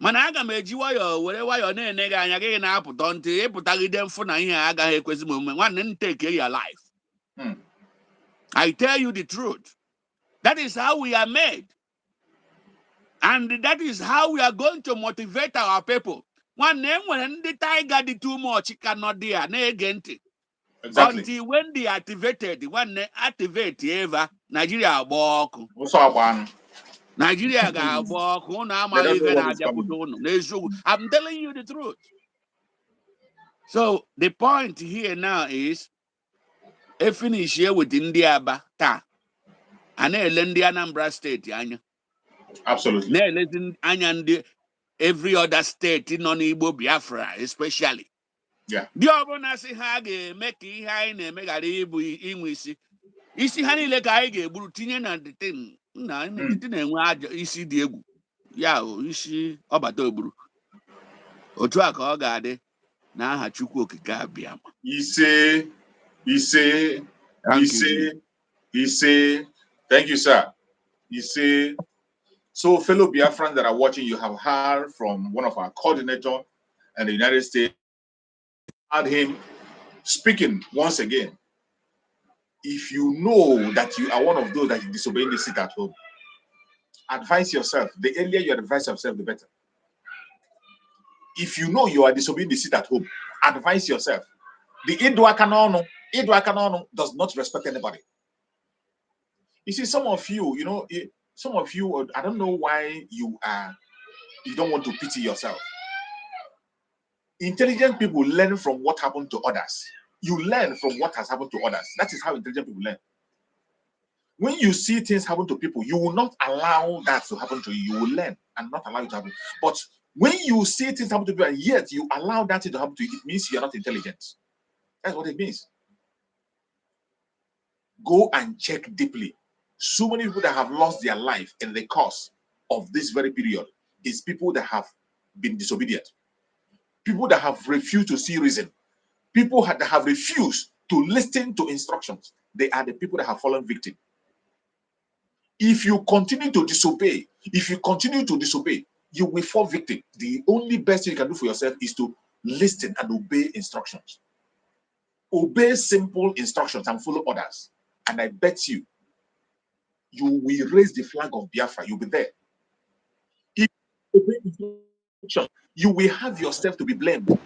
S3: Managa mejiwa yo wherever your name nega anyage na apụta ntị ịpụtagide mfu na ihe agaghị ekwezi omume nwanne take your life. I tell you the truth. That is how we are made. And that is how we are going to motivate our people. One name when the tiger did too much, cannot there. Exactly. Until when they activated, when they activate ever, Nigeria walk. Nigeria walk. I'm telling you the truth. So the point here now is, I finish here with India Bata and India Anambra State, Anya.
S1: Absolutely.
S3: Every other state in non-Igbo Biafra, especially.
S1: Yeah.
S3: The Obona say Hage make high name make a rebu English. Isi honey like I gave Brutinian and the thing. No, I didn't know isi Diego. Yeah, isi Obatobru. Otuaka Ogade. Now Hachuko Gabiam.
S1: He say, thank you, sir. He say, so fellow Biafrans that are watching, you have heard from one of our coordinators in the United States, heard him speaking once again. If you know that you are one of those that is disobeying the sit at home, advise yourself. The earlier you advise yourself, the better. If you know you are disobeying the sit at home, advise yourself. The Idwakanono does not respect anybody. You see, some of you, I don't know why you don't want to pity yourself. Intelligent people learn from what happened to others. You learn from what has happened to others. That is how intelligent people learn. When you see things happen to people, you will not allow that to happen to you. You will learn and not allow it to happen. But when you see things happen to people and yet you allow that thing to happen to you, it means you are not intelligent. That's what it means. Go and check deeply. So many people that have lost their life in the course of this very period is people that have been disobedient. People that have refused to see reason. People that have refused to listen to instructions. They are the people that have fallen victim. If you continue to disobey, you will fall victim. The only best thing you can do for yourself is to listen and obey instructions. Obey simple instructions and follow orders. And I bet you will raise the flag of Biafra. You'll be there. If you obey instructions, you will have yourself to be blamed.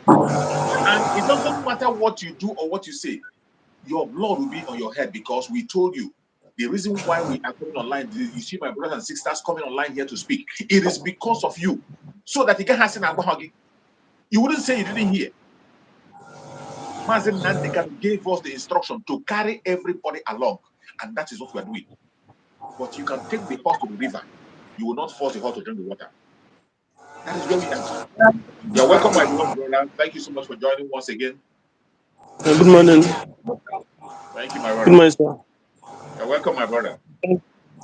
S1: And it doesn't matter what you do or what you say. Your blood will be on your head because we told you. The reason why we are coming online, you see my brothers and sisters coming online here to speak, it is because of you. So that you can have you wouldn't say you didn't hear. Mazi Nnamdi gave us the instruction to carry everybody along. And that is what we are doing. but you can take the horse to the river. You will not force the horse to drink the water. That is where we are. You're welcome, my beloved brother. Thank you so much for joining once again.
S5: Good morning.
S1: Thank you, my
S5: Good
S1: brother.
S5: morning, sir.
S1: You're welcome, my brother.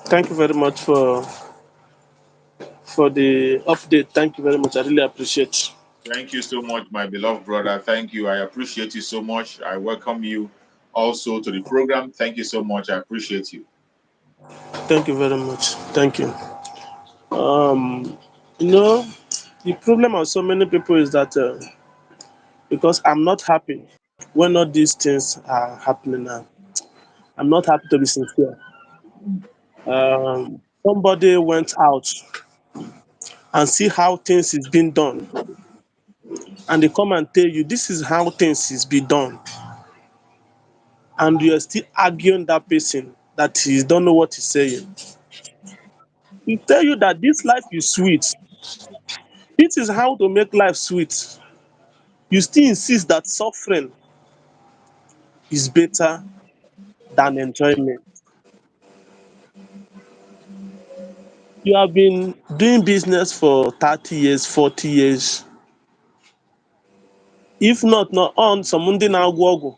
S5: Thank you very much for the update. Thank you very much. I really appreciate.
S1: Thank you so much, my beloved brother. Thank you. I appreciate you so much. I welcome you also to the program. Thank you so much. I appreciate you.
S5: Thank you very much. Thank you. You know, the problem of so many people is that because I'm not happy when all these things are happening now. I'm not happy to be sincere. Somebody went out and see how things is being done, and they come and tell you this is how things is being done, and you are still arguing that person that he don't know what he's saying. He tell you that this life is sweet. This is how to make life sweet. You still insist that suffering is better than enjoyment. You have been doing business for 30 years, 40 years. If not on some ndị na-agwụ ọgwụ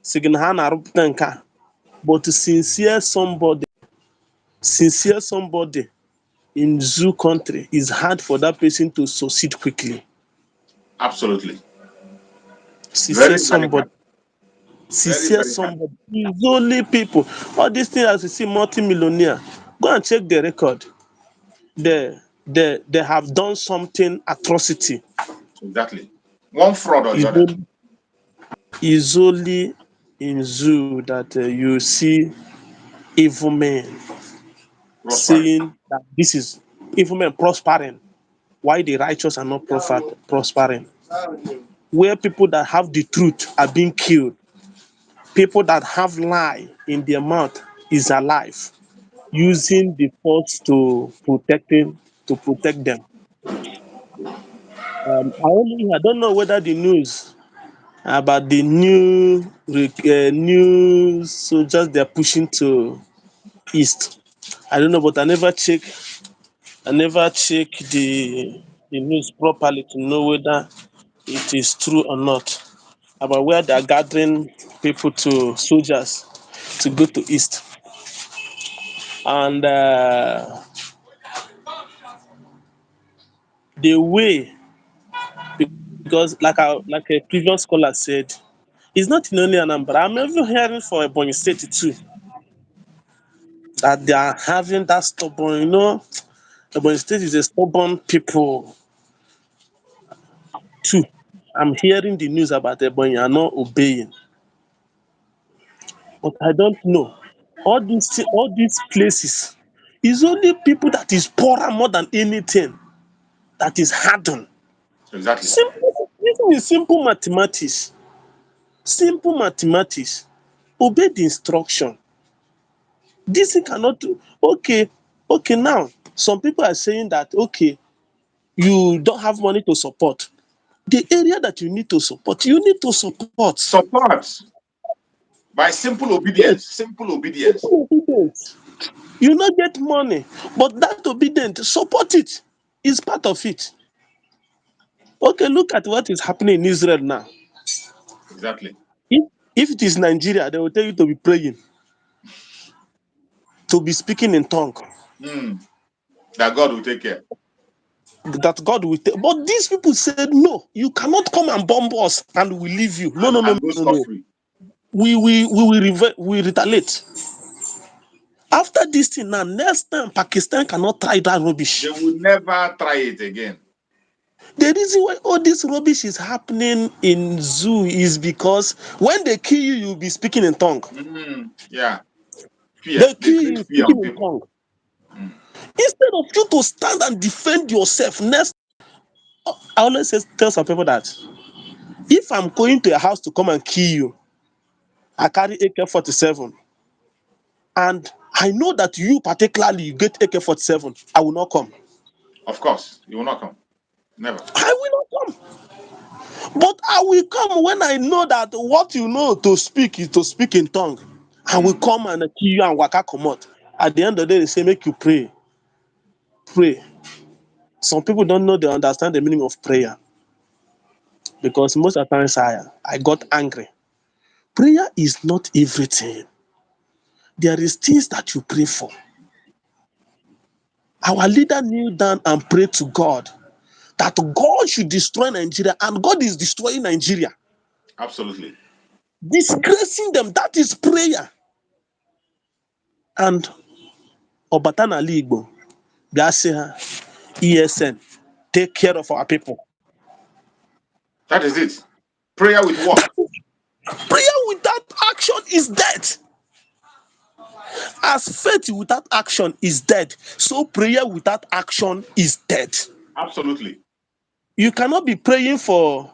S5: sị gị na ha na-arụpụta nke a. But sincere somebody in zoo country is hard for that person to succeed quickly.
S1: Absolutely.
S5: Sincere
S1: Very, very hard.
S5: somebody. Sincere
S1: Very hard.
S5: somebody. It's only people. All these things as you see, multi-millionaire. Go and check the record. They have done something atrocity.
S1: Exactly. One fraud or the
S5: It's
S1: other.
S5: only in zoo that you see evil men
S1: Prospering.
S5: saying that this is evil men prospering. Why the righteous are not prospering? Where people that have the truth are being killed. People that have lie in their mouth is alive, using the force to protect them. I don't know whether the news about the new soldiers they're pushing to east. I don't know, but I never check the news properly to know whether it is true or not about where they are gathering people to soldiers to go to east. And the way, because like a previous scholar said, it's not in only Anambra. I'm even hearing for Ebonyi State too that they are having that stubborn. Ebonyi State is a stubborn people too. I'm hearing the news about Ebonyi are not obeying, but I don't know. All these places is only people that is poorer more than anything that is hardened.
S1: Exactly.
S5: This is simple mathematics. Simple mathematics. Obey the instruction. This thing cannot do. Okay, now some people are saying that okay, you don't have money to support. The area that you need to support, you need to support.
S1: Support by simple
S5: Yes,
S1: obedience. Simple obedience.
S5: simple obedience. You not get money, but that obedience, support it. Is part of it. Okay, look at what is happening in Israel now.
S1: Exactly.
S5: If, if it is Nigeria, they will tell you to be praying, to be speaking in tongue.
S1: That God will take care.
S5: That God will take. But these people said, no, you cannot come and bomb us and we leave you. No, no, no,
S1: And go
S5: no,
S1: scot
S5: no.
S1: free.
S5: We retaliate. After this thing now, next time Pakistan cannot try that rubbish.
S1: They will never try it again.
S5: The reason why all this rubbish is happening in zoo is because when they kill you, you'll be speaking in tongue.
S1: Yeah. Fear.
S5: They
S1: They
S5: kill
S1: create
S5: you
S1: fear on
S5: speaking in
S1: people.
S5: tongue. Instead of you to stand and defend yourself, next I always tell some people that if I'm going to your house to come and kill you, I carry AK-47, and I know that you particularly you get AK-47, I will not come.
S1: Of course. You will not come. Never.
S5: I will not come. But I will come when I know that what you know to speak is to speak in tongue. I will come and kill you and waka comot. At the end of the day, they say make you pray. Pray. Some people don't know they understand the meaning of prayer because most of the times I got angry. Prayer is not everything. There is things that you pray for. Our leader kneel down and pray to God that God should destroy Nigeria, and God is destroying Nigeria,
S1: Absolutely.
S5: disgracing them. That is prayer. And Obatana Ligbo, ESN, take care of our people.
S1: That is it. Prayer with work.
S5: Prayer without action is dead. As faith without action is dead, so prayer without action is dead.
S1: Absolutely.
S5: You cannot be praying for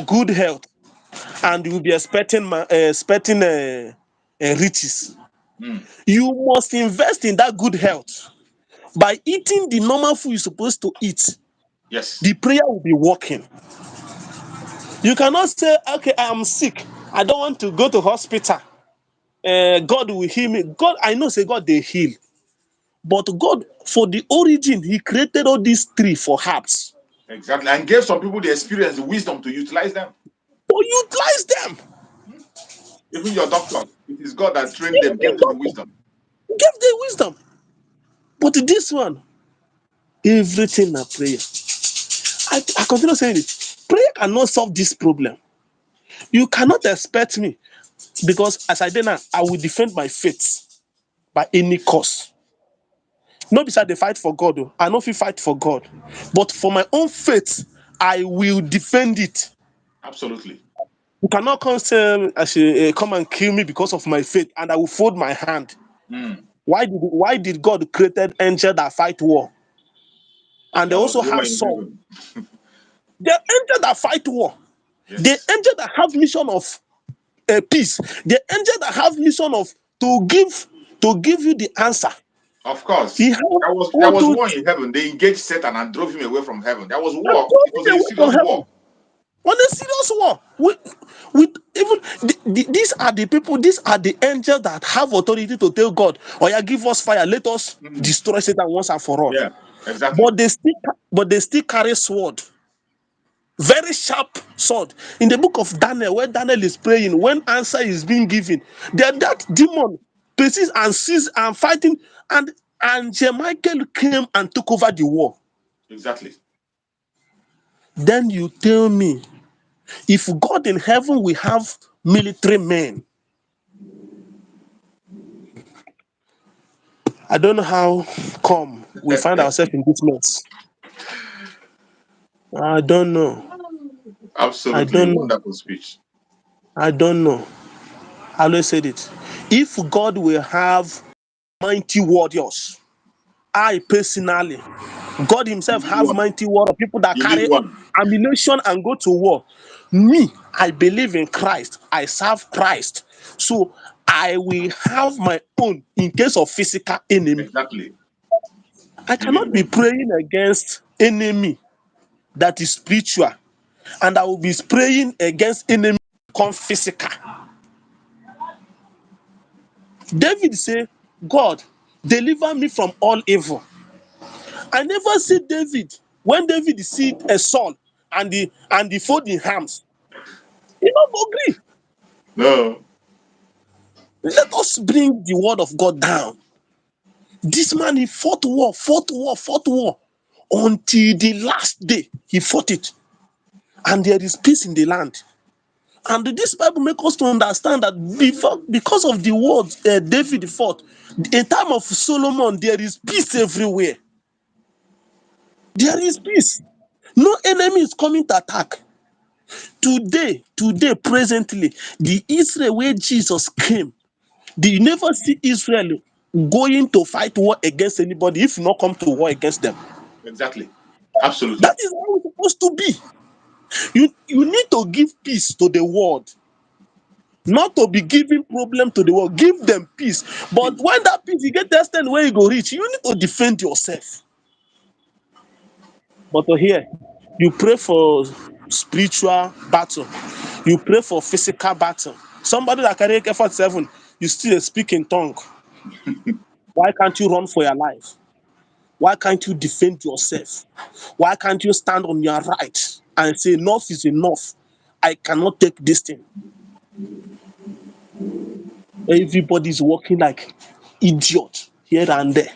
S5: good health and you will be expecting riches.
S1: Mm.
S5: You must invest in that good health by eating the normal food you're supposed to eat.
S1: Yes.
S5: The prayer will be working. You cannot say, okay, I am sick, I don't want to go to hospital, God will heal me. God, I know, say God they heal, but God, for the origin, He created all these three for herbs
S1: Exactly. And gave some people the experience, the wisdom to utilize them.
S5: to utilize them.
S1: Even your doctors. It is God that trained them, gave them the wisdom.
S5: Give them wisdom. But this one, everything na prayer. I continue saying it. Prayer cannot solve this problem. You cannot expect me, because as I did now, I will defend my faith by any cost. No, besides they fight for God, though. I know if you fight for God, but for my own faith, I will defend it.
S1: Absolutely.
S5: You cannot come say, come and kill me because of my faith, and I will fold my hand.
S1: Mm.
S5: Why did God created angel that fight war, and they
S1: There was
S5: also
S1: war
S5: have
S1: in
S5: sword?
S1: heaven.
S5: The angel that fight war, the
S1: Yes.
S5: angel that have mission of peace, the angel that have mission of to give you the answer.
S1: Of
S5: He
S1: course.
S5: have
S1: There
S5: all
S1: was
S5: to
S1: war in heaven. They engaged Satan and drove him away from heaven. There was
S5: and
S1: war.
S5: told
S1: It
S5: him
S1: was a
S5: away from
S1: serious
S5: heaven
S1: war.
S5: on a serious war. With even these are the people, these are the angels that have authority to tell God, "Oh yeah, give us fire, let us
S1: Mm.
S5: destroy Satan once and for all."
S1: Yeah, exactly.
S5: But they still carry sword, very sharp sword. In the book of Daniel, where Daniel is praying, when answer is being given, that demon persists and sees and fighting, and Michael came and took over the war.
S1: Exactly.
S5: Then you tell me, if God in heaven will have military men, I don't know how come we find ourselves in this mess. I don't know. I
S1: Absolutely
S5: don't know.
S1: wonderful speech.
S5: I don't know. I always said it. If God will have mighty warriors, I personally, God Himself
S1: You need
S5: have
S1: one.
S5: mighty warrior, people that
S1: You need
S5: carry
S1: one.
S5: ammunition and go to war. Me, I believe in Christ. I serve Christ. So I will have my own in case of physical enemy.
S1: Exactly.
S5: I
S1: You need
S5: cannot be
S1: one.
S5: praying against enemy that is spiritual, and I will be praying against enemy become physical. David say, God, deliver me from all evil. I never see David, when David see a Saul and the folding arms, he not go agree.
S1: No.
S5: Let us bring the word of God down. This man, he fought war, fought war, fought war until the last day. He fought it, and there is peace in the land. And this Bible makes us to understand that because of the word David fought, in time of Solomon, there is peace everywhere. There is peace. No enemy is coming to attack. Today, presently, the Israel where Jesus came, you never see Israel going to fight war against anybody if you not come to war against them.
S1: Exactly. Absolutely.
S5: That is how it's supposed to be. You need to give peace to the world, not to be giving problem to the world. Give them peace. But when that peace, you get to the extent where you go reach, you need to defend yourself. But to here, you pray for spiritual battle, you pray for physical battle. Somebody that carry AK-47, you still speak in tongue. Why can't you run for your life? Why can't you defend yourself? Why can't you stand on your right and say enough is enough? I cannot take this thing. Everybody's working like idiot here and there.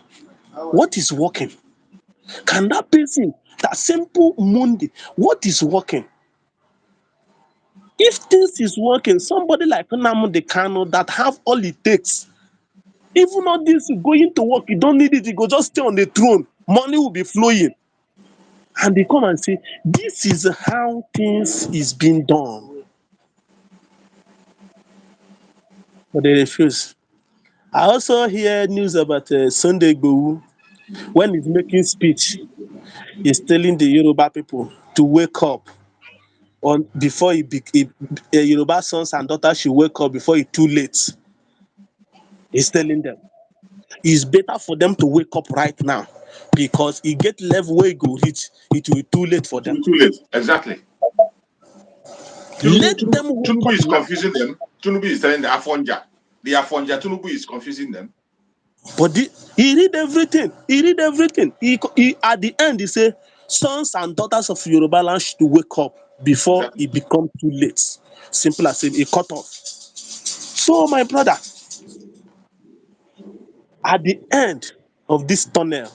S5: What is working? Can that person, that simple Monday, what is working? If this is working, somebody like Nnamdi Kanu that have all it takes, even all this going to work, you don't need it, you go just stay on the throne, money will be flowing. And they come and say, this is how things is being done. But they refuse. I also hear news about Sunday Igbohu. When he's making speech, he's telling the Yoruba people to wake up on before Yoruba sons and daughters should wake up before it's too late. He's telling them it's better for them to wake up right now because it get level where it go reach, it will be too late for them.
S1: Too late. Exactly.
S5: Let them wake
S1: Tunubu
S5: up
S1: is
S5: now.
S1: confusing them. Tunubu is telling the Afonja. The Afonja Tunubu is confusing them.
S5: But he read everything. He read everything. He at the end he say sons and daughters of Yoruba land should wake up before
S1: Exactly.
S5: it becomes too late. Simple as it cut off. So my brother, at the end of this tunnel,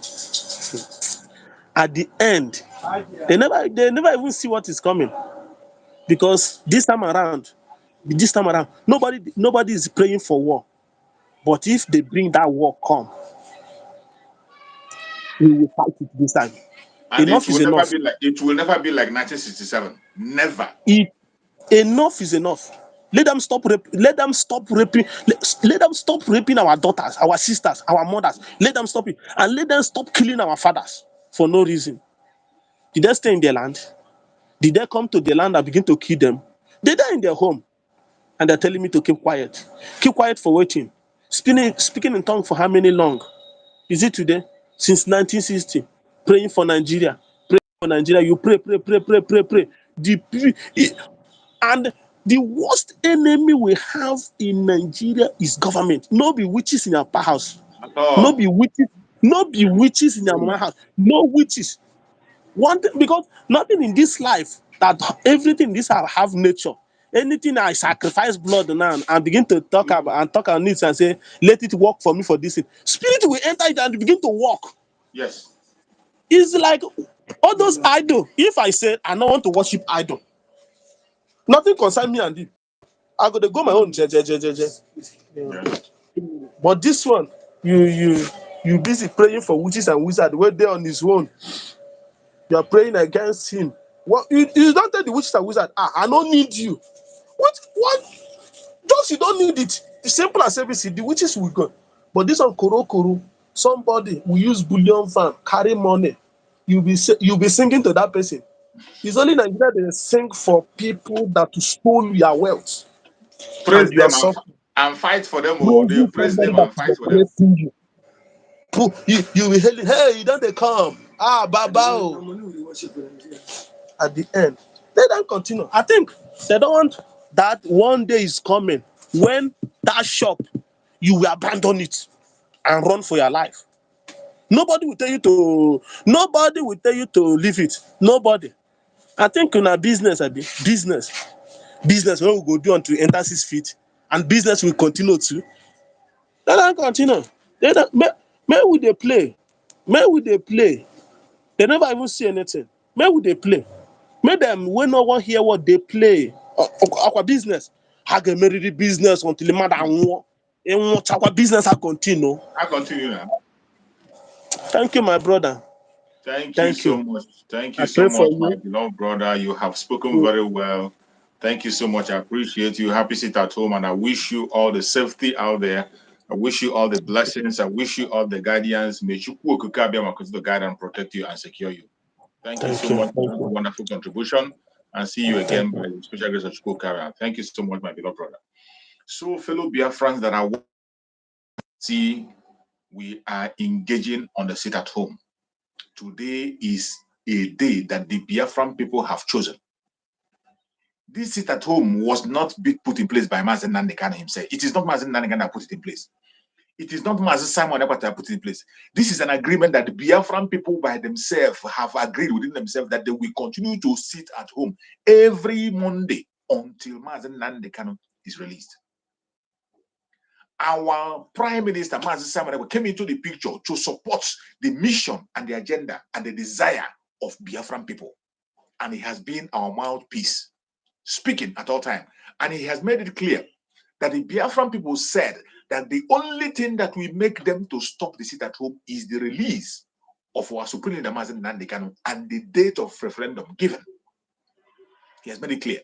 S5: at the end, they never even see what is coming because this time around, nobody is praying for war. But if they bring that war come, we will fight it this time.
S1: And
S5: Enough is enough.
S1: it will never be like 1967. Never.
S5: Enough is enough. Let them stop let them stop raping. Let them stop raping our daughters, our sisters, our mothers. Let them stop it. And let them stop killing our fathers for no reason. Did they stay in their land? Did they come to their land and begin to kill them? They die in their home. And they're telling me to keep quiet. Keep quiet for waiting. Speaking in tongue for how many long? Is it today? Since 1960. Praying for Nigeria. Praying for Nigeria. You pray, pray, pray, pray, pray, pray. And the worst enemy we have in Nigeria is government. No be witches in your house. No be witches. No be witches in your mama house. No witches. One thing, because nothing in this life that everything in this have nature. Anything I sacrifice blood now and begin to talk about and talk on it and say, let it work for me for this thing. Spirit will enter it and begin to work.
S1: Yes.
S5: It's like all those idol. If I say I don't want to worship idol, nothing concern me and it. I go to go my own.
S1: Yes.
S5: But this one, you busy praying for witches and wizards where they on his own. You are praying against him. What you don't tell the witches and wizards, I don't need you. What? Just you don't need it. It's simple as ABC. The witches will go. But this one koro, somebody will use bullion van, carry money. You'll be singing to that person. It's only Nigeria they sing for people that to stole your wealth
S1: Praise
S5: and your
S1: them
S5: suffering.
S1: and fight for them. Oh, they
S5: Praising
S1: praise
S5: somebody
S1: them
S5: that
S1: and
S5: is
S1: fight for them.
S5: oppressing you. You will hail it, hey, you don't they come. Baba. At the end, they don't continue. I think they don't want that one day is coming when that shop, you will abandon it and run for your life. Nobody will tell you to leave it. Nobody. I think in our business, business when we go do until enter 6 feet, and business will continue to. They don't continue. They don't. May would they play? May would they play? They never even see anything. May would they play? May them when no one hear what they play. Our business. I can marry the business until the mother want. And what our business I continue.
S1: I continue now.
S5: Thank you, my brother.
S1: Thank you
S5: Thank
S1: so
S5: you.
S1: much. Thank
S5: I
S1: you so
S5: pray for
S1: much, my
S5: you.
S1: beloved brother. You have spoken very well. Thank you so much. I appreciate you. Happy sit at home, and I wish you all the safety out there. I wish you all the blessings. I wish you all the guidance. May Chukwu Okike Abiyama continue to guide and protect you and secure you. Thank you so
S5: Thank you.
S1: much for
S5: Thank
S1: that
S5: you.
S1: wonderful contribution, and see you
S5: Thank
S1: again
S5: you.
S1: by the special grace of Chukwu Okike. Thank you so much, my beloved brother. So, fellow Biafrans that are see, we are engaging on the sit at home. Today is a day that the Biafran people have chosen. This sit at home was not put in place by Mazi Nnamdi himself. It is not Mazi Nnamdi that put it in place. It is not Mazi Simon Ekpa that put in place. This is an agreement that the Biafran people by themselves have agreed within themselves that they will continue to sit at home every Monday until Mazi Nnamdi Kanu is released. Our Prime Minister, Mazi Simon Ekpa, came into the picture to support the mission and the agenda and the desire of Biafran people. And he has been our mouthpiece, speaking at all times. And he has made it clear that the Biafran people said that the only thing that will make them to stop the sit at home is the release of our Supreme Leader Mazi Nnamdi Kanu and the date of referendum given. He has made it clear.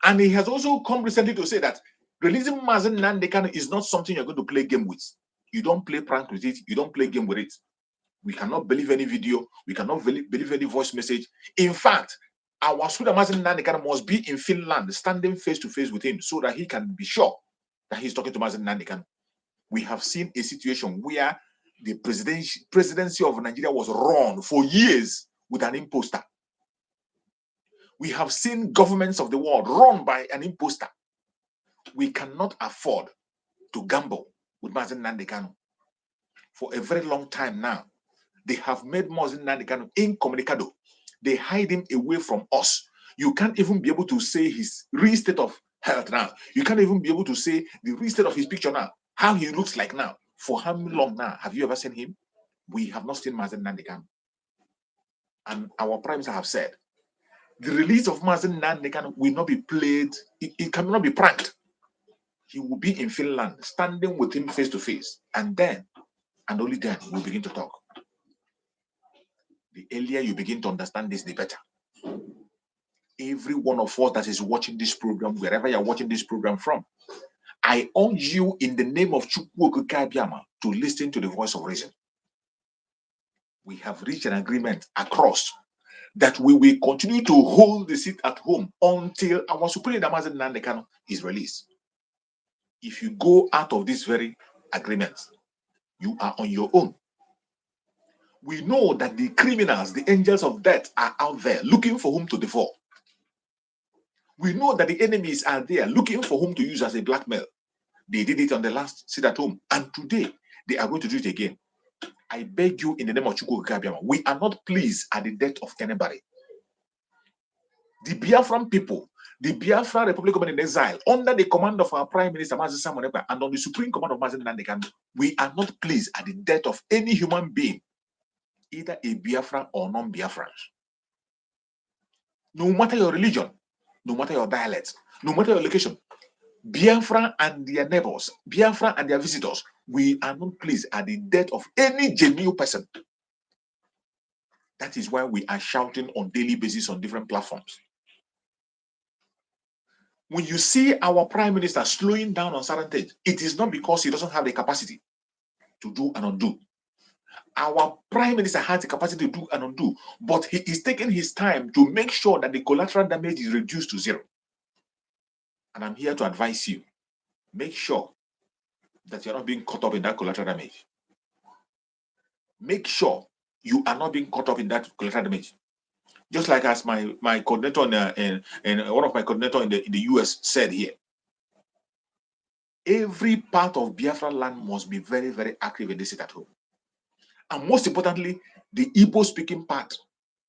S1: And he has also come recently to say that releasing Mazi Nnamdi Kanu is not something you're going to play game with. You don't play prank with it. You don't play game with it. We cannot believe any video. We cannot believe any voice message. In fact, our Supreme Leader Mazi Nnamdi Kanu must be in Finland, standing face to face with him, so that he can be sure that he's talking to Mazi Nnamdi Kanu. We have seen a situation where the presidency of Nigeria was run for years with an imposter. We have seen governments of the world run by an imposter. We cannot afford to gamble with Mazi Nnamdi Kanu. For a very long time now, they have made Mazi Nnamdi Kanu incommunicado. They hide him away from us. You can't even be able to say his real state of health now. You can't even be able to say the real state of his picture now, how he looks like now. For how long now have you ever seen him? We have not seen Mazi Nnamdi Kanu. And our prime minister have said, the release of Mazi Nnamdi Kanu will not be played, it cannot be pranked. He will be in Finland, standing with him face to face. And then, and only then, we'll begin to talk. The earlier you begin to understand this, the better. Every one of us that is watching this program, wherever you're watching this program from, I urge you in the name of Chukwu Kabiama to listen to the voice of reason. We have reached an agreement across that we will continue to hold the seat at home until our Supreme Leader Mazi Nnamdi Kanu is released. If you go out of this very agreement, you are on your own. We know that the criminals, the angels of death, are out there looking for whom to devour. We know that the enemies are there looking for whom to use as a blackmail. They did it on the last sit at home, and today they are going to do it again. I beg you in the name of Chukwu Kabiama, we are not pleased at the death of anybody. The Biafran people, the Biafra Republic of in exile, under the command of our Prime Minister Mazi Simon Ekpa and on the supreme command of Mazi Nnamdi Kanu, we are not pleased at the death of any human being, either a Biafran or non-Biafrans. No matter your religion, no matter your dialect, no matter your location, Biafra and their neighbors, Biafra and their visitors, we are not pleased at the death of any genuine person. That is why we are shouting on daily basis on different platforms. When you see our Prime Minister slowing down on certain things, it is not because he doesn't have the capacity to do and undo. Our Prime Minister has the capacity to do and undo, but he is taking his time to make sure that the collateral damage is reduced to zero. And I'm here to advise you, make sure that you're not being caught up in that collateral damage. Make sure you are not being caught up in that collateral damage. Just like as my coordinator and one of my coordinator in the US said here, every part of Biafra land must be very, very active in this sit at home. And most importantly, the Igbo speaking part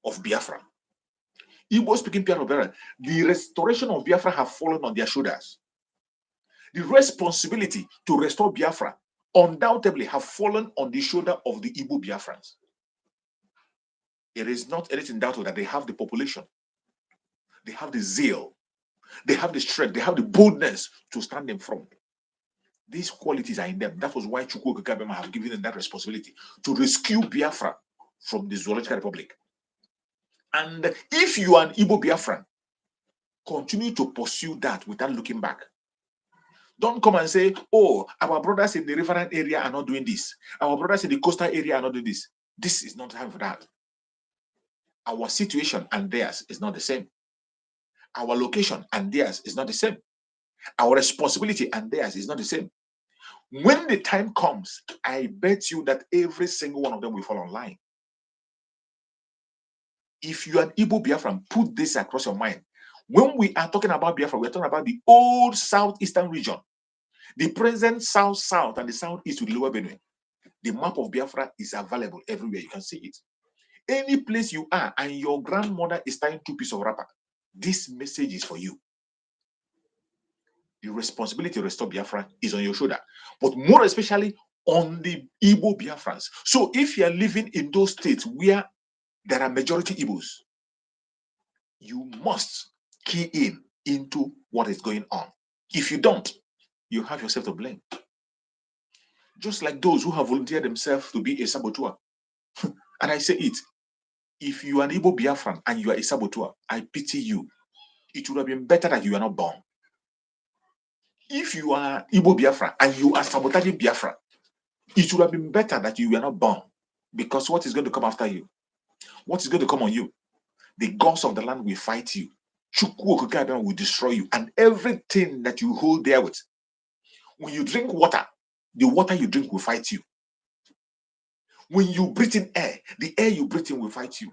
S1: of Biafra. Igbo speaking part of Biafra, the restoration of Biafra have fallen on their shoulders. The responsibility to restore Biafra undoubtedly have fallen on the shoulder of the Igbo Biafrans. It is not anything doubtful that they have the population, they have the zeal, they have the strength, they have the boldness to stand in front. These qualities are in them. That was why Chukwu Kabiama have given them that responsibility to rescue Biafra from the Zoological Republic. And if you are an Igbo Biafran, continue to pursue that without looking back. Don't come and say, oh, our brothers in the riverine area are not doing this. Our brothers in the coastal area are not doing this. This is not time for that. Our situation and theirs is not the same. Our location and theirs is not the same. Our responsibility and theirs is not the same. When the time comes, I bet you that every single one of them will fall online. If you are an Igbo Biafran, put this across your mind. When we are talking about Biafra, we're talking about the old southeastern region. The present south and the southeast with Lower Benue. The map of Biafra is available everywhere. You can see it. Any place you are and your grandmother is tying 2 pieces of wrapper, this message is for you. The responsibility to restore Biafra is on your shoulder, but more especially on the Igbo Biafrans. So if you are living in those states where there are majority Igbos, you must key in into what is going on. If you don't, you have yourself to blame. Just like those who have volunteered themselves to be a saboteur. And I say it, if you are an Igbo Biafran and you are a saboteur, I pity you. It would have been better that you are not born. If you are Igbo Biafra and you are sabotaging Biafra, it would have been better that you were not born. Because what is going to come after you? What is going to come on you? The gods of the land will fight you. Chukwu will destroy you. And everything that you hold there with. When you drink water, the water you drink will fight you. When you breathe in air, the air you breathe in will fight you.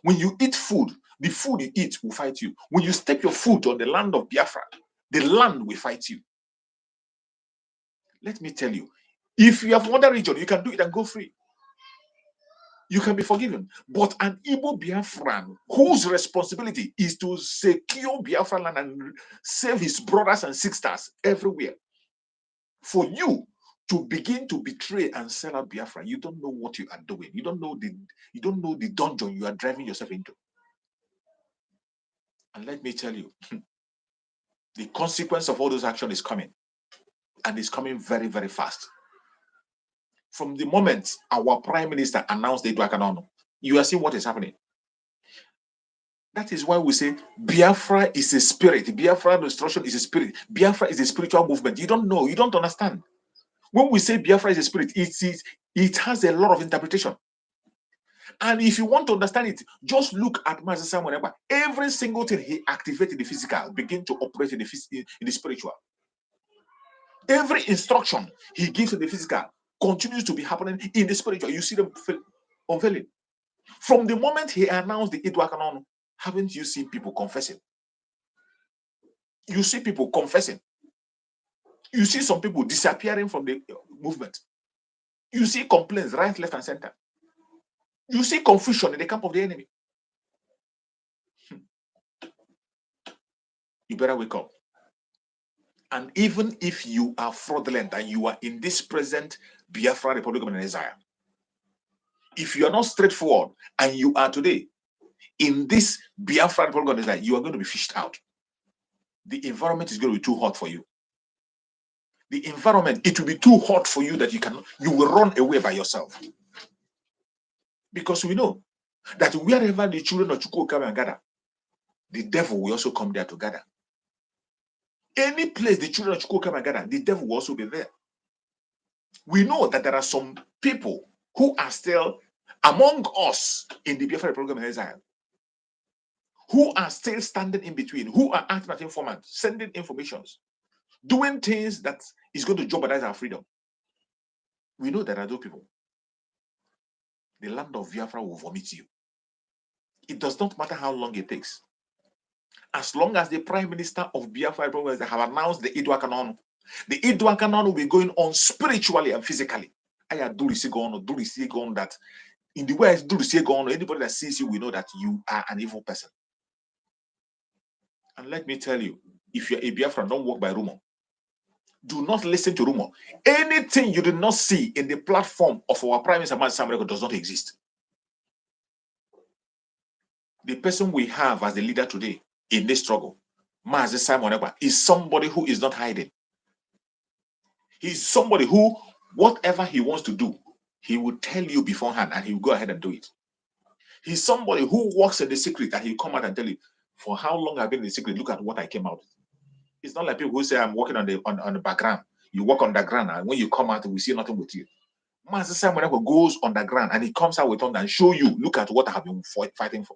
S1: When you eat food, the food you eat will fight you. When you step your foot on the land of Biafra, the land will fight you. Let me tell you, if you have one region, you can do it and go free. You can be forgiven. But an Igbo Biafran whose responsibility is to secure Biafra land and save his brothers and sisters everywhere. For you to begin to betray and sell out Biafra, you don't know what you are doing. You don't know the dungeon you are driving yourself into. And let me tell you, the consequence of all those actions is coming. And it's coming very, very fast. From the moment our Prime Minister announced the Idwakanono, you are seeing what is happening. That is why we say Biafra is a spirit. Biafra destruction is a spirit. Biafra is a spiritual movement. You don't know. You don't understand. When we say Biafra is a spirit, it has a lot of interpretation. And if you want to understand it, just look at Mazi Simon. Every single thing he activated in the physical begin to operate in the spiritual. Every instruction he gives in the physical continues to be happening in the spiritual. You see them unveiling. From the moment he announced the Idwakanono, haven't you seen people confessing? You see people confessing. You see some people disappearing from the movement. You see complaints right, left, and center. You see confusion in the camp of the enemy. You better wake up. And even if you are fraudulent and you are in this present Biafra Republic of Nigeria, if you are not straightforward and you are today in this Biafra Republic of Nigeria, you are going to be fished out. The environment is going to be too hot for you. The environment, it will be too hot for you that you will run away by yourself. Because we know that wherever the children of Chukwu come and gather, the devil will also come there to gather. Any place the children of Chukwu come and gather, the devil will also be there. We know that there are some people who are still among us in the Biafra program in Israel, who are still standing in between, who are acting as informants, sending informations, doing things that is going to jeopardize our freedom. We know there are those people. The land of Biafra will vomit you. It does not matter how long it takes. As long as the Prime Minister of Biafra have announced the Idwakanono will be going on spiritually and physically. That in the way anybody that sees you will know that you are an evil person. And let me tell you, if you're a Biafra, don't walk by rumor. Do not listen to rumor. Anything you did not see in the platform of our Prime Minister Mazi does not exist. The person we have as the leader today in this struggle, Mazi Simon Ekpa, is somebody who is not hiding. He's somebody who, whatever he wants to do, he will tell you beforehand and he will go ahead and do it. He's somebody who works in the secret and he'll come out and tell you, for how long I've been in the secret, look at what I came out with. It's not like people who say, I'm working on the background. You work on the ground and when you come out, we see nothing with you. Mazi Simon Ekpa goes on the ground and he comes out with thunder and show you, look at what I have been fighting for.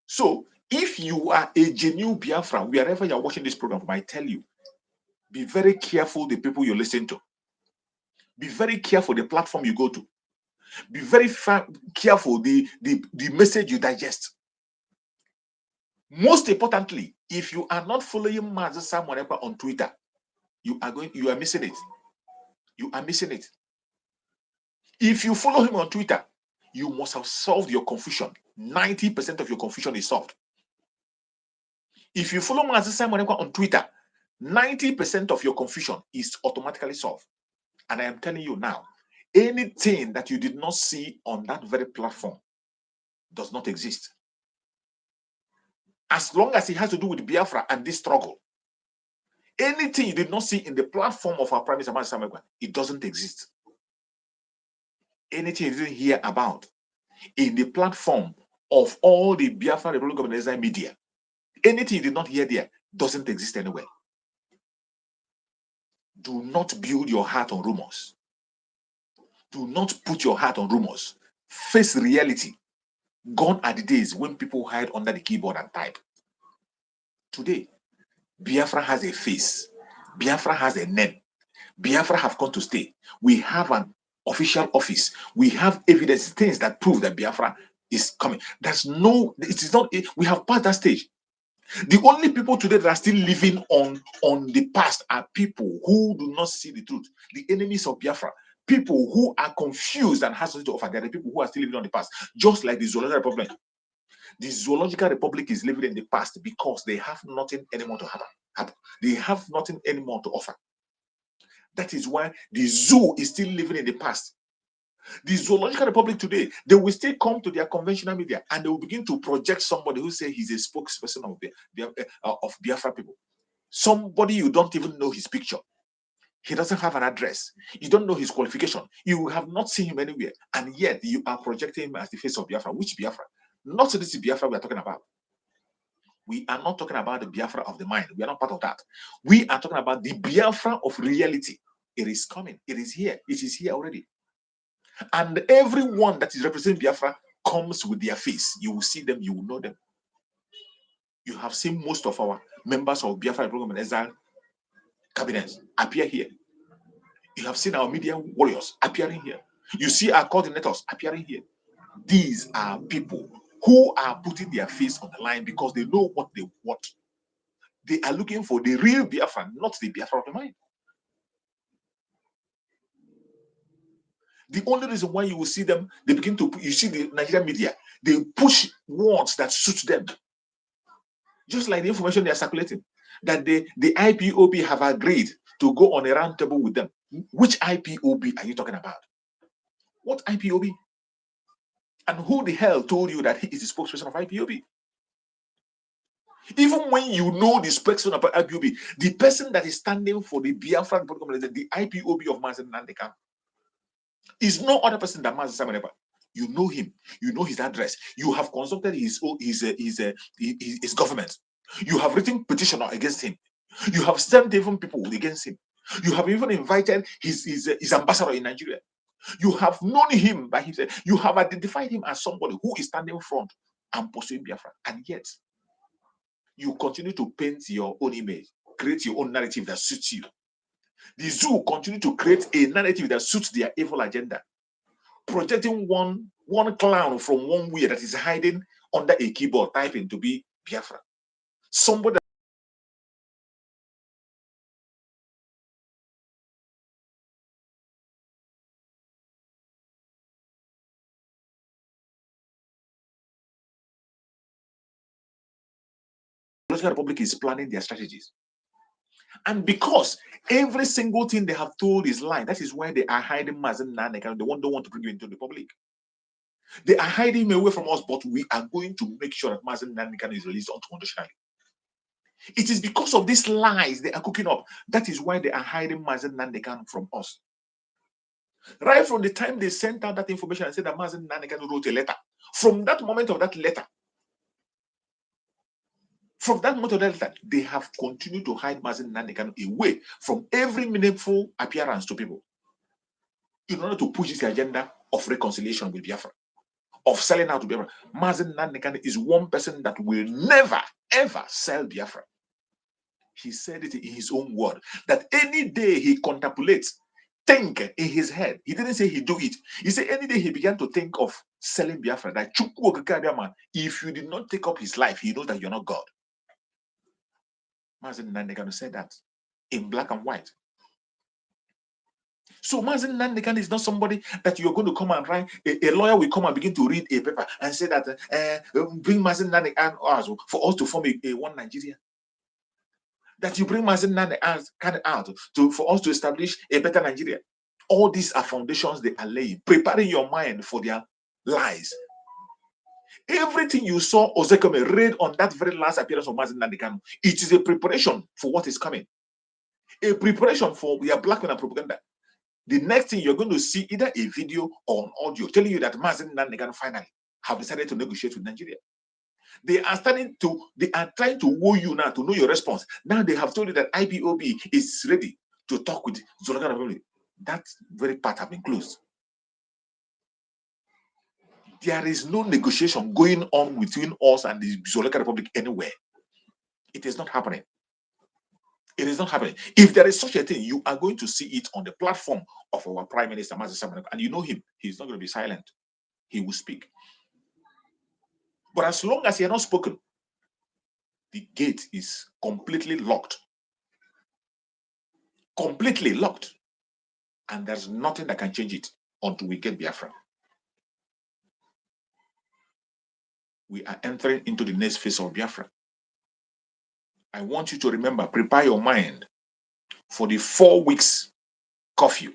S1: So, if you are a genuine Biafra, wherever you're watching this program, I tell you, be very careful the people you listen to. Be very careful the platform you go to. Be very careful the message you digest. Most importantly, if you are not following Mazi Simon Ekpa on Twitter, you are missing it. You are missing it. If you follow him on Twitter, you must have solved your confusion. 90% of your confusion is solved. If you follow Mazi Simon Ekpa on Twitter, 90% of your confusion is automatically solved. And I am telling you now, anything that you did not see on that very platform does not exist. As long as it has to do with Biafra and this struggle, anything you did not see in the platform of our Prime Minister Mazi Simon Ekpa, it doesn't exist. Anything you didn't hear about in the platform of all the Biafra Republic of Nigeria media, anything you did not hear there doesn't exist anywhere. Do not build your heart on rumors. Do not put your heart on rumors. Face reality. Gone are the days when people hide under the keyboard and type. Today, Biafra has a face. Biafra has a name. Biafra have come to stay. We have an official office. We have evidence, things that prove that Biafra is coming. There's no, it is not, we have passed that stage. The only people today that are still living on the past are people who do not see the truth. The enemies of Biafra. People who are confused and has nothing to offer. There are the people who are still living on the past. Just like the Zoological Republic. The Zoological Republic is living in the past because they have nothing anymore to happen. They have nothing anymore to offer. That is why the zoo is still living in the past. The Zoological Republic today, they will still come to their conventional media and they will begin to project somebody who say he's a spokesperson of Biafra people. Somebody you don't even know his picture. He doesn't have an address. You don't know his qualification. You have not seen him anywhere. And yet you are projecting him as the face of Biafra. Which Biafra? Not this Biafra we are talking about. We are not talking about the Biafra of the mind. We are not part of that. We are talking about the Biafra of reality. It is coming. It is here. It is here already. And everyone that is representing Biafra comes with their face. You will see them. You will know them. You have seen most of our members of Biafra Program and Exile cabinets appear here. You have seen our media warriors appearing here. You see our coordinators appearing here. These are people who are putting their face on the line because they know what they want. They are looking for the real Biafra, not the Biafra of the mind. The only reason why you will see them, they begin to, you see the Nigerian media, they push words that suit them. Just like the information they are circulating, that the IPOB have agreed to go on a round table with them. Which IPOB are you talking about? What IPOB? And who the hell told you that he is the spokesperson of IPOB? Even when you know the spokesperson of IPOB, the person that is standing for the Biafran program, the IPOB of Mazi Nnamdi Kanu, is no other person than Mazi Simon Ekpa. You know him. You know his address. You have consulted his government. You have written petition against him. You have sent even people against him. You have even invited his ambassador in Nigeria. You have known him by himself. You have identified him as somebody who is standing front and pursuing Biafra. And yet, you continue to paint your own image, create your own narrative that suits you. The zoo continue to create a narrative that suits their evil agenda, projecting one clown from one way that is hiding under a keyboard typing to be Biafra. Somebody the Russian Republic is planning their strategies. And because every single thing they have told is lying, that is why they are hiding Mazi Nnamdi Kanu. They don't want to bring you into the public. They are hiding him away from us, but we are going to make sure that Mazi Nnamdi Kanu is released unconditionally. It is because of these lies they are cooking up. That is why they are hiding Mazi Nnamdi Kanu from us. Right from the time they sent out that information and said that Mazi Nnamdi Kanu wrote a letter, from that moment of that letter, they have continued to hide Mazi Nnamdi Kanu away from every meaningful appearance to people in order to push this agenda of reconciliation with Biafra, of selling out to Biafra. Mazi Nnamdi Kanu is one person that will never, ever sell Biafra. He said it in his own word, that any day he contemplates, think in his head, he didn't say he do it. He said any day he began to think of selling Biafra, that if you did not take up his life, he knows that you're not God. Mazi Nnamdi Kanu said that. in black and white. So Mazi Nnamdi is not somebody that you're going to come and write. A lawyer will come and begin to read a paper and say that bring Mazi Nnamdi and us for us to form a one Nigeria. That you bring Mazi Nnamdi out for us to establish a better Nigeria. All these are foundations they are laying, preparing your mind for their lies. Everything you saw Ozekome read on that very last appearance of Mazi Nnamdi, it is a preparation for what is coming. A preparation for their blackmail and propaganda. The next thing you're going to see either a video or an audio telling you that Mazi Nnamdi finally have decided to negotiate with Nigeria. They are trying to woo you now to know your response. Now they have told you that IPOB is ready to talk with Zululand family. That very part have been closed. There is no negotiation going on between us and the Zululand Republic anywhere. It is not happening. It is not happening. If there is such a thing, you are going to see it on the platform of our Prime Minister, Mazi Nnamdi, and you know him. He's not going to be silent. He will speak. But as long as he has not spoken, the gate is completely locked. Completely locked. And there's nothing that can change it until we get Biafra. We are entering into the next phase of Biafra. I want you to remember, prepare your mind for the 4 weeks curfew.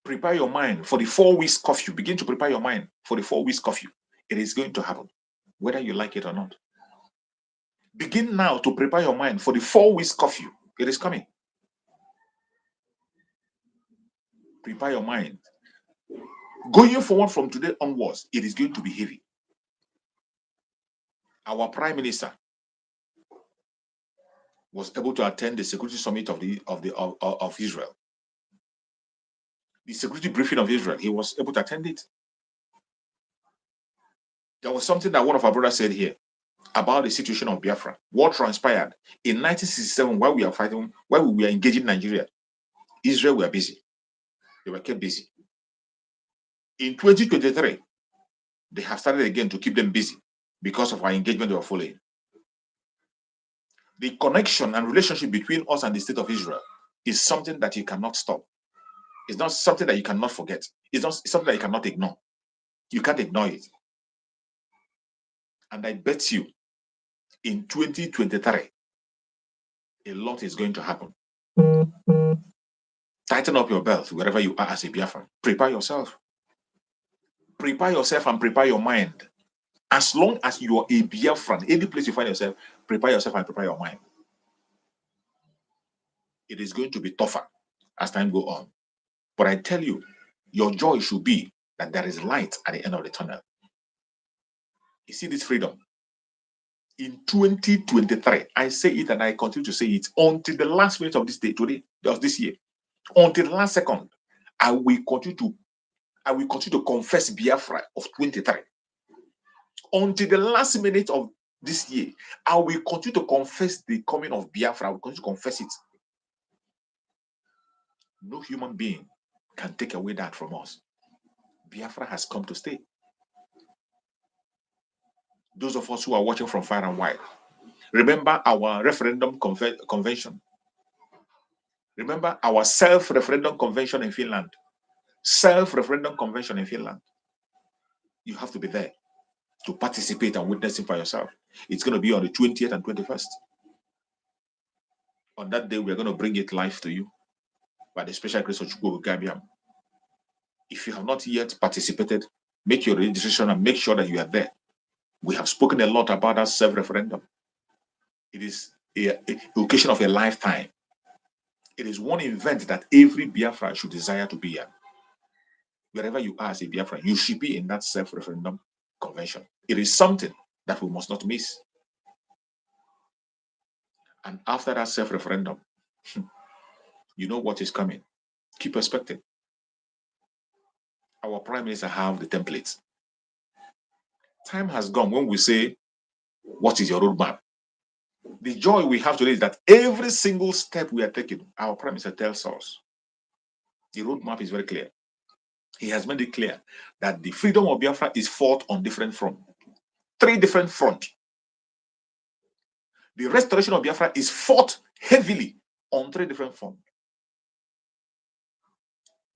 S1: Prepare your mind for the 4 weeks curfew. Begin to prepare your mind for the 4 weeks curfew. It is going to happen, whether you like it or not. Begin now to prepare your mind for the 4 weeks curfew. It is coming. Prepare your mind. Going forward from today onwards, it is going to be heavy. Our Prime Minister was able to attend the security summit of Israel. The security briefing of Israel, he was able to attend it. There was something that one of our brothers said here about the situation of Biafra. What transpired in 1967 while we are fighting, while we were engaging Nigeria, Israel were busy. They were kept busy. In 2023, they have started again to keep them busy because of our engagement they were following. The connection and relationship between us and the state of Israel is something that you cannot stop. It's not something that you cannot forget. It's something that you cannot ignore. You can't ignore it. And I bet you in 2023, a lot is going to happen. Tighten up your belt wherever you are as a Biafran. Prepare yourself. Prepare yourself and prepare your mind. As long as you are a Biafran, any place you find yourself, prepare yourself and prepare your mind. It is going to be tougher as time goes on. But I tell you, your joy should be that there is light at the end of the tunnel. You see this freedom? In 2023, I say it and I continue to say it until the last minute of this day, today, of this year, until the last second, I will continue to confess Biafra of 23. Until the last minute of this year, I will continue to confess the coming of Biafra. I will continue to confess it. No human being can take away that from us. Biafra has come to stay. Those of us who are watching from far and wide, remember our referendum convention. Remember our self-referendum convention in Finland. Self-referendum convention in Finland. You have to be there to participate and witness it for yourself. It's going to be on the 20th and 21st. On that day, we're going to bring it live to you by the special grace of Chukwu Gabiam. If you have not yet participated, make your registration and make sure that you are there. We have spoken a lot about that self-referendum. It is an occasion of a lifetime. It is one event that every Biafra should desire to be at. Wherever you are as a Biafra, you should be in that self-referendum convention. It is something that we must not miss. And after that self-referendum, you know what is coming. Keep expecting. Our Prime Minister have the templates. Time has gone when we say, what is your roadmap? The joy we have today is that every single step we are taking, our Prime Minister tells us. The roadmap is very clear. He has made it clear that the freedom of Biafra is fought on different fronts. 3 different fronts. The restoration of Biafra is fought heavily on 3 different fronts.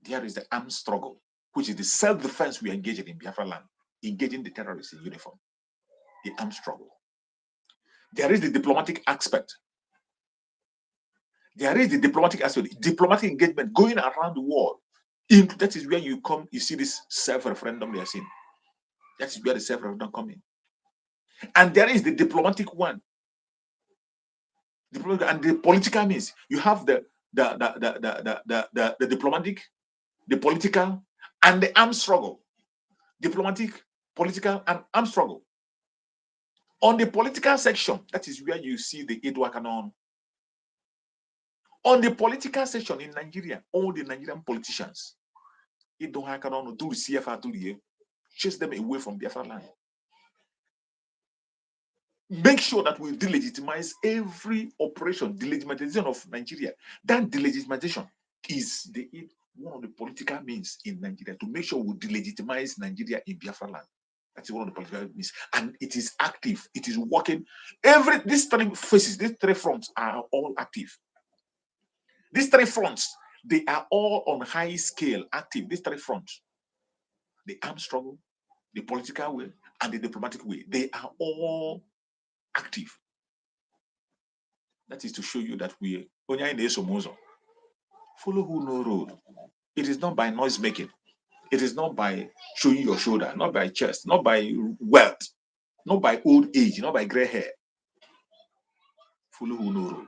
S1: There is the armed struggle, which is the self-defense we are engaging in Biafra land, engaging the terrorists in uniform. The armed struggle. There is the diplomatic aspect. There is the diplomatic aspect, diplomatic engagement going around the world. That is where you come, you see this self-referendum they are seeing. That is where the self-referendum come in. And there is the diplomatic one. And the political means. You have the diplomatic, the political, and the armed struggle. Diplomatic, political, and armed struggle. On the political section, that is where you see the Edward Canon. On the political section in Nigeria, all the Nigerian politicians, Edward Canon do CFR do chase them away from Biafra land. Make sure that we delegitimize every operation, delegitimization of Nigeria. That delegitimization is one of the political means in Nigeria to make sure we delegitimize Nigeria in Biafra land. That's one of the political means, and it is active. It is working. These 3 phases, these 3 fronts are all active. These 3 fronts, they are all on high scale active. These 3 fronts, the armed struggle, the political way, and the diplomatic way, they are all active. That is to show you that we follow who know road. It is not by noise making. It is not by showing your shoulder, not by chest, not by wealth, not by old age, not by gray hair. Follow who know road.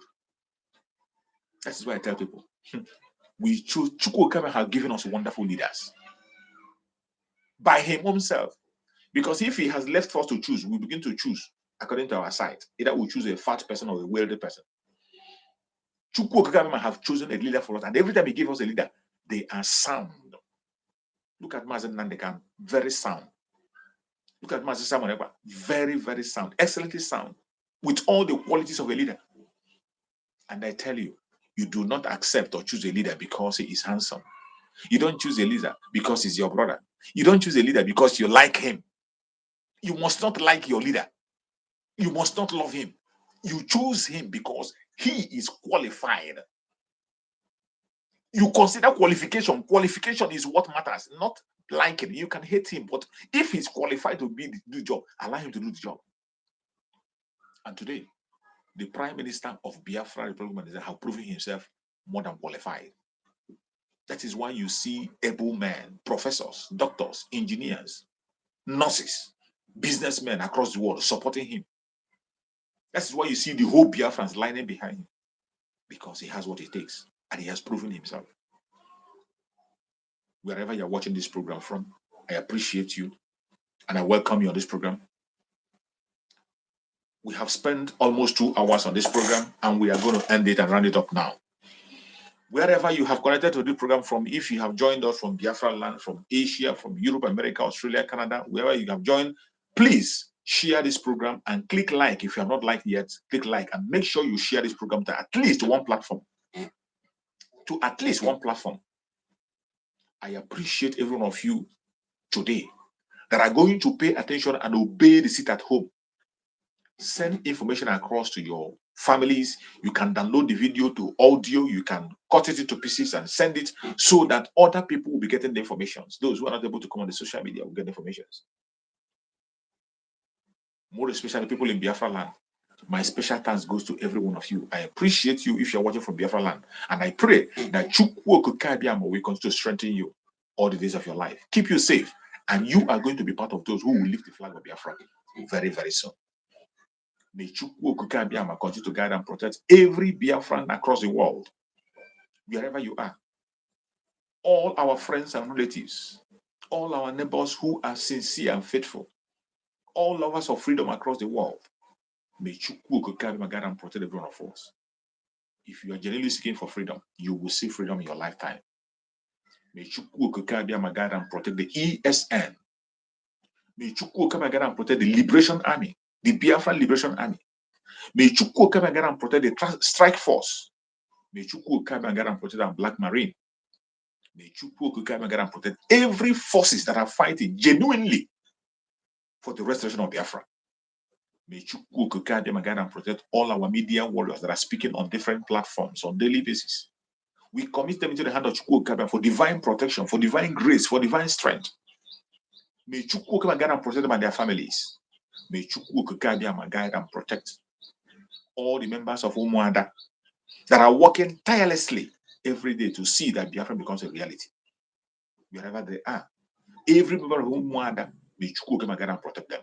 S1: That is why I tell people, we choose. Chukwuka have given us wonderful leaders by him himself. Because if he has left for us to choose, we begin to choose according to our side. Either we choose a fat person or a wealthy person. Chukwuka have chosen a leader for us, and every time he gives us a leader, they are sound. Look at Mazi Nnamdi, very sound. Look at Mazi Samuel, very, very sound, excellently sound, with all the qualities of a leader. And I tell you, you do not accept or choose a leader because he is handsome. You don't choose a leader because he's your brother. You don't choose a leader because you like him. You must not like your leader. You must not love him. You choose him because he is qualified. You consider qualification. Qualification is what matters, not liking. You can hate him, but if he's qualified to do the job, allow him to do the job. And today, the Prime Minister of Biafra Republic has proven himself more than qualified. That is why you see able men, professors, doctors, engineers, nurses, businessmen across the world supporting him. That's why you see the whole Biafrans lining behind him, because he has what it takes and he has proven himself. Wherever you're watching this program from, I appreciate you and I welcome you on this program. We have spent almost 2 hours on this program and we are going to end it and round it up now. Wherever you have connected to the program from, if you have joined us from Biafra land, from Asia, from Europe, America, Australia, Canada, wherever you have joined, please share this program and click like. If you have not liked yet, click like and make sure you share this program to at least one platform. To at least one platform. I appreciate every one of you today that are going to pay attention and obey the sit at home. Send information across to your families. You can download the video to audio. You can cut it into pieces and send it so that other people will be getting the information. Those who are not able to come on the social media will get the information. More especially people in Biafra land. My special thanks goes to every one of you. I appreciate you if you're watching from Biafra land. And I pray that Chukwu Okukabiyamo will continue to strengthen you all the days of your life. Keep you safe. And you are going to be part of those who will lift the flag of Biafra very, very soon. May Chukwu Okukabiyamo continue to guide and protect every Biafran across the world, wherever you are. All our friends and relatives, all our neighbors who are sincere and faithful, all lovers of freedom across the world. May Chukwu Okukabiyamo guide and protect every one of us. If you are genuinely seeking for freedom, you will see freedom in your lifetime. May Chukwu Okukabiyamo guide and protect the ESN. May Chukwu Okukabiyamo guide and protect the Liberation Army, the Biafran Liberation Army. May Chukwu Okukabiyamo guide and protect the Strike Force. May Chukwu Okukabiyamo guide and protect the Black Marine. May Chukwu Okukabiyamo guide and protect every forces that are fighting genuinely for the restoration of Biafra. May Chukwu guide and protect all our media warriors that are speaking on different platforms on daily basis. We commit them into the hand of Chukwu for divine protection, for divine grace, for divine strength. May Chukwu guide and protect them and their families. May Chukwu guide and protect all the members of Umuada that are working tirelessly every day to see that Biafra becomes a reality. Wherever they are, every member of Umuada, may Chukwu guide and protect them.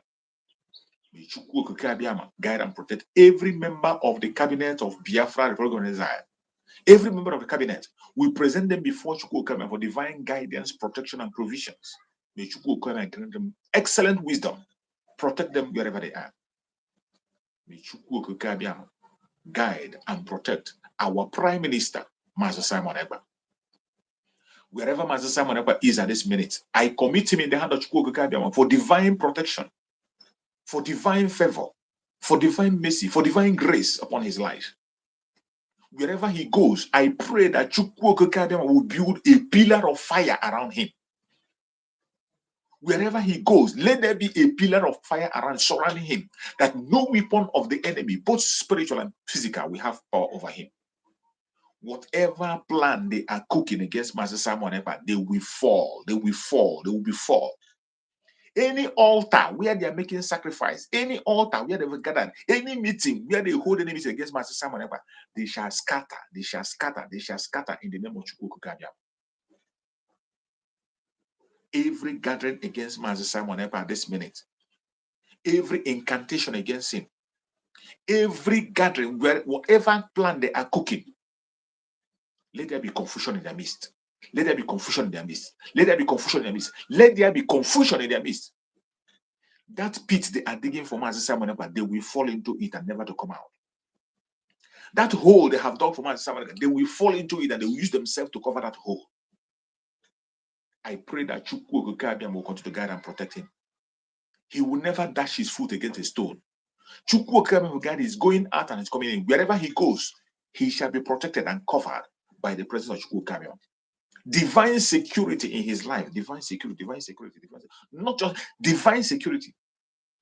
S1: May Chukwu guide and protect every member of the cabinet of Biafra Republic of Israel. Every member of the cabinet, we present them before Chukwu for divine guidance, protection, and provisions. May Chukwu grant them excellent wisdom, protect them wherever they are. May Chukwu guide and protect our Prime Minister, Mazi Simon Ekpa. Wherever Mazi Simon Ekpa is at this minute, I commit him in the hand of Chukwu for divine protection, for divine favor, for divine mercy, for divine grace upon his life. Wherever he goes, I pray that Chukwu will build a pillar of fire around him. Wherever he goes, let there be a pillar of fire around surrounding him, that no weapon of the enemy, both spiritual and physical, will have power over him. Whatever plan they are cooking against Mazi Simon Ekpa, they will fall, they will fall, they will be fall. Any altar where they are making sacrifice, any altar where they have gathered, any meeting where they hold any meeting against Mazi Simon Ekpa, they shall scatter, they shall scatter, they shall scatter in the name of Chukwu. Every gathering against Mazi Simon Ekpa at this minute, every incantation against him, every gathering, where whatever plan they are cooking, let there be confusion in their midst. Let there be confusion in their midst. Let there be confusion in their midst. Let there be confusion in their midst. That pit they are digging for Mazi Simon Ekpa, they will fall into it and never to come out. That hole they have dug for Mazi Simon Ekpa, they will fall into it and they will use themselves to cover that hole. I pray that Chukwu will continue to guide and protect him. He will never dash his foot against a stone. Chukwu God is going out and is coming in. Wherever he goes, he shall be protected and covered by the presence of Chukwu. Divine security in his life, divine security, divine security, divine security. Not just divine security.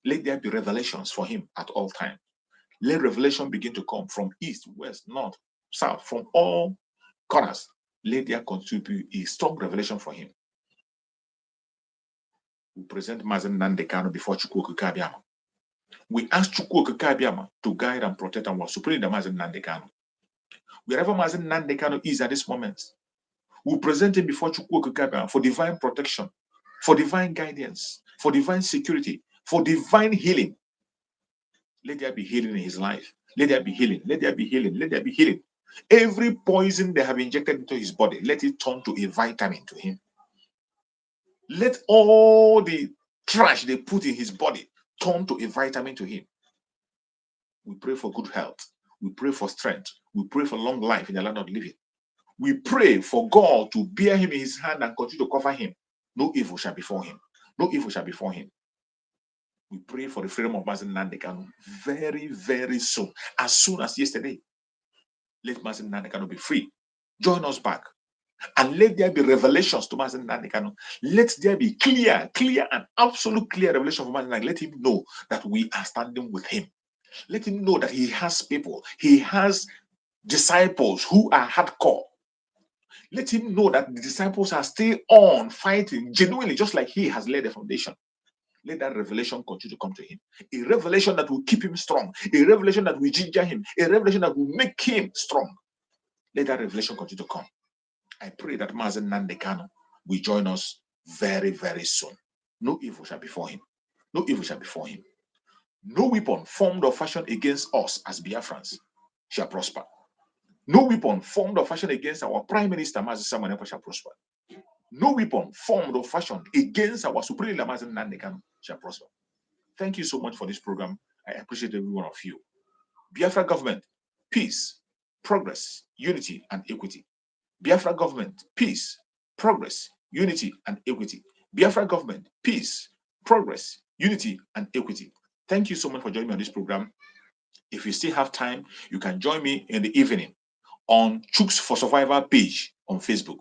S1: Let there be revelations for him at all times. Let revelation begin to come from east, west, north, south, from all corners. Let there contribute a strong revelation for him. We present Mazi Nnamdi Kanu before Chukwu. We ask Chukwu to guide and protect our supreme Mazi Nnamdi Kanu. Wherever Mazi Nnamdi Kanu is at this moment, we present him before Chukwu for divine protection, for divine guidance, for divine security, for divine healing. Let there be healing in his life. Let there be healing. Let there be healing. Let there be healing. Every poison they have injected into his body, let it turn to a vitamin to him. Let all the trash they put in his body turn to a vitamin to him. We pray for good health. We pray for strength. We pray for long life in the land of living. We pray for God to bear him in his hand and continue to cover him. No evil shall befall him. No evil shall befall him. We pray for the freedom of Mazi Nnamdi Kanu very, very soon. As soon as yesterday. Let Mazi Nnamdi Kanu be free. Join us back. And let there be revelations to Mazi Nnamdi Kanu. Let there be clear and absolute clear revelation for Mazi Nnamdi Kanu. Let him know that we are standing with him. Let him know that he has people. He has disciples who are hardcore. Let him know that the disciples are still on fighting genuinely, just like he has laid the foundation. Let that revelation continue to come to him. A revelation that will keep him strong. A revelation that will ginger him. A revelation that will make him strong. Let that revelation continue to come. I pray that Mazi Nnamdi Kanu will join us very, very soon. No evil shall befall him. No evil shall befall him. No weapon formed or fashioned against us as Biafrans shall prosper. No weapon formed or fashioned against our Prime Minister, Mazi Simon Ekpa, shall prosper. No weapon formed or fashioned against our Supreme Leader, Mazi Nnamdi Kanu, shall prosper. Thank you so much for this program. I appreciate every one of you. Biafra government, peace, progress, unity, and equity. Biafra government, peace, progress, unity, and equity. Biafra government, peace, progress, unity, and equity. Thank you so much for joining me on this program. If you still have time, you can join me in the evening on Chooks for Survivor page on Facebook.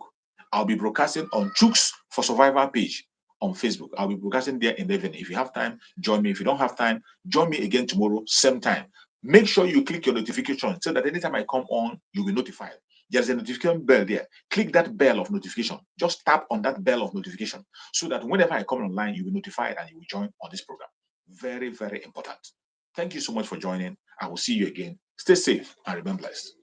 S1: I'll be broadcasting on Chooks for Survivor page on Facebook. I'll be broadcasting there in the evening. If you have time, join me. If you don't have time, join me again tomorrow, same time. Make sure you click your notification so that anytime I come on, you'll be notified. There's a notification bell there. Click that bell of notification. Just tap on that bell of notification so that whenever I come online, you'll be notified and you will join on this program. Very, very important. Thank you so much for joining. I will see you again. Stay safe and remain blessed.